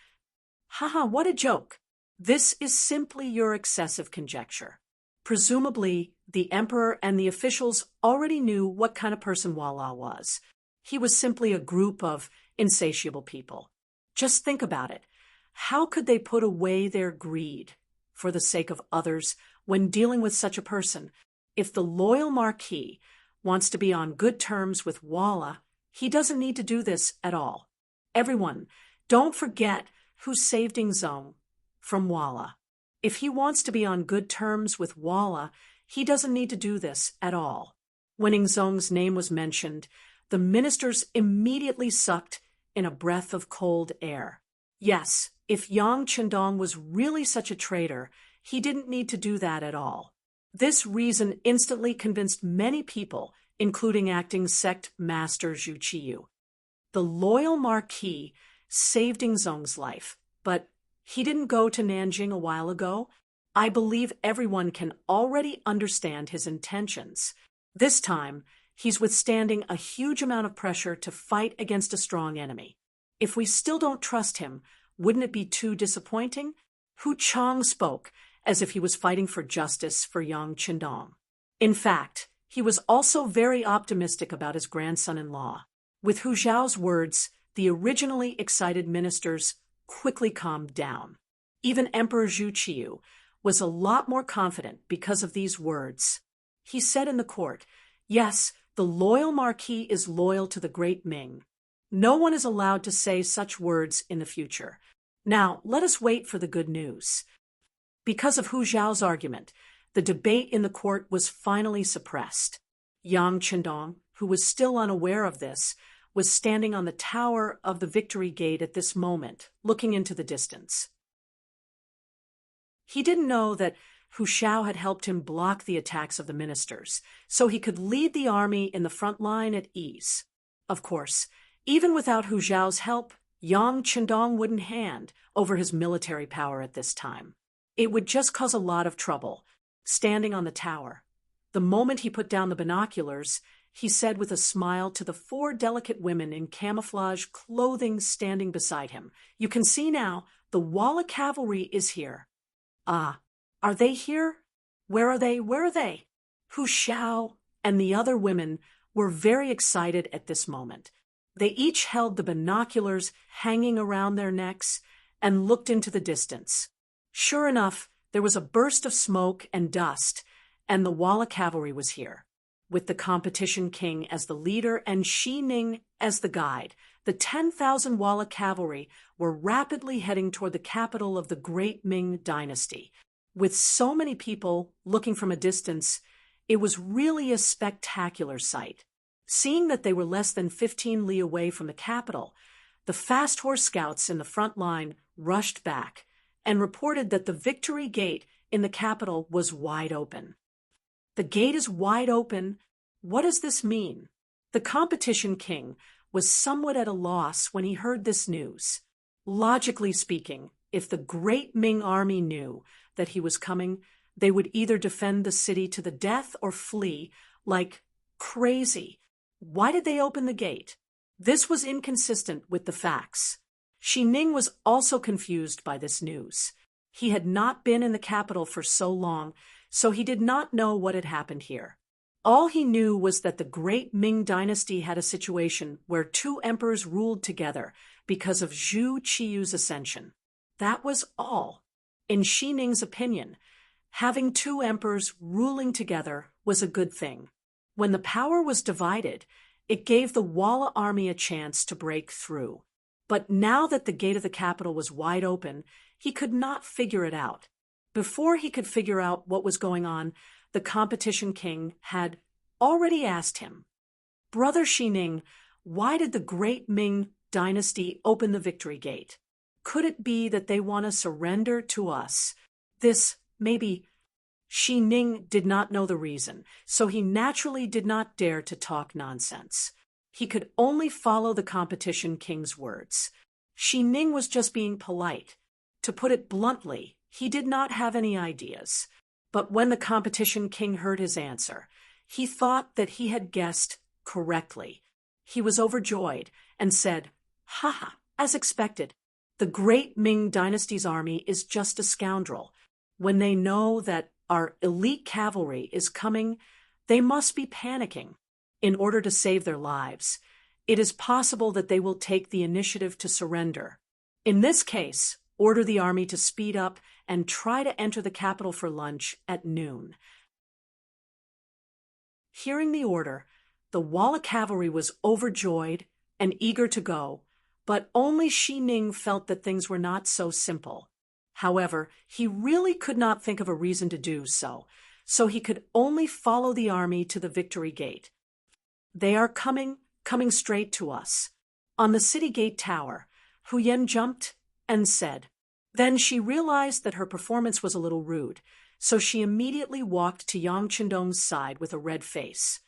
"Haha, what a joke. This is simply your excessive conjecture. Presumably, the emperor and the officials already knew what kind of person Walla was. He was simply a group of insatiable people. Just think about it. How could they put away their greed for the sake of others when dealing with such a person? If the loyal marquis wants to be on good terms with Walla, he doesn't need to do this at all. Everyone, don't forget who saved Ingzong from Walla. If he wants to be on good terms with Walla, he doesn't need to do this at all." When Ingzong's name was mentioned, the ministers immediately sucked in a breath of cold air. Yes, if Yang Qindong was really such a traitor, he didn't need to do that at all. This reason instantly convinced many people, including acting sect master Zhu Qiyu. The loyal marquis saved Ingzong's life, but he didn't go to Nanjing a while ago. I believe everyone can already understand his intentions. This time, he's withstanding a huge amount of pressure to fight against a strong enemy. If we still don't trust him, wouldn't it be too disappointing? Hu Chang spoke as if he was fighting for justice for Yang Qindong. In fact, he was also very optimistic about his grandson-in-law. With Hu Zhao's words, the originally excited ministers quickly calmed down. Even Emperor Zhu Qiu was a lot more confident because of these words. He said in the court, "Yes, the loyal marquis is loyal to the great Ming. No one is allowed to say such words in the future. Now, let us wait for the good news." Because of Hu Zhao's argument, the debate in the court was finally suppressed. Yang Qindong, who was still unaware of this, was standing on the tower of the Victory Gate at this moment, looking into the distance. He didn't know that Hu Xiao had helped him block the attacks of the ministers, so he could lead the army in the front line at ease. Of course, even without Hu Zhao's help, Yang Qindong wouldn't hand over his military power at this time. It would just cause a lot of trouble, standing on the tower. The moment he put down the binoculars, he said with a smile to the 4 delicate women in camouflage clothing standing beside him, "You can see now, the Walla cavalry is here." "Ah, are they here? Where are they? Where are they?" Hu Xiao and the other women were very excited at this moment. They each held the binoculars hanging around their necks and looked into the distance. Sure enough, there was a burst of smoke and dust, and the Walla cavalry was here. With the competition king as the leader and Xi Ning as the guide, the 10,000 Walla cavalry were rapidly heading toward the capital of the great Ming dynasty. With so many people looking from a distance, it was really a spectacular sight. Seeing that they were less than 15 li away from the capital, the fast horse scouts in the front line rushed back and reported that the Victory Gate in the capital was wide open. The gate is wide open. What does this mean? The competition king was somewhat at a loss when he heard this news. Logically speaking, if the great Ming army knew that he was coming, they would either defend the city to the death or flee like crazy. Why did they open the gate? This was inconsistent with the facts. Xi Ning was also confused by this news. He had not been in the capital for so long, so he did not know what had happened here. All he knew was that the great Ming dynasty had a situation where 2 emperors ruled together because of Zhu Qiu's ascension. That was all. In Xi Ning's opinion, having 2 emperors ruling together was a good thing. When the power was divided, it gave the Walla army a chance to break through. But now that the gate of the capital was wide open, he could not figure it out. Before he could figure out what was going on, the competition king had already asked him, "Brother Xi Ning, why did the great Ming dynasty open the Victory Gate? Could it be that they want to surrender to us? This, maybe..." Xi Ning did not know the reason, so he naturally did not dare to talk nonsense. He could only follow the competition king's words. Xi Ning was just being polite. To put it bluntly, he did not have any ideas. But when the competition king heard his answer, he thought that he had guessed correctly. He was overjoyed and said, "Ha, as expected. The great Ming dynasty's army is just a scoundrel. When they know that our elite cavalry is coming, they must be panicking. In order to save their lives, it is possible that they will take the initiative to surrender. In this case, order the army to speed up and try to enter the capital for lunch at noon." Hearing the order, the Walla cavalry was overjoyed and eager to go, but only Xi Ning felt that things were not so simple. However, he really could not think of a reason to do so, so he could only follow the army to the Victory Gate. "They are coming straight to us." On the city gate tower, Hu Yan jumped and said. Then she realized that her performance was a little rude, so she immediately walked to Yang Qindong's side with a red face.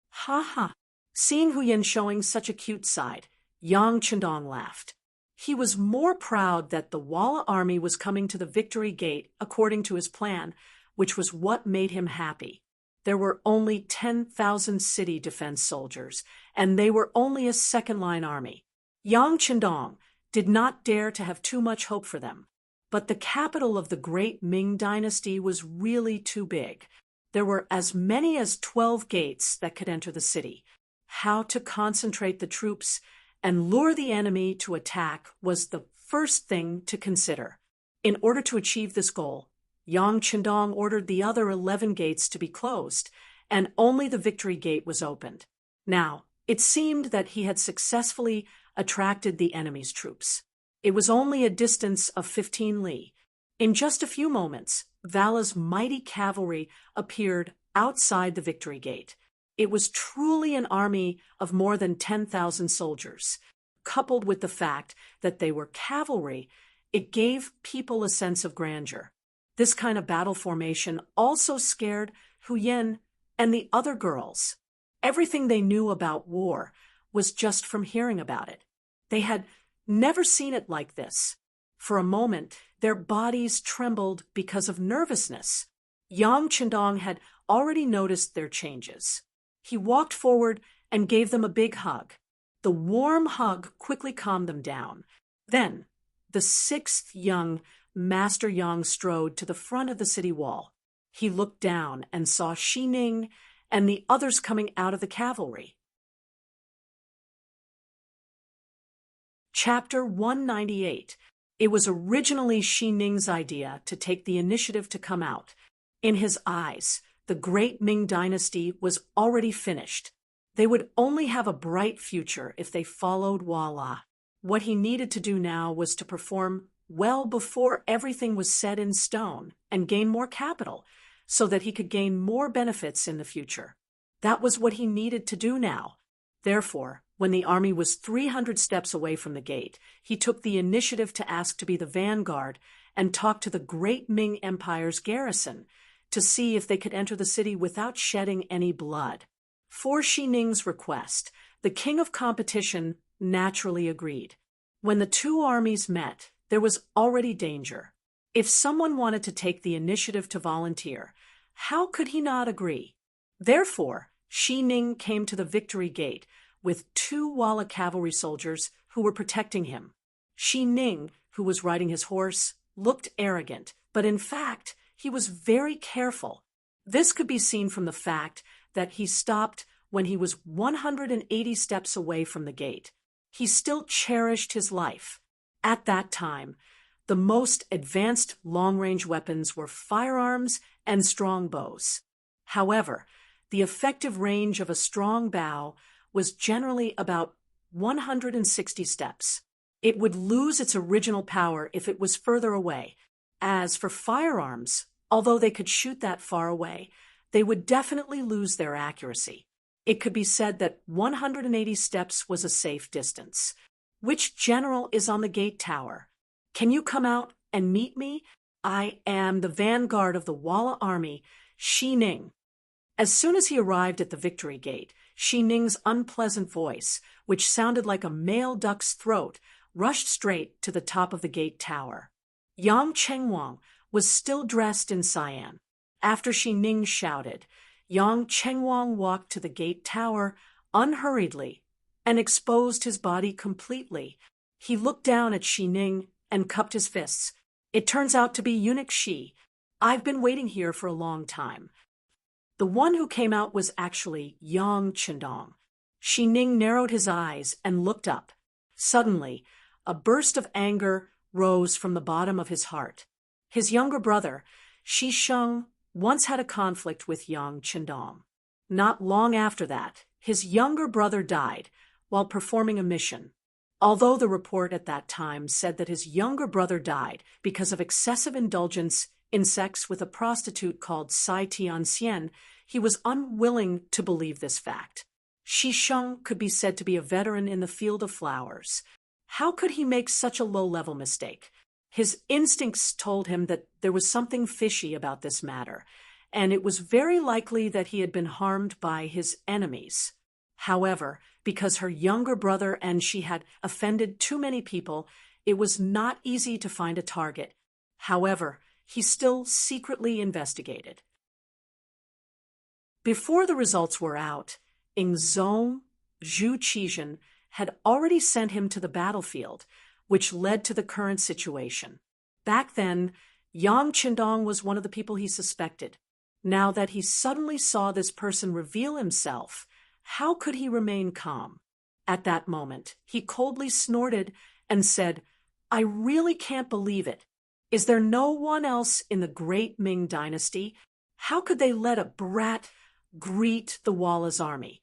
"Ha ha!" Seeing Hu Yan showing such a cute side, Yang Qindong laughed. He was more proud that the Walla army was coming to the Victory Gate according to his plan, which was what made him happy. There were only 10,000 city defense soldiers, and they were only a second-line army. Yang Qindong did not dare to have too much hope for them. But the capital of the great Ming dynasty was really too big. There were as many as 12 gates that could enter the city. How to concentrate the troops and lure the enemy to attack was the first thing to consider. In order to achieve this goal, Yang Qindong ordered the other 11 gates to be closed, and only the Victory Gate was opened. Now, it seemed that he had successfully attracted the enemy's troops. It was only a distance of 15 li. In just a few moments, Vala's mighty cavalry appeared outside the Victory Gate. It was truly an army of more than 10,000 soldiers. Coupled with the fact that they were cavalry, it gave people a sense of grandeur. This kind of battle formation also scared Huyen and the other girls. Everything they knew about war was just from hearing about it. They had never seen it like this. For a moment, their bodies trembled because of nervousness. Yang Qindong had already noticed their changes. He walked forward and gave them a big hug. The warm hug quickly calmed them down. Then, the sixth young Master Yang strode to the front of the city wall. He looked down and saw Xi Ning and the others coming out of the cavalry. Chapter 198. It was originally Xi Ning's idea to take the initiative to come out. In his eyes, the great Ming dynasty was already finished. They would only have a bright future if they followed Walla. What he needed to do now was to perform well before everything was set in stone and gain more capital, so that he could gain more benefits in the future. That was what he needed to do now. Therefore, when the army was 300 steps away from the gate, he took the initiative to ask to be the vanguard and talk to the great Ming Empire's garrison to see if they could enter the city without shedding any blood. For Xi Ning's request, the king of competition naturally agreed. When the two armies met, there was already danger. If someone wanted to take the initiative to volunteer, how could he not agree? Therefore, Xi Ning came to the Victory Gate with 2 Walla cavalry soldiers who were protecting him. Xi Ning, who was riding his horse, looked arrogant, but in fact, he was very careful. This could be seen from the fact that he stopped when he was 180 steps away from the gate. He still cherished his life. At that time, the most advanced long-range weapons were firearms and strong bows. However, the effective range of a strong bow was generally about 160 steps. It would lose its original power if it was further away. As for firearms, although they could shoot that far away, they would definitely lose their accuracy. It could be said that 180 steps was a safe distance. Which general is on the gate tower? Can you come out and meet me? I am the vanguard of the Walla army, Xi Ning. As soon as he arrived at the Victory Gate, Xi Ning's unpleasant voice, which sounded like a male duck's throat, rushed straight to the top of the gate tower. Yang Chengwang was still dressed in cyan. After Xi Ning shouted, Yang Chengwang walked to the gate tower unhurriedly and exposed his body completely. He looked down at Xi Ning and cupped his fists. It turns out to be Eunuch Xi. I've been waiting here for a long time. The one who came out was actually Yang Qindong. Xi Ning narrowed his eyes and looked up. Suddenly, a burst of anger rose from the bottom of his heart. His younger brother, Xi Sheng, once had a conflict with Yang Qindong. Not long after that, his younger brother died while performing a mission. Although the report at that time said that his younger brother died because of excessive indulgence in sex with a prostitute called Sai Tianxian, he was unwilling to believe this fact. Xi Sheng could be said to be a veteran in the field of flowers. How could he make such a low-level mistake? His instincts told him that there was something fishy about this matter, and it was very likely that he had been harmed by his enemies. However, because her younger brother and she had offended too many people, it was not easy to find a target. However, he still secretly investigated. Before the results were out, Ingzong Zhu Qizhen had already sent him to the battlefield, which led to the current situation. Back then, Yang Qindong was one of the people he suspected. Now that he suddenly saw this person reveal himself, how could he remain calm? At that moment, he coldly snorted and said, "I really can't believe it. Is there no one else in the great Ming dynasty? How could they let a brat greet the Walla's army?"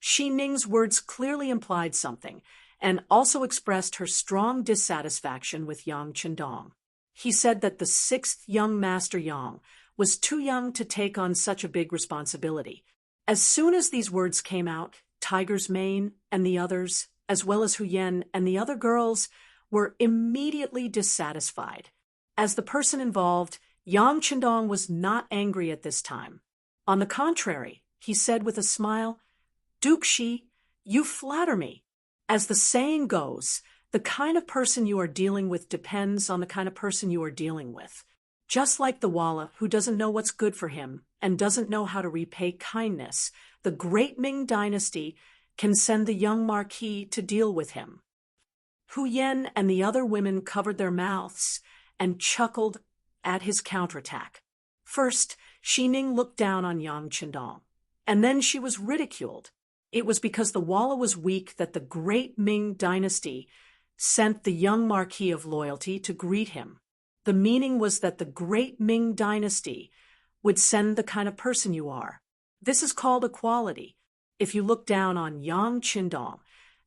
Xi Ning's words clearly implied something, and also expressed her strong dissatisfaction with Yang Qindong. He said that the sixth young Master Yang was too young to take on such a big responsibility. As soon as these words came out, Tiger's Mane and the others, as well as Hu Yen and the other girls, were immediately dissatisfied. As the person involved, Yang Qindong was not angry at this time. On the contrary, he said with a smile, "Duke Shi, you flatter me. As the saying goes, the kind of person you are dealing with depends on the kind of person you are dealing with. Just like the Walla who doesn't know what's good for him and doesn't know how to repay kindness, the great Ming dynasty can send the young marquis to deal with him." Hu Yen and the other women covered their mouths and chuckled at his counterattack. First, Xi Ning looked down on Yang Qindong, and then she was ridiculed. It was because the Walla was weak that the great Ming dynasty sent the young Marquis of Loyalty to greet him. The meaning was that the great Ming dynasty would send the kind of person you are. This is called equality. If you look down on Yang Qindong,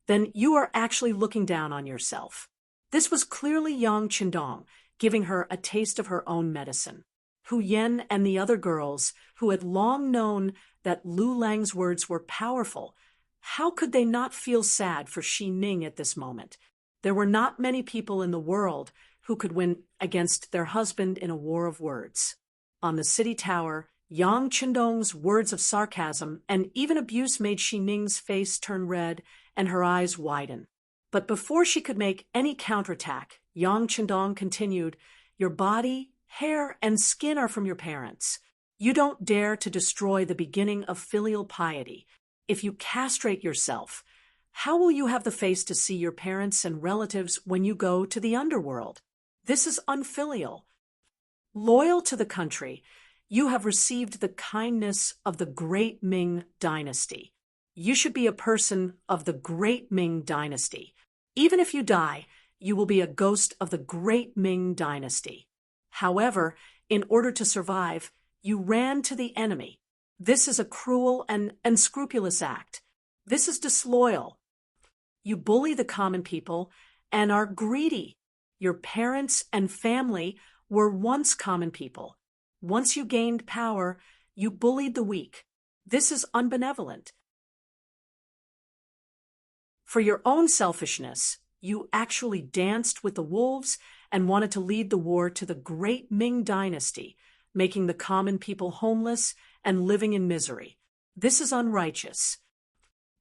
then you are actually looking down on yourself. This was clearly Yang Qindong giving her a taste of her own medicine. Hu Yen and the other girls, who had long known that Lu Lang's words were powerful, how could they not feel sad for Xi Ning at this moment? There were not many people in the world who could win against their husband in a war of words. On the city tower, Yang Qindong's words of sarcasm and even abuse made Xi Ning's face turn red and her eyes widen. But before she could make any counterattack, Yang Qindong continued, "Your body, hair, and skin are from your parents. You don't dare to destroy the beginning of filial piety. If you castrate yourself, how will you have the face to see your parents and relatives when you go to the underworld? This is unfilial. Loyal to the country, you have received the kindness of the great Ming dynasty. You should be a person of the great Ming dynasty. Even if you die, you will be a ghost of the great Ming dynasty. However, in order to survive, you ran to the enemy. This is a cruel and unscrupulous act. This is disloyal. You bully the common people and are greedy. Your parents and family were once common people. Once you gained power, you bullied the weak. This is unbenevolent. For your own selfishness, you actually danced with the wolves and wanted to lead the war to the great Ming dynasty, making the common people homeless and living in misery. This is unrighteous.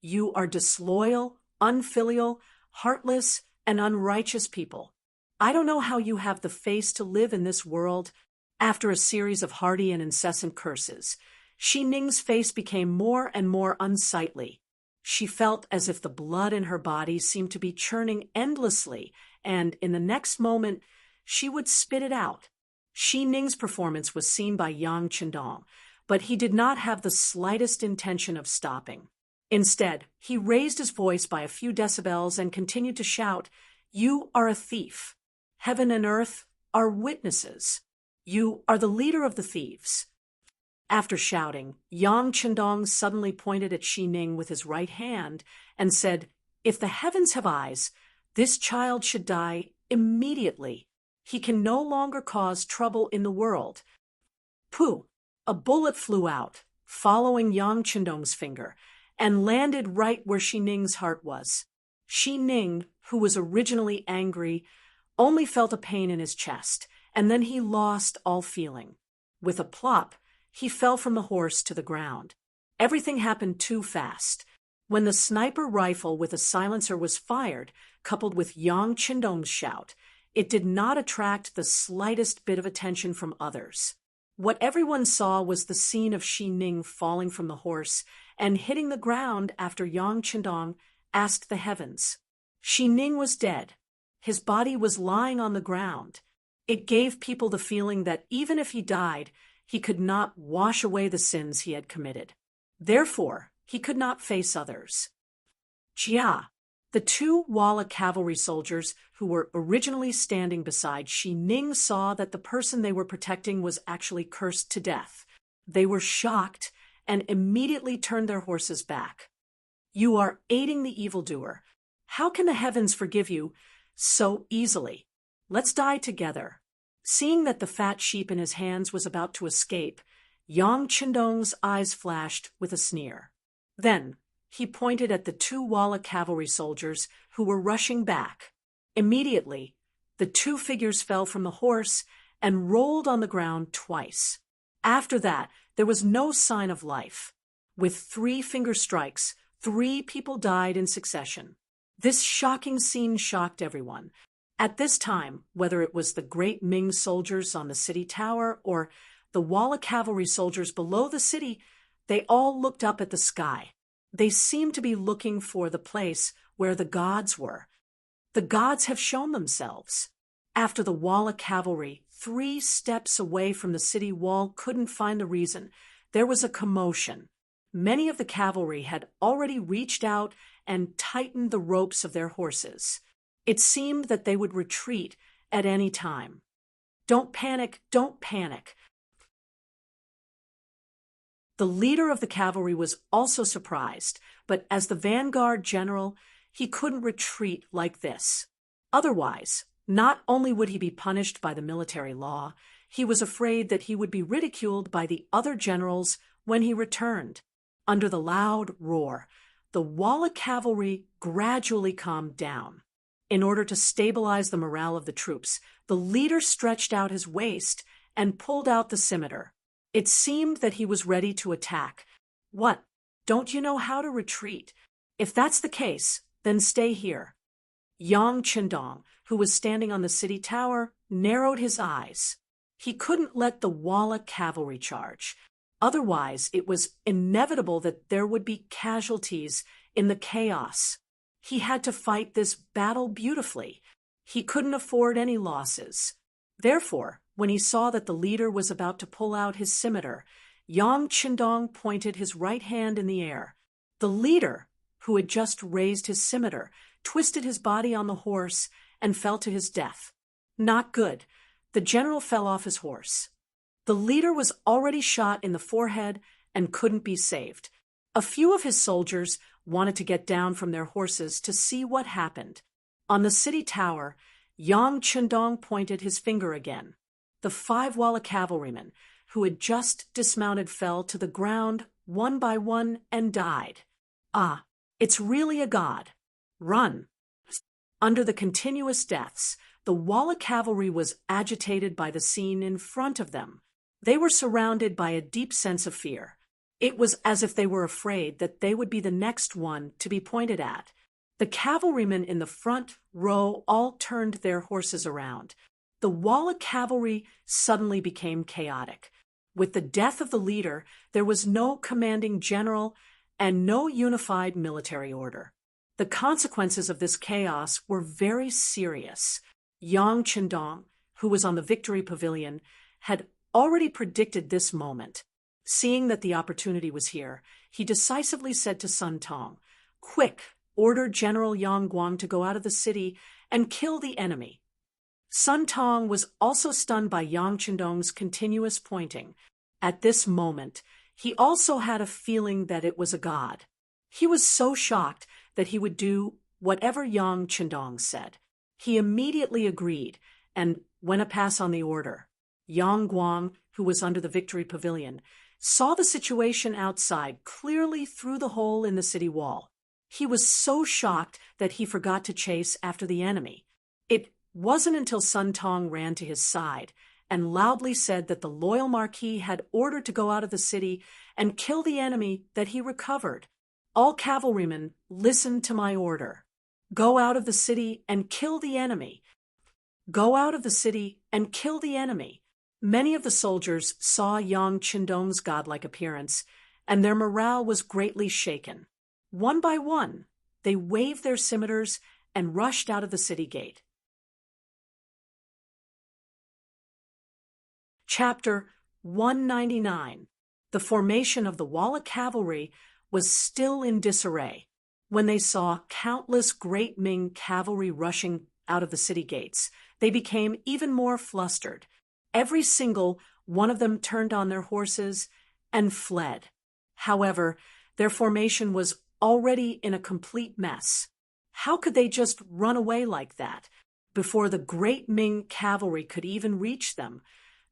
You are disloyal, unfilial, heartless, and unrighteous people. I don't know how you have the face to live in this world." After a series of hearty and incessant curses, Xi Ning's face became more and more unsightly. She felt as if the blood in her body seemed to be churning endlessly, and in the next moment, she would spit it out. Xi Ning's performance was seen by Yang Qindong, but he did not have the slightest intention of stopping. Instead, he raised his voice by a few decibels and continued to shout, "You are a thief. Heaven and earth are witnesses. You are the leader of the thieves." After shouting, Yang Qindong suddenly pointed at Xi Ning with his right hand and said, "If the heavens have eyes, this child should die immediately. He can no longer cause trouble in the world." Pooh! A bullet flew out, following Yang Qindong's finger, and landed right where Xi Ning's heart was. Xi Ning, who was originally angry, only felt a pain in his chest, and then he lost all feeling. With a plop, he fell from the horse to the ground. Everything happened too fast. When the sniper rifle with a silencer was fired, coupled with Yang Qindong's shout, it did not attract the slightest bit of attention from others. What everyone saw was the scene of Xi Ning falling from the horse and hitting the ground after Yang Qindong asked the heavens. Xi Ning was dead. His body was lying on the ground. It gave people the feeling that even if he died, he could not wash away the sins he had committed. Therefore, he could not face others. Jia, the two Walla cavalry soldiers who were originally standing beside Xi Ning, saw that the person they were protecting was actually cursed to death. They were shocked and immediately turned their horses back. You are aiding the evildoer. How can the heavens forgive you so easily? Let's die together. Seeing that the fat sheep in his hands was about to escape, Yang Qindong's eyes flashed with a sneer. Then, he pointed at the two Walla cavalry soldiers who were rushing back. Immediately, the two figures fell from the horse and rolled on the ground twice. After that, there was no sign of life. With 3 finger strikes, 3 people died in succession. This shocking scene shocked everyone. At this time, whether it was the great Ming soldiers on the city tower or the Walla cavalry soldiers below the city, they all looked up at the sky. They seemed to be looking for the place where the gods were. The gods have shown themselves. After the Walla cavalry, 3 steps away from the city wall, couldn't find the reason, there was a commotion. Many of the cavalry had already reached out and tightened the ropes of their horses. It seemed that they would retreat at any time. Don't panic, don't panic. The leader of the cavalry was also surprised, but as the vanguard general, he couldn't retreat like this. Otherwise, not only would he be punished by the military law, he was afraid that he would be ridiculed by the other generals when he returned. Under the loud roar, the Walla cavalry gradually calmed down. In order to stabilize the morale of the troops, the leader stretched out his waist and pulled out the scimitar. It seemed that he was ready to attack. What? Don't you know how to retreat? If that's the case, then stay here. Yang Qindong, who was standing on the city tower, narrowed his eyes. He couldn't let the Walla cavalry charge. Otherwise, it was inevitable that there would be casualties in the chaos. He had to fight this battle beautifully. He couldn't afford any losses. Therefore, when he saw that the leader was about to pull out his scimitar, Yang Qindong pointed his right hand in the air. The leader, who had just raised his scimitar, twisted his body on the horse and fell to his death. Not good. The general fell off his horse. The leader was already shot in the forehead and couldn't be saved. A few of his soldiers wanted to get down from their horses to see what happened. On the city tower, Yang Qindong pointed his finger again. The 5 Walla cavalrymen, who had just dismounted, fell to the ground one by one and died. Ah, it's really a god. Run. Under the continuous deaths, the Walla cavalry was agitated by the scene in front of them. They were surrounded by a deep sense of fear. It was as if they were afraid that they would be the next one to be pointed at. The cavalrymen in the front row all turned their horses around. The Walla cavalry suddenly became chaotic. With the death of the leader, there was no commanding general and no unified military order. The consequences of this chaos were very serious. Yang Qindong, who was on the victory pavilion, had already predicted this moment. Seeing that the opportunity was here, he decisively said to Sun Tong, "Quick, order General Yang Guang to go out of the city and kill the enemy." Sun Tong was also stunned by Yang Qindong's continuous pointing. At this moment, he also had a feeling that it was a god. He was so shocked that he would do whatever Yang Qindong said. He immediately agreed and went a pass on the order. Yang Guang, who was under the victory pavilion, saw the situation outside clearly through the hole in the city wall. He was so shocked that he forgot to chase after the enemy. It wasn't until Sun Tong ran to his side and loudly said that the loyal marquis had ordered to go out of the city and kill the enemy that he recovered. All cavalrymen, listen to my order. Go out of the city and kill the enemy. Go out of the city and kill the enemy. Many of the soldiers saw Yang Qindong's godlike appearance, and their morale was greatly shaken. One by one, they waved their scimitars and rushed out of the city gate. Chapter 199. The formation of the Walla cavalry was still in disarray when they saw countless great Ming cavalry rushing out of the city gates. They became even more flustered. Every single one of them turned on their horses and fled. However, their formation was already in a complete mess. How could they just run away like that? Before the great Ming cavalry could even reach them,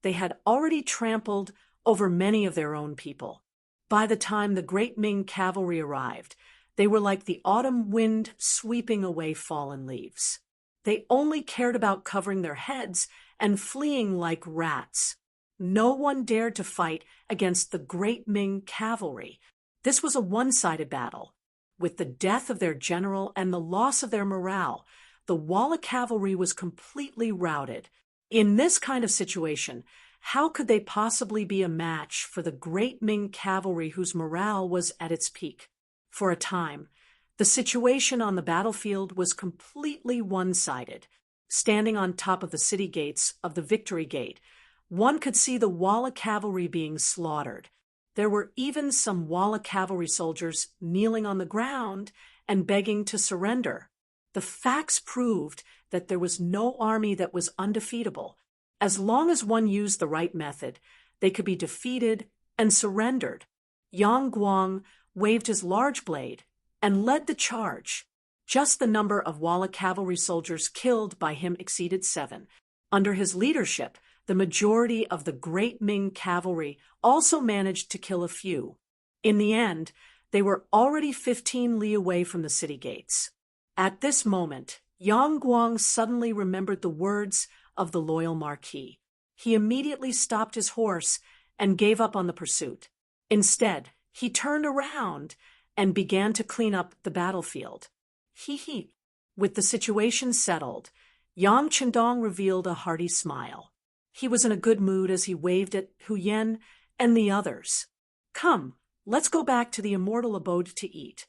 they had already trampled over many of their own people. By the time the great Ming cavalry arrived, they were like the autumn wind sweeping away fallen leaves. They only cared about covering their heads and fleeing like rats. No one dared to fight against the great Ming cavalry. This was a one-sided battle. With the death of their general and the loss of their morale, the Walla cavalry was completely routed. In this kind of situation, how could they possibly be a match for the great Ming cavalry whose morale was at its peak? For a time, the situation on the battlefield was completely one-sided. Standing on top of the city gates of the Victory Gate, one could see the Walla cavalry being slaughtered. There were even some Walla cavalry soldiers kneeling on the ground and begging to surrender. The facts proved that there was no army that was undefeatable. As long as one used the right method, they could be defeated and surrendered. Yang Guang waved his large blade and led the charge. Just the number of Walla cavalry soldiers killed by him exceeded 7. Under his leadership, the majority of the great Ming cavalry also managed to kill a few. In the end, they were already 15 li away from the city gates. At this moment, Yang Guang suddenly remembered the words of the loyal Marquis. He immediately stopped his horse and gave up on the pursuit. Instead, he turned around and began to clean up the battlefield. Hee. With the situation settled, Yang Qindong revealed a hearty smile. He was in a good mood as he waved at Hu Yen and the others. Come, let's go back to the immortal abode to eat.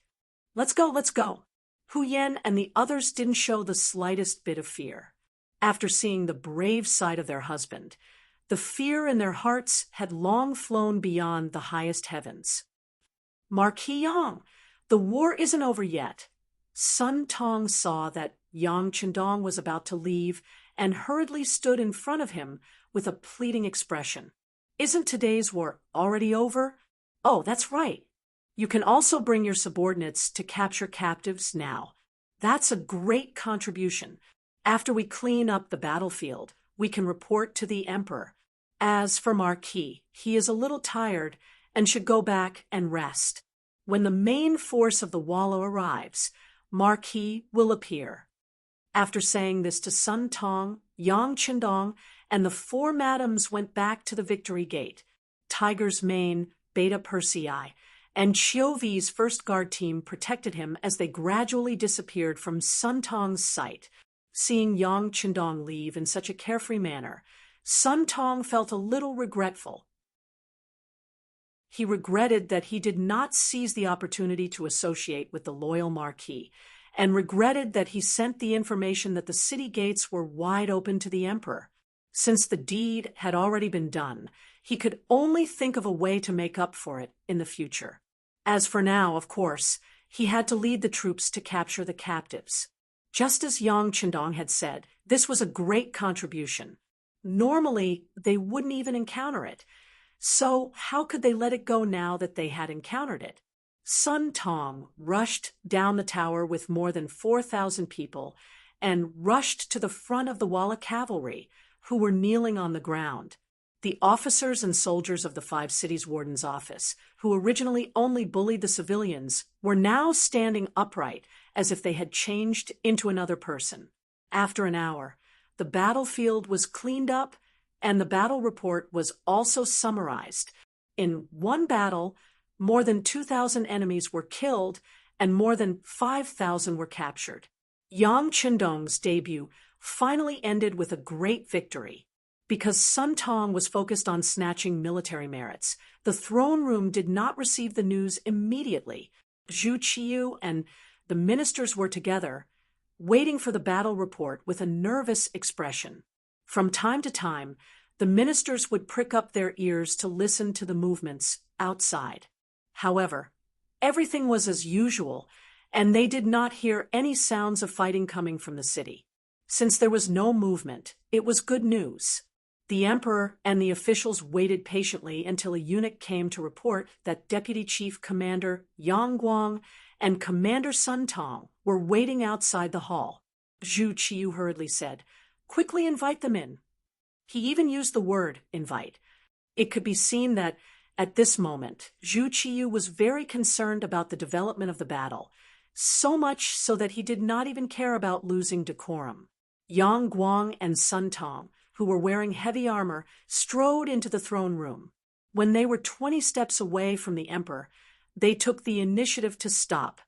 Let's go. Hu Yen and the others didn't show the slightest bit of fear. After seeing the brave side of their husband, the fear in their hearts had long flown beyond the highest heavens. Marquis Yang, the war isn't over yet. Sun Tong saw that Yang Qindong was about to leave and hurriedly stood in front of him with a pleading expression. Isn't today's war already over? Oh, that's right. You can also bring your subordinates to capture captives now. That's a great contribution. After we clean up the battlefield, we can report to the emperor. As for Marquis, he is a little tired and should go back and rest. When the main force of the Walla arrives, Marquis will appear. After saying this to Sun Tong, Yang Qindong, and the 4 madams went back to the Victory Gate. Tiger's Mane, Beta Persei, and Chiovi's first guard team protected him as they gradually disappeared from Sun Tong's sight. Seeing Yang Qindong leave in such a carefree manner, Sun Tong felt a little regretful. He regretted that he did not seize the opportunity to associate with the loyal Marquis, and regretted that he sent the information that the city gates were wide open to the emperor. Since the deed had already been done, he could only think of a way to make up for it in the future. As for now, of course, he had to lead the troops to capture the captives. Just as Yang Qindong had said, this was a great contribution. Normally, they wouldn't even encounter it. So how could they let it go now that they had encountered it? Sun Tong rushed down the tower with more than 4,000 people and rushed to the front of the Walla cavalry, who were kneeling on the ground. The officers and soldiers of the 5 cities warden's office, who originally only bullied the civilians, were now standing upright as if they had changed into another person. After an hour, the battlefield was cleaned up and the battle report was also summarized. In one battle, more than 2,000 enemies were killed and more than 5,000 were captured. Yang Qindong's debut finally ended with a great victory. Because Sun Tong was focused on snatching military merits, the throne room did not receive the news immediately. Zhu Qiyu and the ministers were together, waiting for the battle report with a nervous expression. From time to time, the ministers would prick up their ears to listen to the movements outside. However, everything was as usual, and they did not hear any sounds of fighting coming from the city. Since there was no movement, it was good news. The emperor and the officials waited patiently until a eunuch came to report that Deputy Chief Commander Yang Guang and Commander Sun Tong were waiting outside the hall. Zhu Qiyu hurriedly said, "Quickly invite them in." He even used the word invite. It could be seen that, at this moment, Zhu Qiyu was very concerned about the development of the battle, so much so that he did not even care about losing decorum. Yang Guang and Sun Tong, who were wearing heavy armor, strode into the throne room. When they were 20 steps away from the emperor, they took the initiative to stop.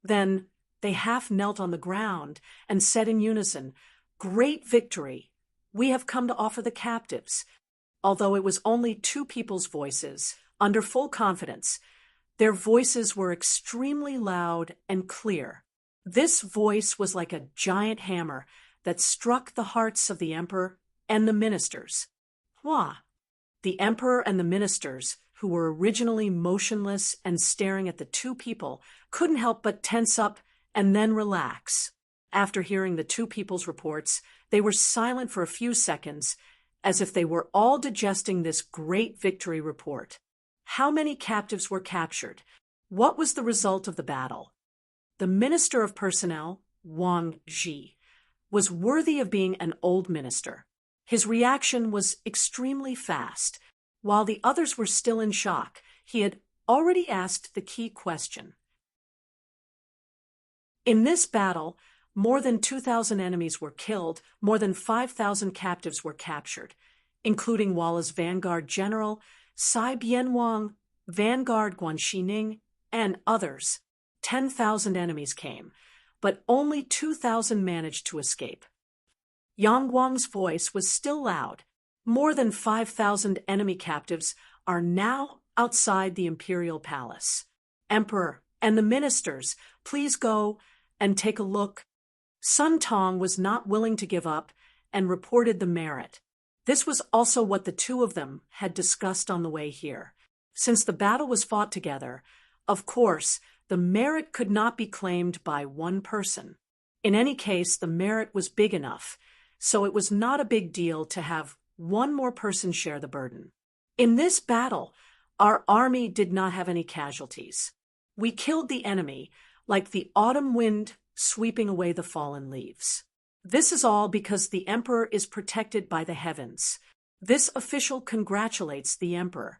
Then they half knelt on the ground and said in unison, "Great victory! We have come to offer the captives." Although it was only two people's voices, under full confidence, their voices were extremely loud and clear. This voice was like a giant hammer that struck the hearts of the emperor and the ministers. Why? The emperor and the ministers, who were originally motionless and staring at the two people, couldn't help but tense up and then relax. After hearing the two people's reports, they were silent for a few seconds, as if they were all digesting this great victory report. How many captives were captured? What was the result of the battle? The Minister of Personnel, Wang Zhi, was worthy of being an old minister. His reaction was extremely fast. While the others were still in shock, he had already asked the key question. In this battle, more than 2,000 enemies were killed, more than 5,000 captives were captured, including Walla's vanguard general, Sai Bianwang, vanguard Guan Xining, and others. 10,000 enemies came, but only 2,000 managed to escape. Yang Guang's voice was still loud. More than 5,000 enemy captives are now outside the imperial palace. Emperor and the ministers, please go and take a look. Sun Tong was not willing to give up and reported the merit. This was also what the two of them had discussed on the way here. Since the battle was fought together, of course, the merit could not be claimed by one person. In any case, the merit was big enough, so it was not a big deal to have one more person share the burden. In this battle, our army did not have any casualties. We killed the enemy like the autumn wind sweeping away the fallen leaves. This is all because the emperor is protected by the heavens. This official congratulates the emperor.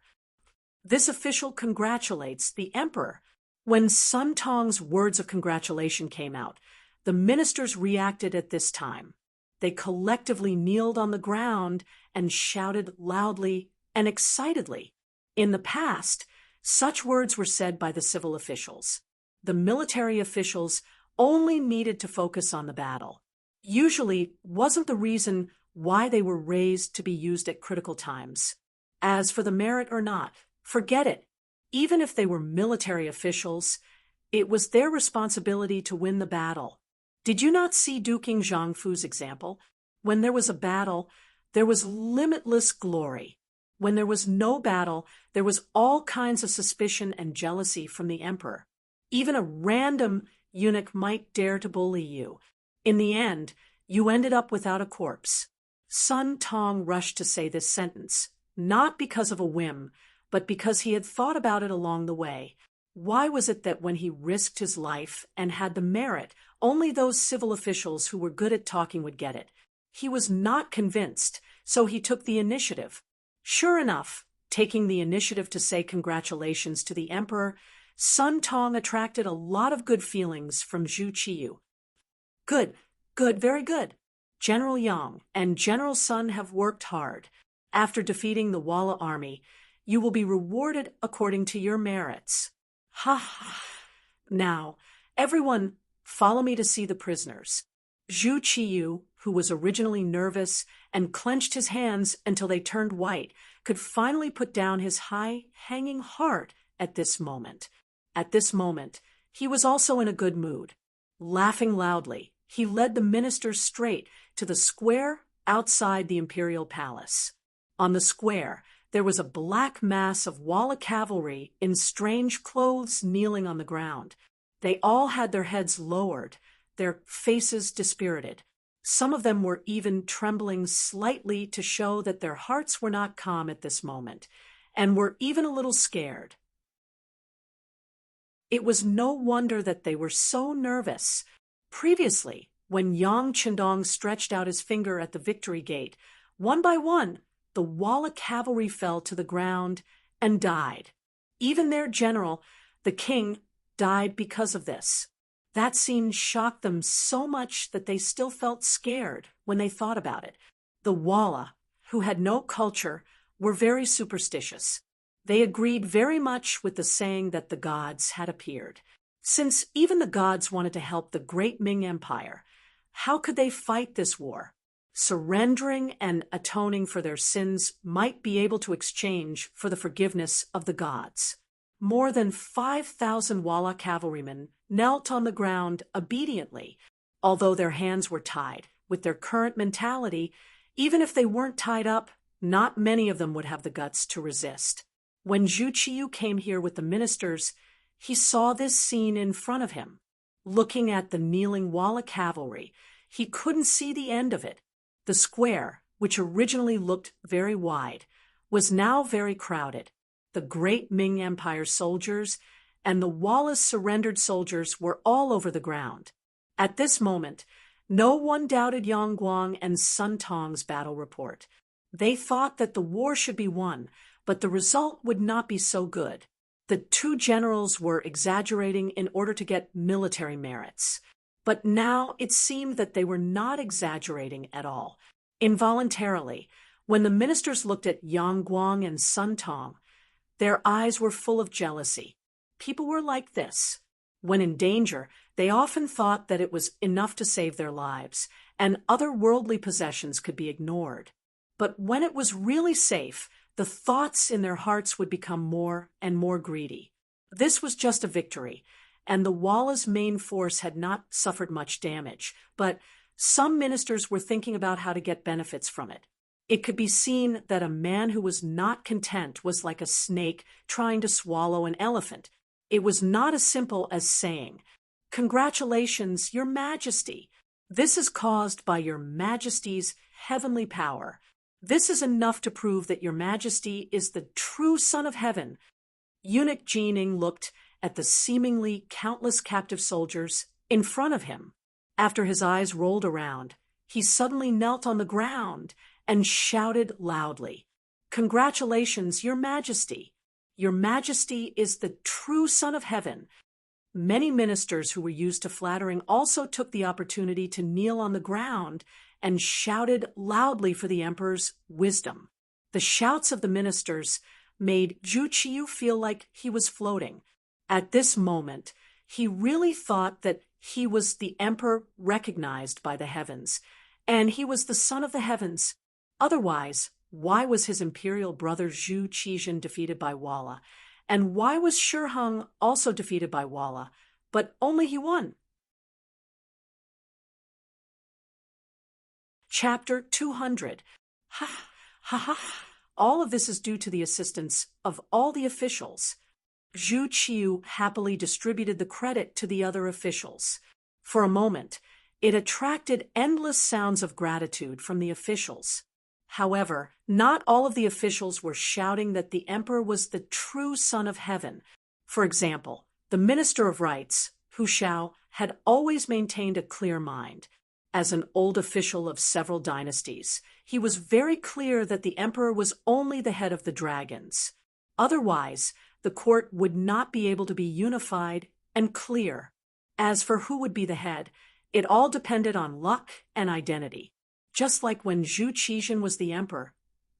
This official congratulates the emperor. When Sun Tong's words of congratulation came out, the ministers reacted at this time. They collectively kneeled on the ground and shouted loudly and excitedly. In the past, such words were said by the civil officials. The military officials only needed to focus on the battle. Usually wasn't the reason why they were raised to be used at critical times. As for the merit or not, forget it. Even if they were military officials, it was their responsibility to win the battle. Did you not see Duking Zhangfu's example? When there was a battle, there was limitless glory. When there was no battle, there was all kinds of suspicion and jealousy from the emperor. Even a random eunuch might dare to bully you. In the end, you ended up without a corpse. Sun Tong rushed to say this sentence, not because of a whim, but because he had thought about it along the way. Why was it that when he risked his life and had the merit, only those civil officials who were good at talking would get it? He was not convinced, so he took the initiative. Sure enough, taking the initiative to say congratulations to the emperor, Sun Tong attracted a lot of good feelings from Zhu Qiyu. Good, very good. General Yang and General Sun have worked hard. After defeating the Walla army, You will be rewarded according to your merits. Ha ha. Now, everyone, follow me to see the prisoners. Zhu Qiyu, who was originally nervous and clenched his hands until they turned white, could finally put down his high-hanging heart at this moment. At this moment, he was also in a good mood. Laughing loudly, he led the ministers straight to the square outside the imperial palace. On the square, there was a black mass of Walla cavalry in strange clothes kneeling on the ground. They all had their heads lowered, their faces dispirited. Some of them were even trembling slightly to show that their hearts were not calm at this moment, and were even a little scared. It was no wonder that they were so nervous. Previously, when Yang Qindong stretched out his finger at the victory gate, one by one, the Walla cavalry fell to the ground and died. Even their general, the king, died because of this. That scene shocked them so much that they still felt scared when they thought about it. The Walla, who had no culture, were very superstitious. They agreed very much with the saying that the gods had appeared. Since even the gods wanted to help the great Ming Empire, how could they fight this war? Surrendering and atoning for their sins might be able to exchange for the forgiveness of the gods. More than 5,000 Walla cavalrymen knelt on the ground obediently, although their hands were tied. With their current mentality, even if they weren't tied up, not many of them would have the guts to resist. When Zhu Qiyu came here with the ministers, he saw this scene in front of him. Looking at the kneeling Walla cavalry, he couldn't see the end of it. The square, which originally looked very wide, was now very crowded. The great Ming Empire soldiers and the Walla's surrendered soldiers were all over the ground. At this moment, no one doubted Yang Guang and Sun Tong's battle report. They thought that the war should be won, but the result would not be so good. The two generals were exaggerating in order to get military merits. But now it seemed that they were not exaggerating at all. Involuntarily, when the ministers looked at Yang Guang and Sun Tong, their eyes were full of jealousy. People were like this. When in danger, they often thought that it was enough to save their lives, and other worldly possessions could be ignored. But when it was really safe, the thoughts in their hearts would become more and more greedy. This was just a victory, and the Walla's main force had not suffered much damage, but some ministers were thinking about how to get benefits from it. It could be seen that a man who was not content was like a snake trying to swallow an elephant. It was not as simple as saying, "Congratulations, Your Majesty. This is caused by Your Majesty's heavenly power. This is enough to prove that Your Majesty is the true Son of Heaven." Eunuch Jining looked at the seemingly countless captive soldiers in front of him. After his eyes rolled around, he suddenly knelt on the ground and shouted loudly, "Congratulations, Your Majesty. Your Majesty is the true Son of Heaven." Many ministers who were used to flattering also took the opportunity to kneel on the ground and shouted loudly for the emperor's wisdom. The shouts of the ministers made Zhu Qiyu feel like he was floating. At this moment, he really thought that he was the emperor recognized by the heavens, and he was the son of the heavens. Otherwise, why was his imperial brother Zhu Qizhen defeated by Walla? And why was Shiheng also defeated by Walla, but only he won? Chapter 200. Ha ha ha. All of this is due to the assistance of all the officials. Zhu Qiyu happily distributed the credit to the other officials. For a moment, it attracted endless sounds of gratitude from the officials. However, not all of the officials were shouting that the emperor was the true Son of Heaven. For example, the Minister of Rights, Hu Xiao, had always maintained a clear mind. As an old official of several dynasties, he was very clear that the emperor was only the head of the dragons. Otherwise, the court would not be able to be unified and clear. As for who would be the head, it all depended on luck and identity. Just like when Zhu Qizhen was the emperor,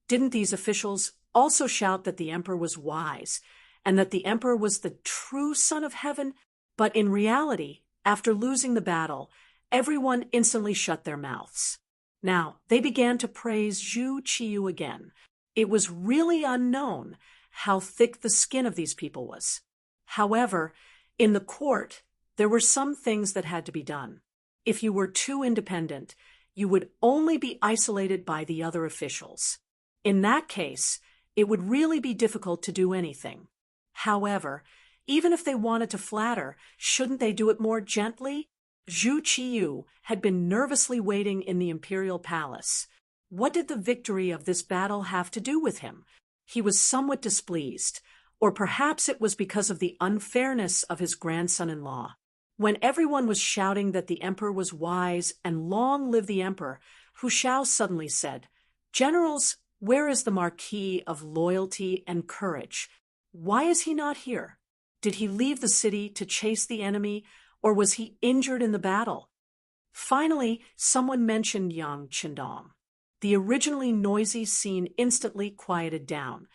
didn't these officials also shout that the emperor was wise and that the emperor was the true son of heaven, but in reality, after losing the battle, everyone instantly shut their mouths. Now, they began to praise Zhu Qiyu again. It was really unknown how thick the skin of these people was. However, in the court, there were some things that had to be done. If you were too independent, you would only be isolated by the other officials. In that case, it would really be difficult to do anything. However, even if they wanted to flatter, shouldn't they do it more gently? Zhu Qiyu had been nervously waiting in the imperial palace. What did the victory of this battle have to do with him? He was somewhat displeased, or perhaps it was because of the unfairness of his grandson-in-law. When everyone was shouting that the emperor was wise and long live the emperor, Hu Shao suddenly said, "Generals, where is the Marquis of Loyalty and Courage? Why is he not here? Did he leave the city to chase the enemy, or was he injured in the battle?" Finally, someone mentioned Yang Qindong. The originally noisy scene instantly quieted down.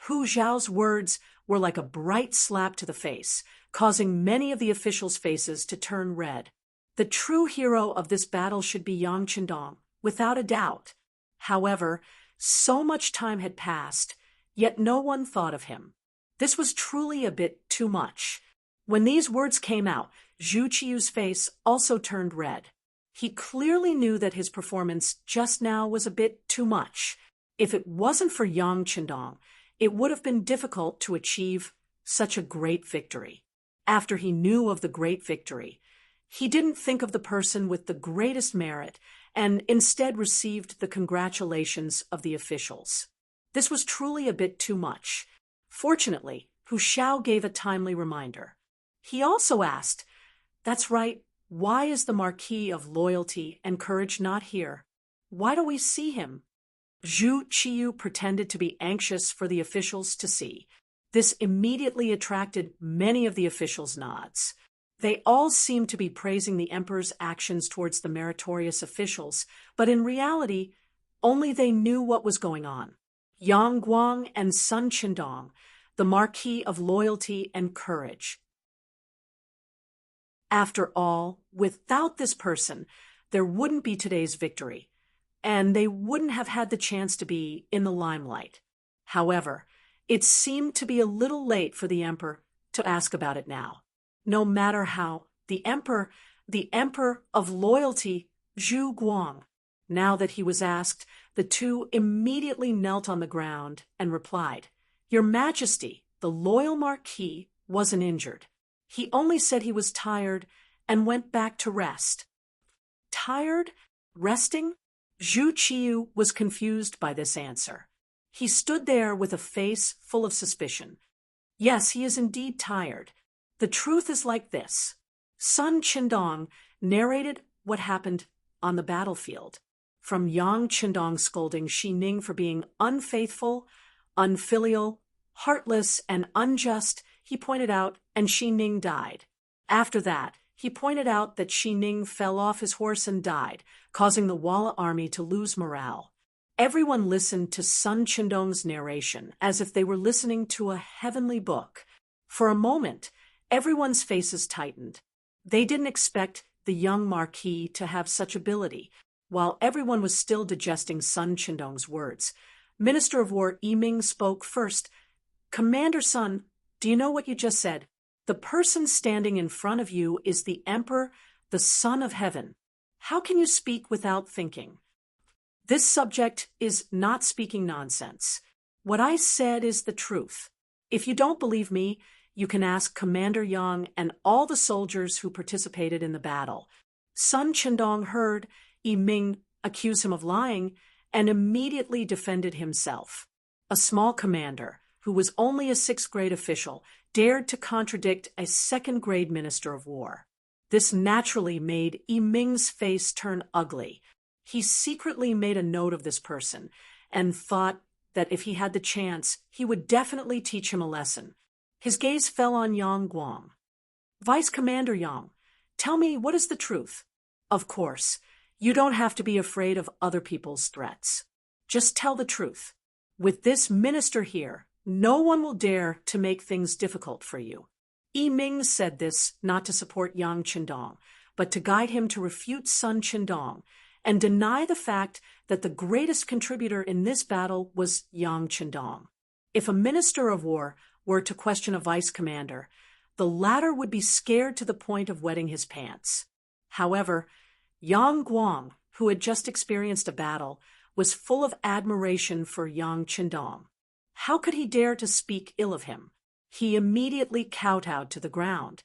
Hu Zhao's words were like a bright slap to the face, causing many of the officials' faces to turn red. The true hero of this battle should be Yang Qindong, without a doubt. However, so much time had passed, yet no one thought of him. This was truly a bit too much. When these words came out, Zhu Qiyu's face also turned red. He clearly knew that his performance just now was a bit too much. If it wasn't for Yang Qindong, it would have been difficult to achieve such a great victory. After he knew of the great victory, he didn't think of the person with the greatest merit and instead received the congratulations of the officials. This was truly a bit too much. Fortunately, Hu Shao gave a timely reminder. He also asked, "That's right, why is the Marquis of Loyalty and Courage not here? Why do we see him?" Zhu Qiyu pretended to be anxious for the officials to see. This immediately attracted many of the officials' nods. They all seemed to be praising the emperor's actions towards the meritorious officials, but in reality, only they knew what was going on. Yang Guang and Sun Qindong, the Marquis of Loyalty and Courage. After all, without this person, there wouldn't be today's victory, and they wouldn't have had the chance to be in the limelight. However, it seemed to be a little late for the emperor to ask about it now. No matter how, the emperor of loyalty, Zhu Guang. Now that he was asked, the two immediately knelt on the ground and replied, "Your Majesty, the loyal Marquis wasn't injured. He only said he was tired and went back to rest." Tired? Resting? Zhu Qiyu was confused by this answer. He stood there with a face full of suspicion. Yes, he is indeed tired. The truth is like this. Sun Qindong narrated what happened on the battlefield. From Yang Qindong scolding Xi Ning for being unfaithful, unfilial, heartless, and unjust, he pointed out, and Xi Ning died. After that, he pointed out that Xi Ning fell off his horse and died, causing the Walla army to lose morale. Everyone listened to Sun Qindong's narration as if they were listening to a heavenly book. For a moment, everyone's faces tightened. They didn't expect the young Marquis to have such ability. While everyone was still digesting Sun Qindong's words, Minister of War Ming spoke first. "Commander Sun, do you know what you just said? The person standing in front of you is the Emperor, the Son of Heaven. How can you speak without thinking? This subject is not speaking nonsense. What I said is the truth. If you don't believe me, you can ask Commander Yang and all the soldiers who participated in the battle." Sun Qindong heard Ming accuse him of lying and immediately defended himself. A small commander, who was only a sixth-grade official, dared to contradict a second-grade minister of war. This naturally made Ming's face turn ugly. He secretly made a note of this person and thought that if he had the chance, he would definitely teach him a lesson. His gaze fell on Yang Guang. "Vice Commander Yang, tell me, what is the truth? Of course, you don't have to be afraid of other people's threats. Just tell the truth. With this minister here, no one will dare to make things difficult for you. Ming said this not to support Yang Qindong, but to guide him to refute Sun Qindong and deny the fact that the greatest contributor in this battle was Yang Qindong. If a minister of war were to question a vice commander, the latter would be scared to the point of wetting his pants. However, Yang Guang, who had just experienced a battle, was full of admiration for Yang Qindong. How could he dare to speak ill of him? He immediately kowtowed to the ground.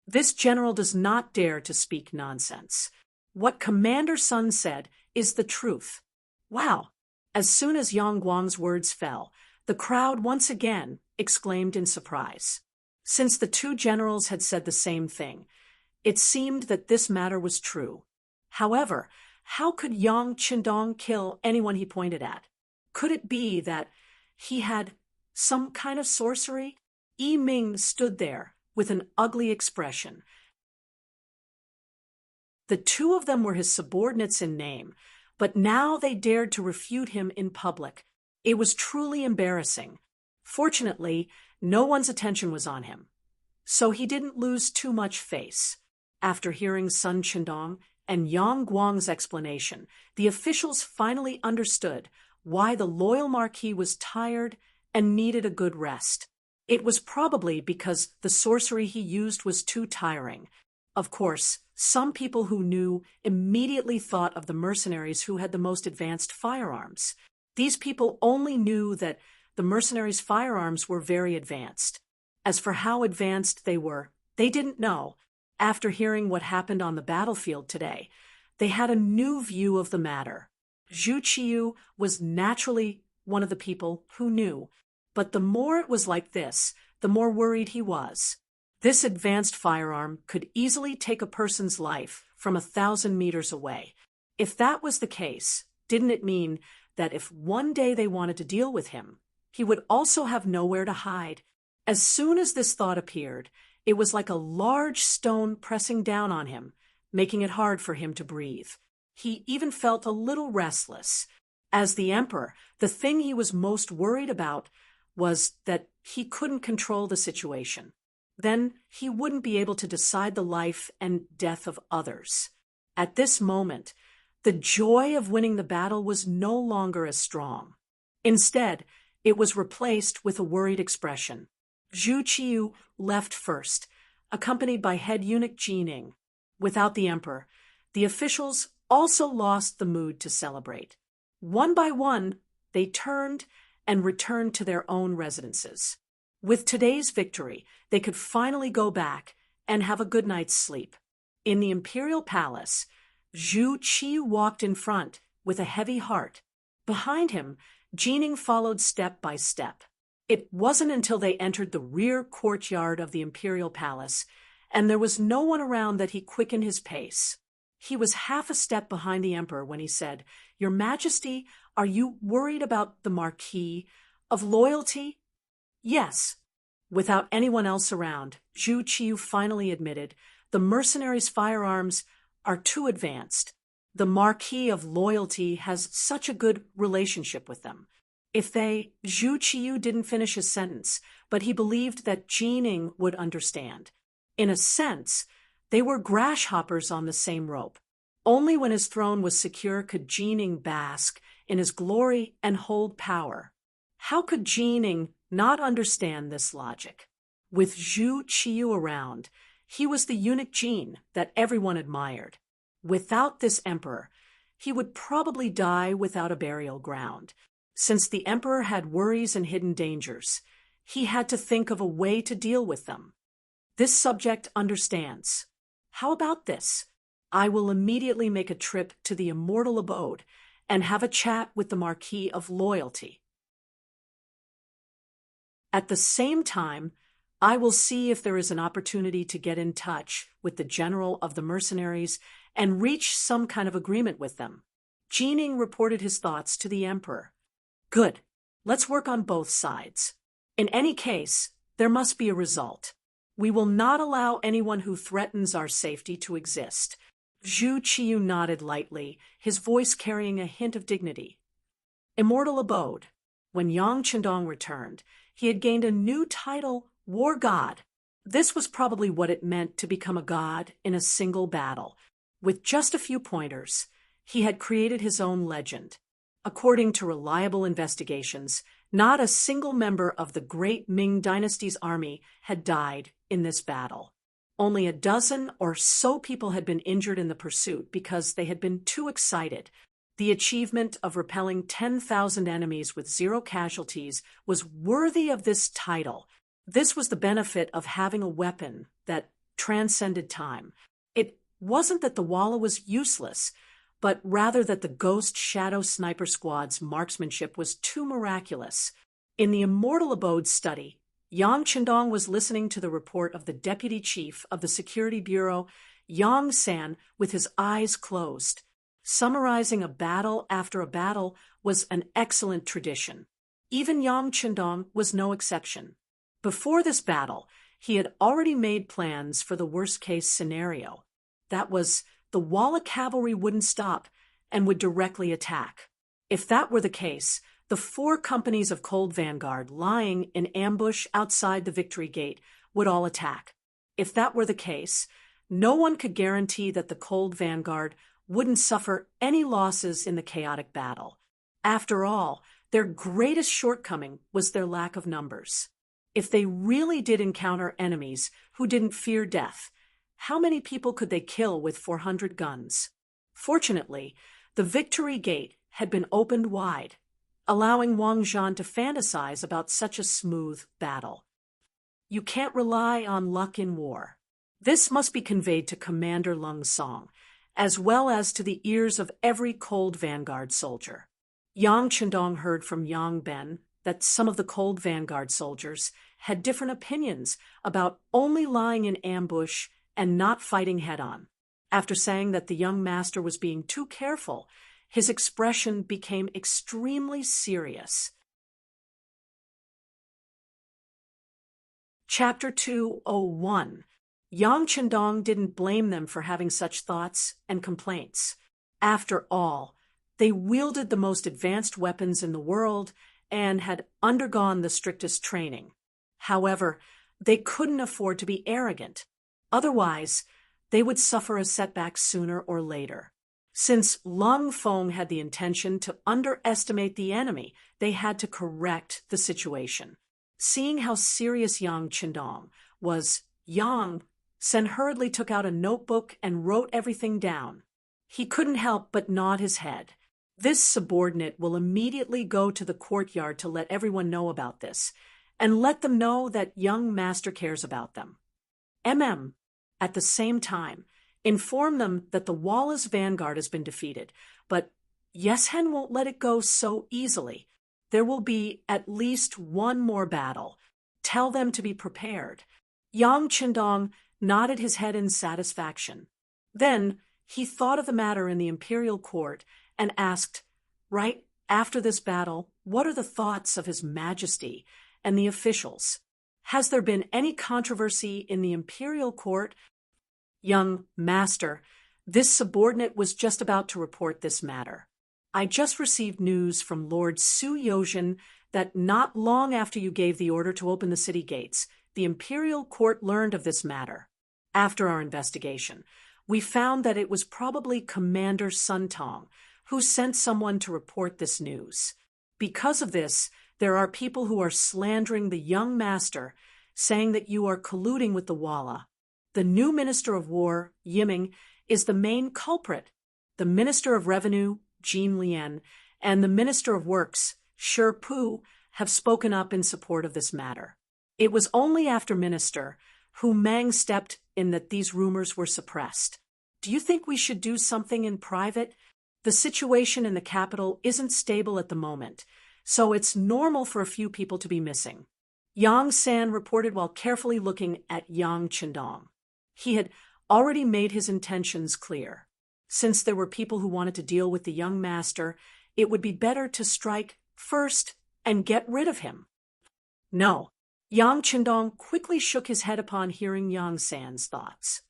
This general does not dare to speak nonsense. What Commander Sun said is the truth. Wow! As soon as Yang Guang's words fell, the crowd once again exclaimed in surprise. Since the two generals had said the same thing, it seemed that this matter was true. However, how could Yang Qindong kill anyone he pointed at? Could it be that he had some kind of sorcery? Ming stood there with an ugly expression. The two of them were his subordinates in name, but now they dared to refute him in public. It was truly embarrassing. Fortunately, no one's attention was on him, so he didn't lose too much face. After hearing Sun Qindong and Yang Guang's explanation, the officials finally understood why the loyal marquis was tired and needed a good rest. It was probably because the sorcery he used was too tiring. Of course, some people who knew immediately thought of the mercenaries who had the most advanced firearms. These people only knew that the mercenaries' firearms were very advanced. As for how advanced they were, they didn't know. After hearing what happened on the battlefield today, they had a new view of the matter. Zhu Qiyu was naturally one of the people who knew, but the more it was like this, the more worried he was. This advanced firearm could easily take a person's life from 1,000 meters away. If that was the case, didn't it mean that if one day they wanted to deal with him, he would also have nowhere to hide? As soon as this thought appeared, it was like a large stone pressing down on him, making it hard for him to breathe. He even felt a little restless. As the emperor, the thing he was most worried about was that he couldn't control the situation. Then he wouldn't be able to decide the life and death of others. At this moment, the joy of winning the battle was no longer as strong. Instead, it was replaced with a worried expression. Zhu Qiyu left first, accompanied by head eunuch Jining. Without the emperor, the officials also lost the mood to celebrate. One by one, they turned and returned to their own residences. With today's victory, they could finally go back and have a good night's sleep. In the imperial palace, Zhu Qiyu walked in front with a heavy heart. Behind him, Jining followed step by step. It wasn't until they entered the rear courtyard of the imperial palace, and there was no one around, that he quickened his pace. He was half a step behind the emperor when he said, "Your Majesty, are you worried about the Marquis of Loyalty?" "Yes." Without anyone else around, Zhu Qiyu finally admitted, "The mercenaries' firearms are too advanced. The Marquis of Loyalty has such a good relationship with them." Zhu Qiyu didn't finish his sentence, but he believed that Jining would understand. In a sense, they were grasshoppers on the same rope. Only when his throne was secure could Jining bask in his glory and hold power. How could Jining not understand this logic? With Zhu Qiyu around, he was the eunuch Jin that everyone admired. Without this emperor, he would probably die without a burial ground. Since the emperor had worries and hidden dangers, he had to think of a way to deal with them. This subject understands. How about this? I will immediately make a trip to the immortal abode and have a chat with the Marquis of Loyalty. At the same time, I will see if there is an opportunity to get in touch with the general of the mercenaries and reach some kind of agreement with them. Jining reported his thoughts to the emperor. Good. Let's work on both sides. In any case, there must be a result. We will not allow anyone who threatens our safety to exist. Zhu Qiyu nodded lightly, his voice carrying a hint of dignity. Immortal abode. when Yang Chendong returned, he had gained a new title, War God. This was probably what it meant to become a god in a single battle. With just a few pointers, he had created his own legend. According to reliable investigations, not a single member of the great Ming dynasty's army had died in this battle. Only a dozen or so people had been injured in the pursuit because they had been too excited. The achievement of repelling 10,000 enemies with 0 casualties was worthy of this title. This was the benefit of having a weapon that transcended time. It wasn't that the Walla was useless, but rather that the Ghost Shadow Sniper Squad's marksmanship was too miraculous. In the Immortal Abode study, Yang Chendong was listening to the report of the Deputy Chief of the Security Bureau, Yang San, with his eyes closed. Summarizing a battle after a battle was an excellent tradition. Even Yang Chendong was no exception. Before this battle, he had already made plans for the worst-case scenario. That was, the Walla cavalry wouldn't stop and would directly attack. If that were the case, the 4 companies of Cold Vanguard lying in ambush outside the Victory Gate would all attack. If that were the case, no one could guarantee that the Cold Vanguard wouldn't suffer any losses in the chaotic battle. After all, their greatest shortcoming was their lack of numbers. If they really did encounter enemies who didn't fear death, how many people could they kill with 400 guns? Fortunately, the Victory Gate had been opened wide, allowing Wang Zhan to fantasize about such a smooth battle. You can't rely on luck in war. This must be conveyed to Commander Lung Song, as well as to the ears of every Cold Vanguard soldier. Yang Chendong heard from Yang Ben that some of the Cold Vanguard soldiers had different opinions about only lying in ambush and not fighting head-on. After saying that the young master was being too careful, his expression became extremely serious. Chapter 201. Yang Chendong didn't blame them for having such thoughts and complaints. After all, they wielded the most advanced weapons in the world and had undergone the strictest training. However, they couldn't afford to be arrogant. Otherwise, they would suffer a setback sooner or later. Since Lung Feng had the intention to underestimate the enemy, they had to correct the situation. Seeing how serious Yang Chendong was, Yang Sen hurriedly took out a notebook and wrote everything down. He couldn't help but nod his head. This subordinate will immediately go to the courtyard to let everyone know about this, and let them know that young master cares about them. At the same time, inform them that the Wallace vanguard has been defeated, but Yeshen won't let it go so easily. There will be at least one more battle. Tell them to be prepared. Yang Chendong nodded his head in satisfaction. Then he thought of the matter in the imperial court and asked, right after this battle, what are the thoughts of His Majesty and the officials? Has there been any controversy in the imperial court? Young master, this subordinate was just about to report this matter. I just received news from Lord Su Yozhen that not long after you gave the order to open the city gates, the imperial court learned of this matter. After our investigation, we found that it was probably Commander Sun Tong who sent someone to report this news. Because of this, there are people who are slandering the young master, saying that you are colluding with the Walla. The new Minister of War, Ming, is the main culprit. The Minister of Revenue, Jean Lien, and the Minister of Works, Shi Pu, have spoken up in support of this matter. It was only after Minister Hu Mang stepped in that these rumors were suppressed. Do you think we should do something in private? The situation in the capital isn't stable at the moment, so it's normal for a few people to be missing. Yang San reported while carefully looking at Yang Chendong. He had already made his intentions clear. Since there were people who wanted to deal with the young master, it would be better to strike first and get rid of him. No. Yang Chendong quickly shook his head upon hearing Yang San's thoughts.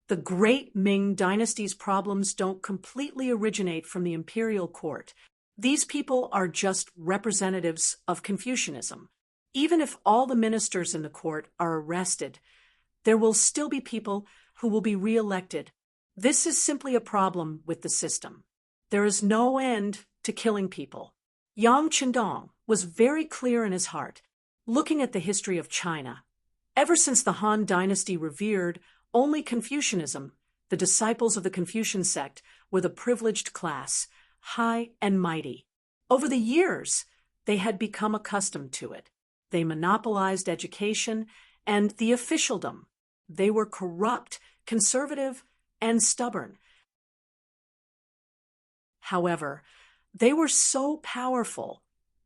The great Ming dynasty's problems don't completely originate from the imperial court. These people are just representatives of Confucianism. Even if all the ministers in the court are arrested, there will still be people who will be re-elected. This is simply a problem with the system. There is no end to killing people. Yang Qindong was very clear in his heart, looking at the history of China. Ever since the Han Dynasty revered only Confucianism, the disciples of the Confucian sect were the privileged class, high and mighty. Over the years, they had become accustomed to it. They monopolized education and the officialdom. They were corrupt, conservative, and stubborn. However, they were so powerful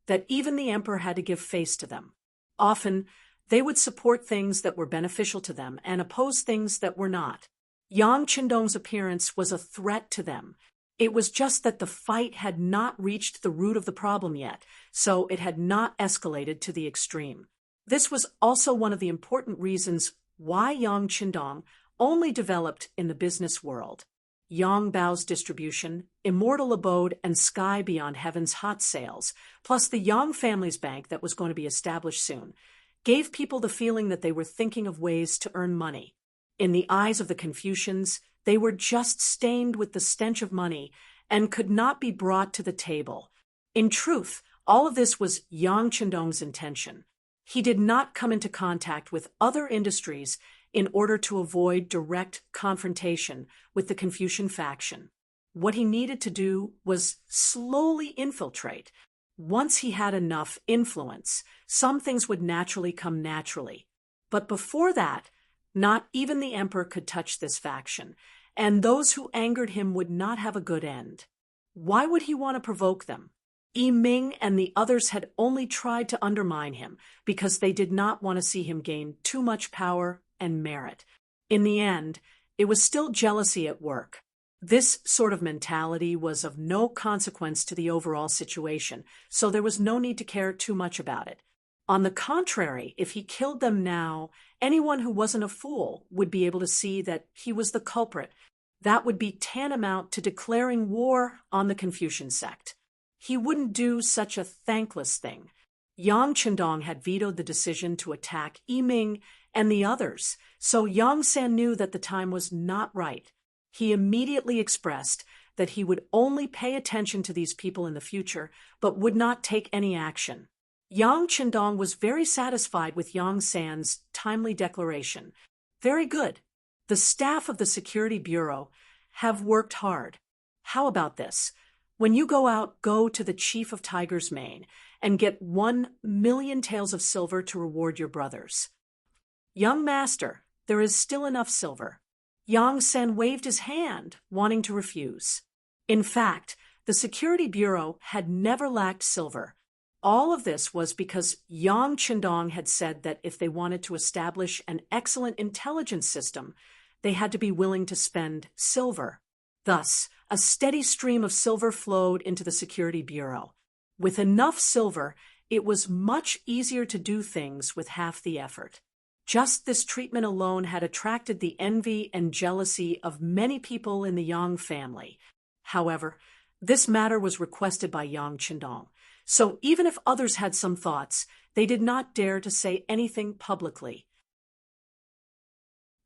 that even the emperor had to give face to them. Often, they would support things that were beneficial to them and oppose things that were not. Yang Qindong's appearance was a threat to them. It was just that the fight had not reached the root of the problem yet, so it had not escalated to the extreme. This was also one of the important reasons why Yang Qindong only developed in the business world. Yang Bao's distribution, Immortal Abode, and Sky Beyond Heaven's hot sales, plus the Yang family's bank that was going to be established soon, gave people the feeling that they were thinking of ways to earn money. In the eyes of the Confucians, they were just stained with the stench of money and could not be brought to the table. In truth, all of this was Yang Qindong's intention. He did not come into contact with other industries in order to avoid direct confrontation with the Confucian faction. What he needed to do was slowly infiltrate. Once he had enough influence, some things would naturally come naturally. But before that, not even the emperor could touch this faction, and those who angered him would not have a good end. Why would he want to provoke them? Ming and the others had only tried to undermine him because they did not want to see him gain too much power and merit. In the end, it was still jealousy at work. This sort of mentality was of no consequence to the overall situation, so there was no need to care too much about it. On the contrary, if he killed them now, anyone who wasn't a fool would be able to see that he was the culprit. That would be tantamount to declaring war on the Confucian sect. He wouldn't do such a thankless thing. Yang Qindong had vetoed the decision to attack Ming and the others, so Yang San knew that the time was not right. He immediately expressed that he would only pay attention to these people in the future, but would not take any action. Yang Qindong was very satisfied with Yang San's timely declaration. Very good. The staff of the Security Bureau have worked hard. How about this? When you go out, go to the Chief of Tiger's Mane and get 1,000,000 taels of silver to reward your brothers. Young master, there is still enough silver. Yang San waved his hand, wanting to refuse. In fact, the Security Bureau had never lacked silver. All of this was because Yang Qindong had said that if they wanted to establish an excellent intelligence system, they had to be willing to spend silver. Thus, a steady stream of silver flowed into the Security Bureau. With enough silver, it was much easier to do things with half the effort. Just this treatment alone had attracted the envy and jealousy of many people in the Yang family. However, this matter was requested by Yang Qindong, so even if others had some thoughts, they did not dare to say anything publicly.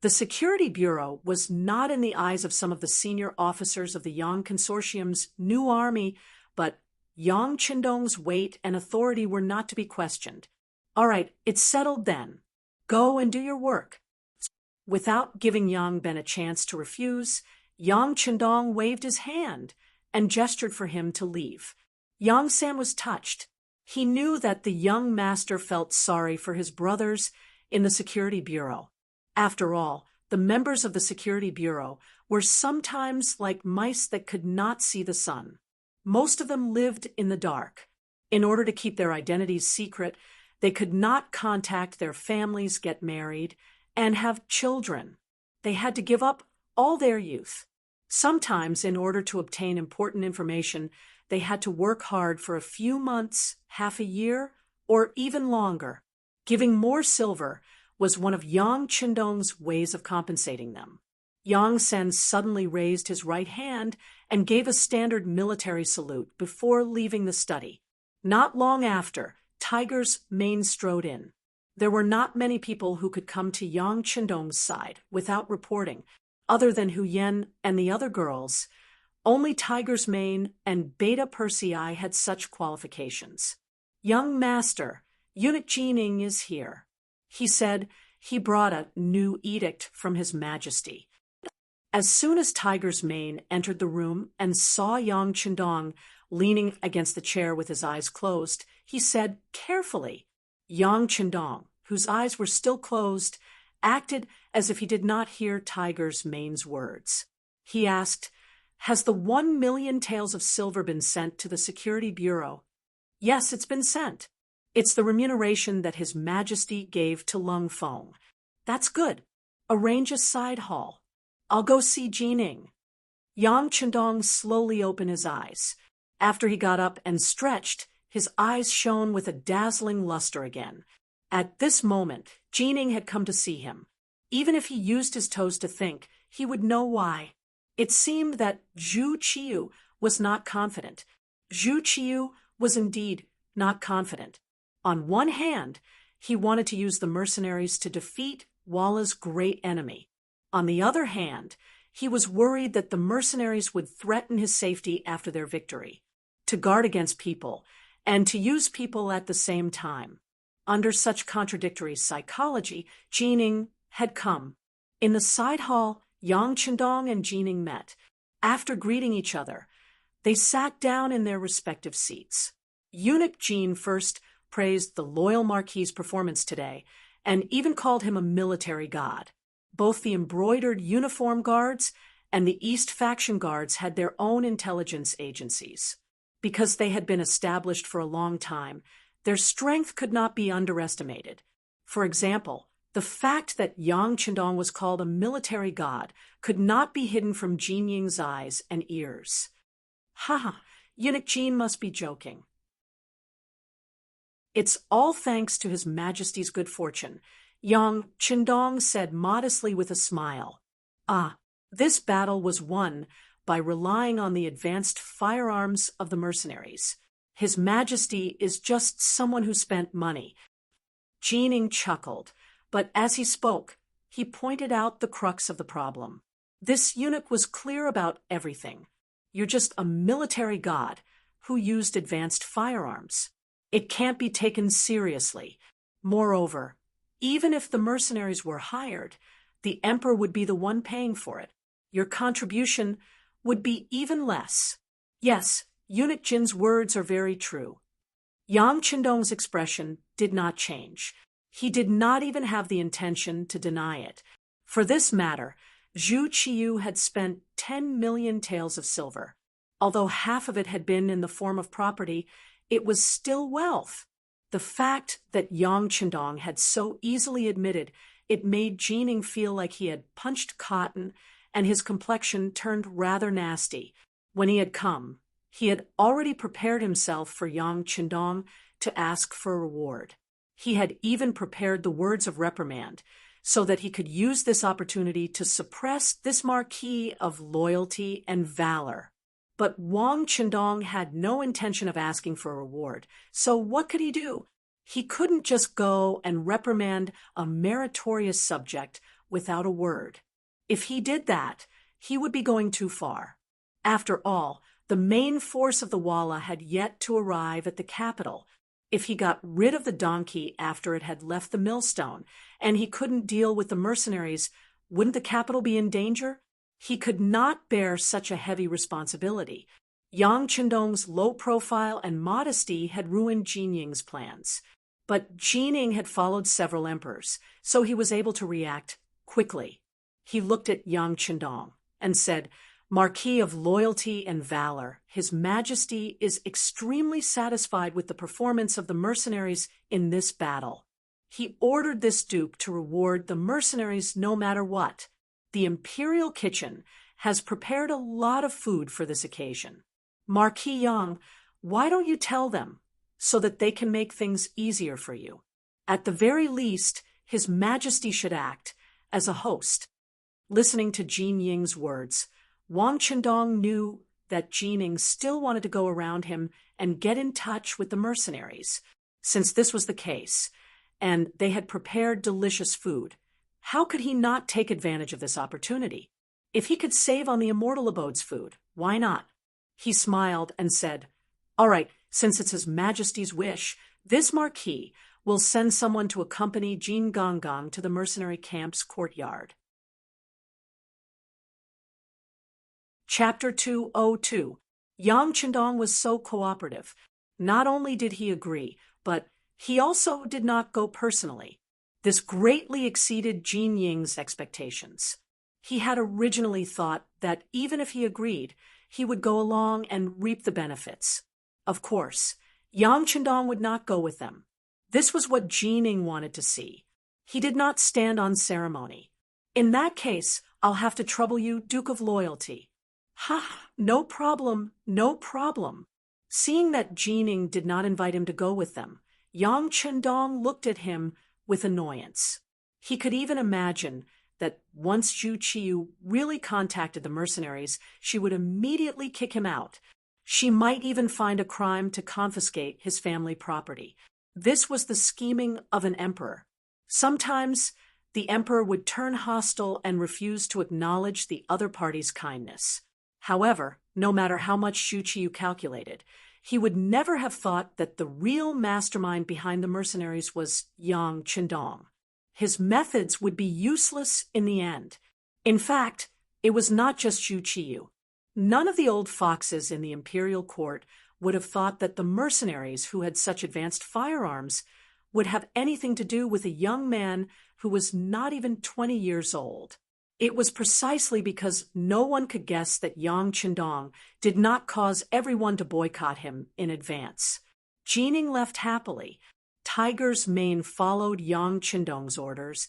The Security Bureau was not in the eyes of some of the senior officers of the Yang Consortium's new army, but Yang Qindong's weight and authority were not to be questioned. All right, it's settled then. Go and do your work. Without giving Yang Ben a chance to refuse, Yang Qindong waved his hand and gestured for him to leave. Yang San was touched. He knew that the young master felt sorry for his brothers in the Security Bureau. After all, the members of the Security Bureau were sometimes like mice that could not see the sun. Most of them lived in the dark. In order to keep their identities secret, they could not contact their families, get married, and have children. They had to give up all their youth. Sometimes, in order to obtain important information, they had to work hard for a few months, half a year, or even longer. Giving more silver was one of Yang Qindong's ways of compensating them. Yang Sen suddenly raised his right hand and gave a standard military salute before leaving the study. Not long after, Tiger's mane strode in. There were not many people who could come to Yang Chendong's side without reporting, other than Hu Yen and the other girls. Only Tiger's mane and Beta Persei had such qualifications. "Young master, Eunuch Jining is here," he said. He brought a new edict from His Majesty. As soon as Tiger's mane entered the room and saw Yang Chendong leaning against the chair with his eyes closed, he said carefully. Yang Chendong, whose eyes were still closed, acted as if he did not hear Tiger's mane's words. He asked, "Has the 1,000,000 taels of silver been sent to the Security Bureau?" "Yes, it's been sent. It's the remuneration that His Majesty gave to Lung Feng." "That's good. Arrange a side hall. I'll go see Jining." Yang Chendong slowly opened his eyes. After he got up and stretched, his eyes shone with a dazzling luster again. At this moment, Jining had come to see him. Even if he used his toes to think, he would know why. It seemed that Zhu Qiu was not confident. Zhu Qiu was indeed not confident. On one hand, he wanted to use the mercenaries to defeat Walla's great enemy. On the other hand, he was worried that the mercenaries would threaten his safety after their victory, to guard against people, and to use people at the same time. Under such contradictory psychology, Jining had come. In the side hall, Yang Chendong and Jining met. After greeting each other, they sat down in their respective seats. Eunuch Jin first praised the loyal Marquis's performance today, and even called him a military god. Both the embroidered uniform guards and the East faction guards had their own intelligence agencies. Because they had been established for a long time, their strength could not be underestimated. For example, the fact that Yang Chendong was called a military god could not be hidden from Jinying's eyes and ears. "Ha! Eunuch Jin must be joking. It's all thanks to His Majesty's good fortune," Yang Chendong said modestly with a smile. This battle was won by relying on the advanced firearms of the mercenaries. His Majesty is just someone who spent money. Jining chuckled, but as he spoke, he pointed out the crux of the problem. This eunuch was clear about everything. You're just a military god who used advanced firearms. It can't be taken seriously. Moreover, even if the mercenaries were hired, the emperor would be the one paying for it. Your contribution would be even less. Yes, Eunuch Jin's words are very true. Yang Chendong's expression did not change. He did not even have the intention to deny it. For this matter, Zhu Qiu had spent 10,000,000 taels of silver. Although half of it had been in the form of property, it was still wealth. The fact that Yang Chendong had so easily admitted it made Jining feel like he had punched cotton, and his complexion turned rather nasty. When he had come, he had already prepared himself for Yang Chendong to ask for a reward. He had even prepared the words of reprimand, so that he could use this opportunity to suppress this marquis of loyalty and valor. But Wang Chendong had no intention of asking for a reward, so what could he do? He couldn't just go and reprimand a meritorious subject without a word. If he did that, he would be going too far. After all, the main force of the Walla had yet to arrive at the capital. If he got rid of the donkey after it had left the millstone, and he couldn't deal with the mercenaries, wouldn't the capital be in danger? He could not bear such a heavy responsibility. Yang Chendong's low profile and modesty had ruined Jinying's plans. But Jining had followed several emperors, so he was able to react quickly. He looked at Yang Chendong and said, "Marquis of loyalty and valor, His Majesty is extremely satisfied with the performance of the mercenaries in this battle. He ordered this duke to reward the mercenaries no matter what. The imperial kitchen has prepared a lot of food for this occasion. Marquis Yang, why don't you tell them so that they can make things easier for you? At the very least, His Majesty should act as a host." Listening to Jin Ying's words, Wang Chendong knew that Jining still wanted to go around him and get in touch with the mercenaries. Since this was the case, and they had prepared delicious food, how could he not take advantage of this opportunity? If he could save on the Immortal Abode's food, why not? He smiled and said, "All right, since it's His Majesty's wish, this marquis will send someone to accompany Jin Gonggang to the mercenary camp's courtyard." Chapter 202. Yang Chendong was so cooperative. Not only did he agree, but he also did not go personally. This greatly exceeded Jin Ying's expectations. He had originally thought that even if he agreed, he would go along and reap the benefits. Of course, Yang Chendong would not go with them. This was what Jining wanted to see. He did not stand on ceremony. "In that case, I'll have to trouble you, Duke of Loyalty." "Ha, no problem, no problem." Seeing that Jining did not invite him to go with them, Yang Chendong looked at him with annoyance. He could even imagine that once Zhu Qiyu really contacted the mercenaries, she would immediately kick him out. She might even find a crime to confiscate his family property. This was the scheming of an emperor. Sometimes the emperor would turn hostile and refuse to acknowledge the other party's kindness. However, no matter how much Zhu Qiyu calculated, he would never have thought that the real mastermind behind the mercenaries was Yang Chendong. His methods would be useless in the end. In fact, it was not just Zhu Qiyu. None of the old foxes in the imperial court would have thought that the mercenaries who had such advanced firearms would have anything to do with a young man who was not even 20 years old. It was precisely because no one could guess that Yang Chendong did not cause everyone to boycott him in advance. Jining left happily. Tiger's mane followed Yang Chendong's orders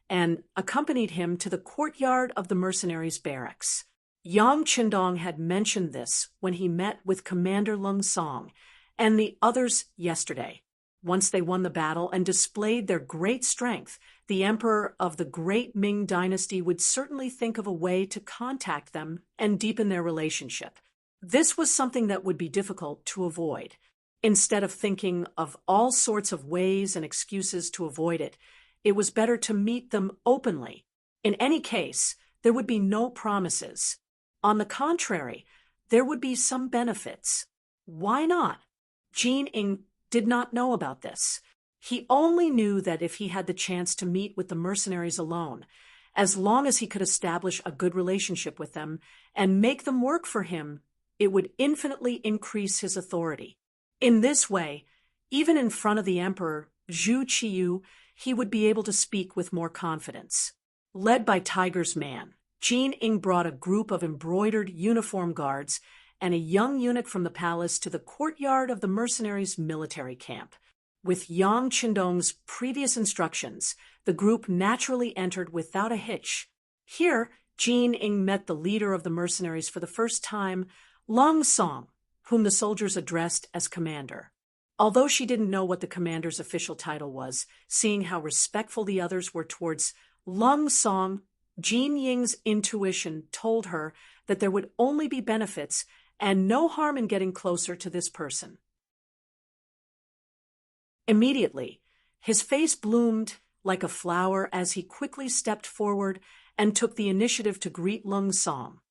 and accompanied him to the courtyard of the mercenaries' barracks. Yang Chendong had mentioned this when he met with Commander Lung Song and the others yesterday. Once they won the battle and displayed their great strength, the emperor of the great Ming dynasty would certainly think of a way to contact them and deepen their relationship. This was something that would be difficult to avoid. Instead of thinking of all sorts of ways and excuses to avoid it, it was better to meet them openly. In any case, there would be no promises. On the contrary, there would be some benefits. Why not? Jining did not know about this. He only knew that if he had the chance to meet with the mercenaries alone, as long as he could establish a good relationship with them and make them work for him, it would infinitely increase his authority. In this way, even in front of the emperor, Zhu Qiyu, he would be able to speak with more confidence. Led by Tiger's man, Jining brought a group of embroidered uniform guards and a young eunuch from the palace to the courtyard of the mercenaries' military camp. With Yang Chendong's previous instructions, the group naturally entered without a hitch. Here, Jining met the leader of the mercenaries for the first time, Lung Song, whom the soldiers addressed as commander. Although she didn't know what the commander's official title was, seeing how respectful the others were towards Lung Song, Jining's intuition told her that there would only be benefits and no harm in getting closer to this person. Immediately, his face bloomed like a flower as he quickly stepped forward and took the initiative to greet Lung Song.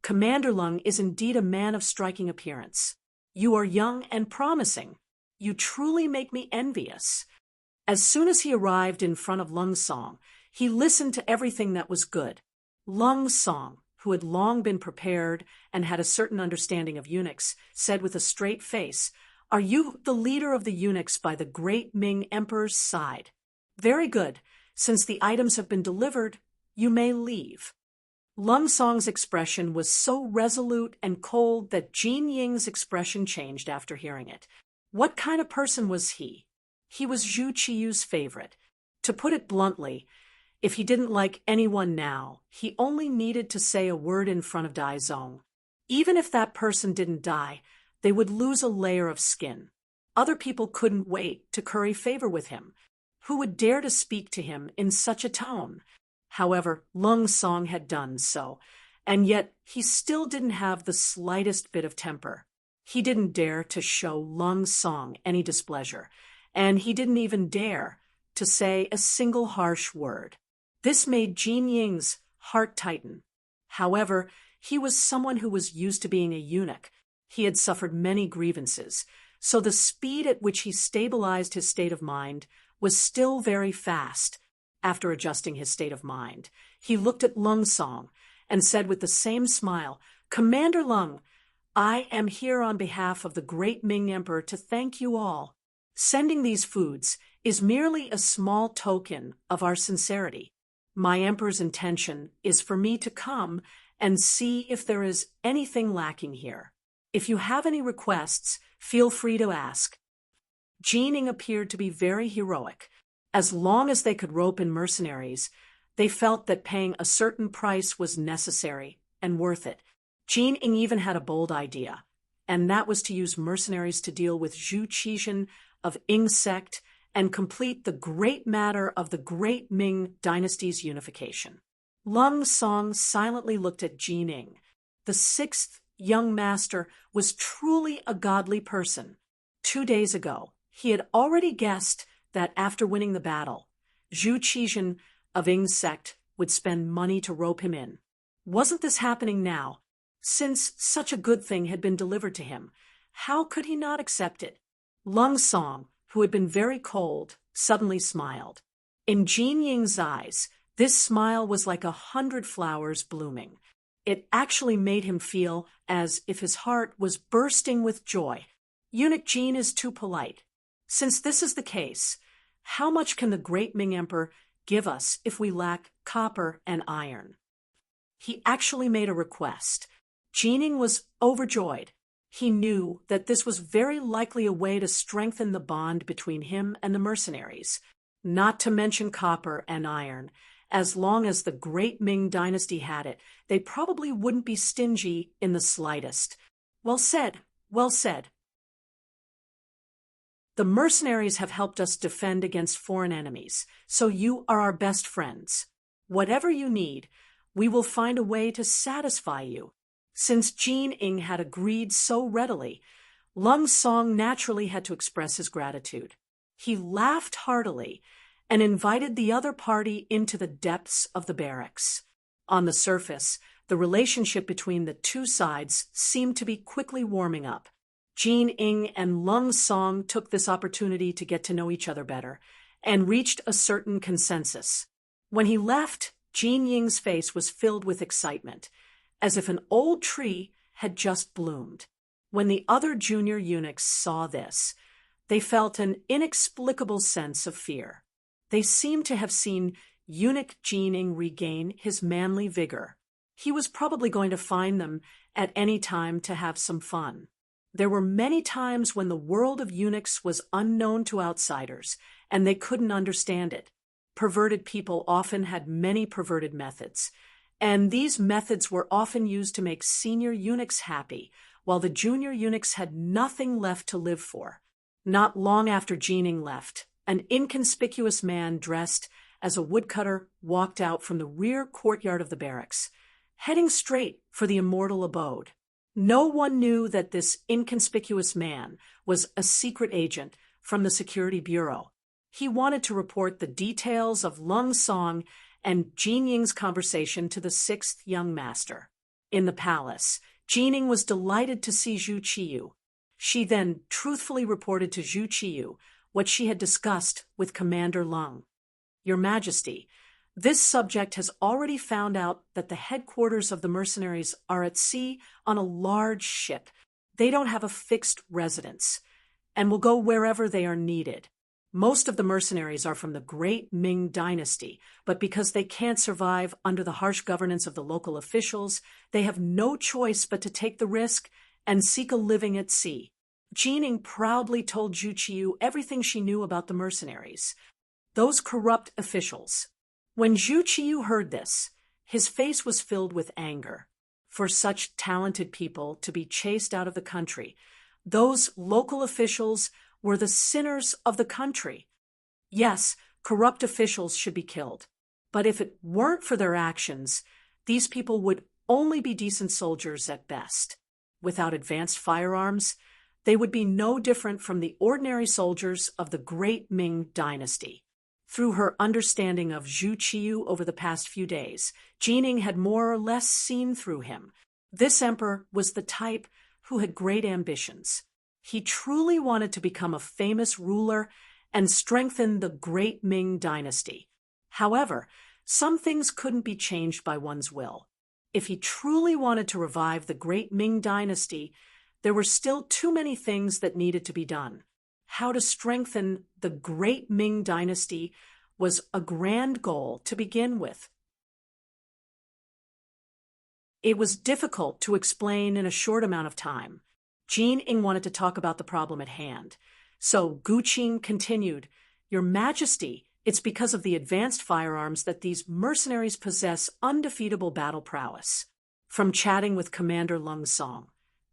Commander Lung is indeed a man of striking appearance. You are young and promising. You truly make me envious." As soon as he arrived in front of Lung Song, he listened to everything that was good. Lung Song, who had long been prepared and had a certain understanding of eunuchs, said with a straight face, "Are you the leader of the eunuchs by the great Ming emperor's side? Very good. Since the items have been delivered, you may leave." Lung Song's expression was so resolute and cold that Jining's expression changed after hearing it. What kind of person was he? He was Zhu Qiyu's favorite. To put it bluntly, if he didn't like anyone now, he only needed to say a word in front of Dai Zong. Even if that person didn't die, they would lose a layer of skin. Other people couldn't wait to curry favor with him. Who would dare to speak to him in such a tone? However, Lung Song had done so, and yet he still didn't have the slightest bit of temper. He didn't dare to show Lung Song any displeasure, and he didn't even dare to say a single harsh word. This made Jean Ying's heart tighten. However, he was someone who was used to being a eunuch. He had suffered many grievances, so the speed at which he stabilized his state of mind was still very fast. After adjusting his state of mind, he looked at Lung Song and said with the same smile, "Commander Lung, I am here on behalf of the great Ming Emperor to thank you all. Sending these foods is merely a small token of our sincerity. My emperor's intention is for me to come and see if there is anything lacking here. If you have any requests, feel free to ask." Jean Ying appeared to be very heroic. As long as they could rope in mercenaries, they felt that paying a certain price was necessary and worth it. Jean Ying even had a bold idea, and that was to use mercenaries to deal with Zhu Qixin of Ying sect and complete the great matter of the great Ming dynasty's unification. Lung Song silently looked at Jean Ying. The sixth young master was truly a godly person. 2 days ago, he had already guessed that after winning the battle, Zhu Qixin of Ying's sect would spend money to rope him in. Wasn't this happening now? Since such a good thing had been delivered to him, how could he not accept it? Lung Song, who had been very cold, suddenly smiled. In Jean Ying's eyes, this smile was like 100 flowers blooming. It actually made him feel as if his heart was bursting with joy. Eunuch Jean is too polite. Since this is the case, how much can the great Ming Emperor give us if we lack copper and iron? He actually made a request. Jean Ying was overjoyed. He knew that this was very likely a way to strengthen the bond between him and the mercenaries. Not to mention copper and iron. As long as the great Ming dynasty had it, they probably wouldn't be stingy in the slightest. Well said, well said. The mercenaries have helped us defend against foreign enemies, so you are our best friends. Whatever you need, we will find a way to satisfy you. Since Jean Ying had agreed so readily, Lung Song naturally had to express his gratitude. He laughed heartily and invited the other party into the depths of the barracks. On the surface, the relationship between the two sides seemed to be quickly warming up. Jean Ying and Lung Song took this opportunity to get to know each other better and reached a certain consensus. When he left, Jean Ying's face was filled with excitement, as if an old tree had just bloomed. When the other junior eunuchs saw this, they felt an inexplicable sense of fear. They seemed to have seen eunuch Jean Ying regain his manly vigor. He was probably going to find them at any time to have some fun. There were many times when the world of eunuchs was unknown to outsiders, and they couldn't understand it. Perverted people often had many perverted methods, and these methods were often used to make senior eunuchs happy, while the junior eunuchs had nothing left to live for. Not long after Jean Ying left, an inconspicuous man dressed as a woodcutter walked out from the rear courtyard of the barracks, heading straight for the immortal abode. No one knew that this inconspicuous man was a secret agent from the Security Bureau. He wanted to report the details of Lung Song and Jean Ying's conversation to the sixth young master. In the palace, Jean Ying was delighted to see Zhu Qiyu. She then truthfully reported to Zhu Qiyu what she had discussed with Commander Lung. "Your Majesty, this subject has already found out that the headquarters of the mercenaries are at sea on a large ship. They don't have a fixed residence and will go wherever they are needed. Most of the mercenaries are from the great Ming dynasty, but because they can't survive under the harsh governance of the local officials, they have no choice but to take the risk and seek a living at sea." Jean Ying proudly told Zhu Qiyu everything she knew about the mercenaries, those corrupt officials. When Zhu Qiyu heard this, his face was filled with anger. For such talented people to be chased out of the country, those local officials were the sinners of the country. Yes, corrupt officials should be killed. But if it weren't for their actions, these people would only be decent soldiers at best. Without advanced firearms, they would be no different from the ordinary soldiers of the great Ming dynasty. Through her understanding of Zhu Qiyu over the past few days, Jining had more or less seen through him. This emperor was the type who had great ambitions. He truly wanted to become a famous ruler and strengthen the great Ming dynasty. However, some things couldn't be changed by one's will. If he truly wanted to revive the great Ming dynasty, there were still too many things that needed to be done. How to strengthen the great Ming dynasty was a grand goal to begin with. It was difficult to explain in a short amount of time. Jining wanted to talk about the problem at hand. So Gu Qing continued, "Your Majesty, it's because of the advanced firearms that these mercenaries possess undefeatable battle prowess." From chatting with Commander Lung Song,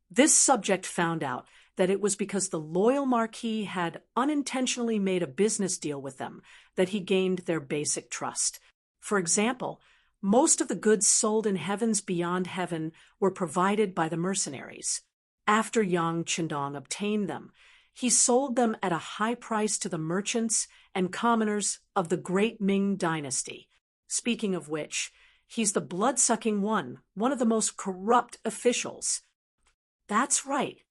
this subject found out that it was because the loyal Marquis had unintentionally made a business deal with them that he gained their basic trust. For example, most of the goods sold in heavens beyond heaven were provided by the mercenaries. After Yang Chendong obtained them, he sold them at a high price to the merchants and commoners of the great Ming dynasty. Speaking of which, he's the blood-sucking one of the most corrupt officials. That's right.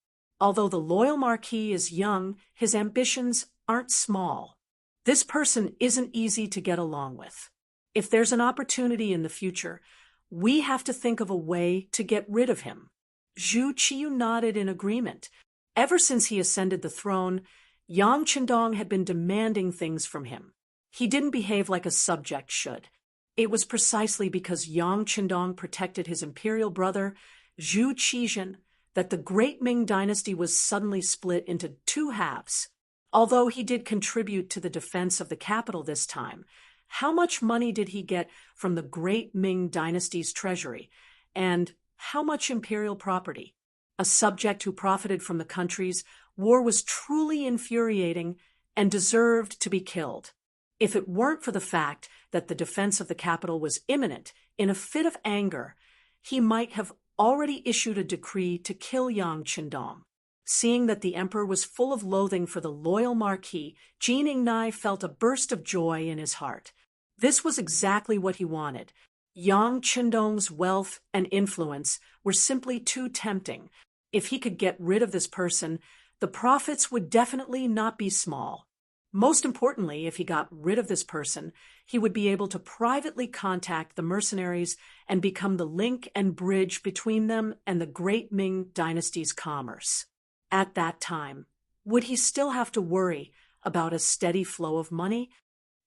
Although the loyal Marquis is young, his ambitions aren't small. This person isn't easy to get along with. If there's an opportunity in the future, we have to think of a way to get rid of him. Zhu Qiyu nodded in agreement. Ever since he ascended the throne, Yang Chendong had been demanding things from him. He didn't behave like a subject should. It was precisely because Yang Chendong protected his imperial brother, Zhu Qizhen, that the great Ming dynasty was suddenly split into two halves. Although he did contribute to the defense of the capital this time, how much money did he get from the great Ming dynasty's treasury, and how much imperial property? A subject who profited from the country's war was truly infuriating and deserved to be killed. If it weren't for the fact that the defense of the capital was imminent, in a fit of anger, he might have already issued a decree to kill Yang Chendong. Seeing that the emperor was full of loathing for the loyal Marquis, Jining felt a burst of joy in his heart. This was exactly what he wanted. Yang Chendong's wealth and influence were simply too tempting. If he could get rid of this person, the profits would definitely not be small. Most importantly, if he got rid of this person, he would be able to privately contact the mercenaries and become the link and bridge between them and the great Ming dynasty's commerce. At that time, would he still have to worry about a steady flow of money?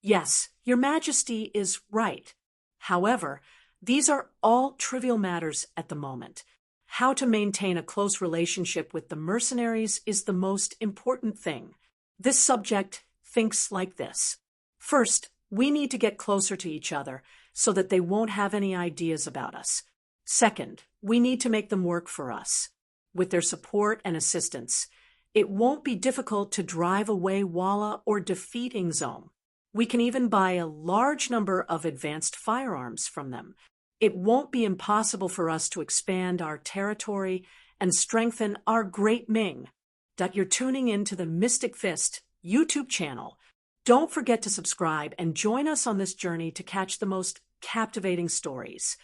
Yes, Your Majesty is right. However, these are all trivial matters at the moment. How to maintain a close relationship with the mercenaries is the most important thing. This subject thinks like this. First, we need to get closer to each other so that they won't have any ideas about us. Second, we need to make them work for us. With their support and assistance, it won't be difficult to drive away Walla or defeat Ingzong. We can even buy a large number of advanced firearms from them. It won't be impossible for us to expand our territory and strengthen our great Ming. You're tuning in to the Mystic Fist YouTube channel. Don't forget to subscribe and join us on this journey to catch the most captivating stories.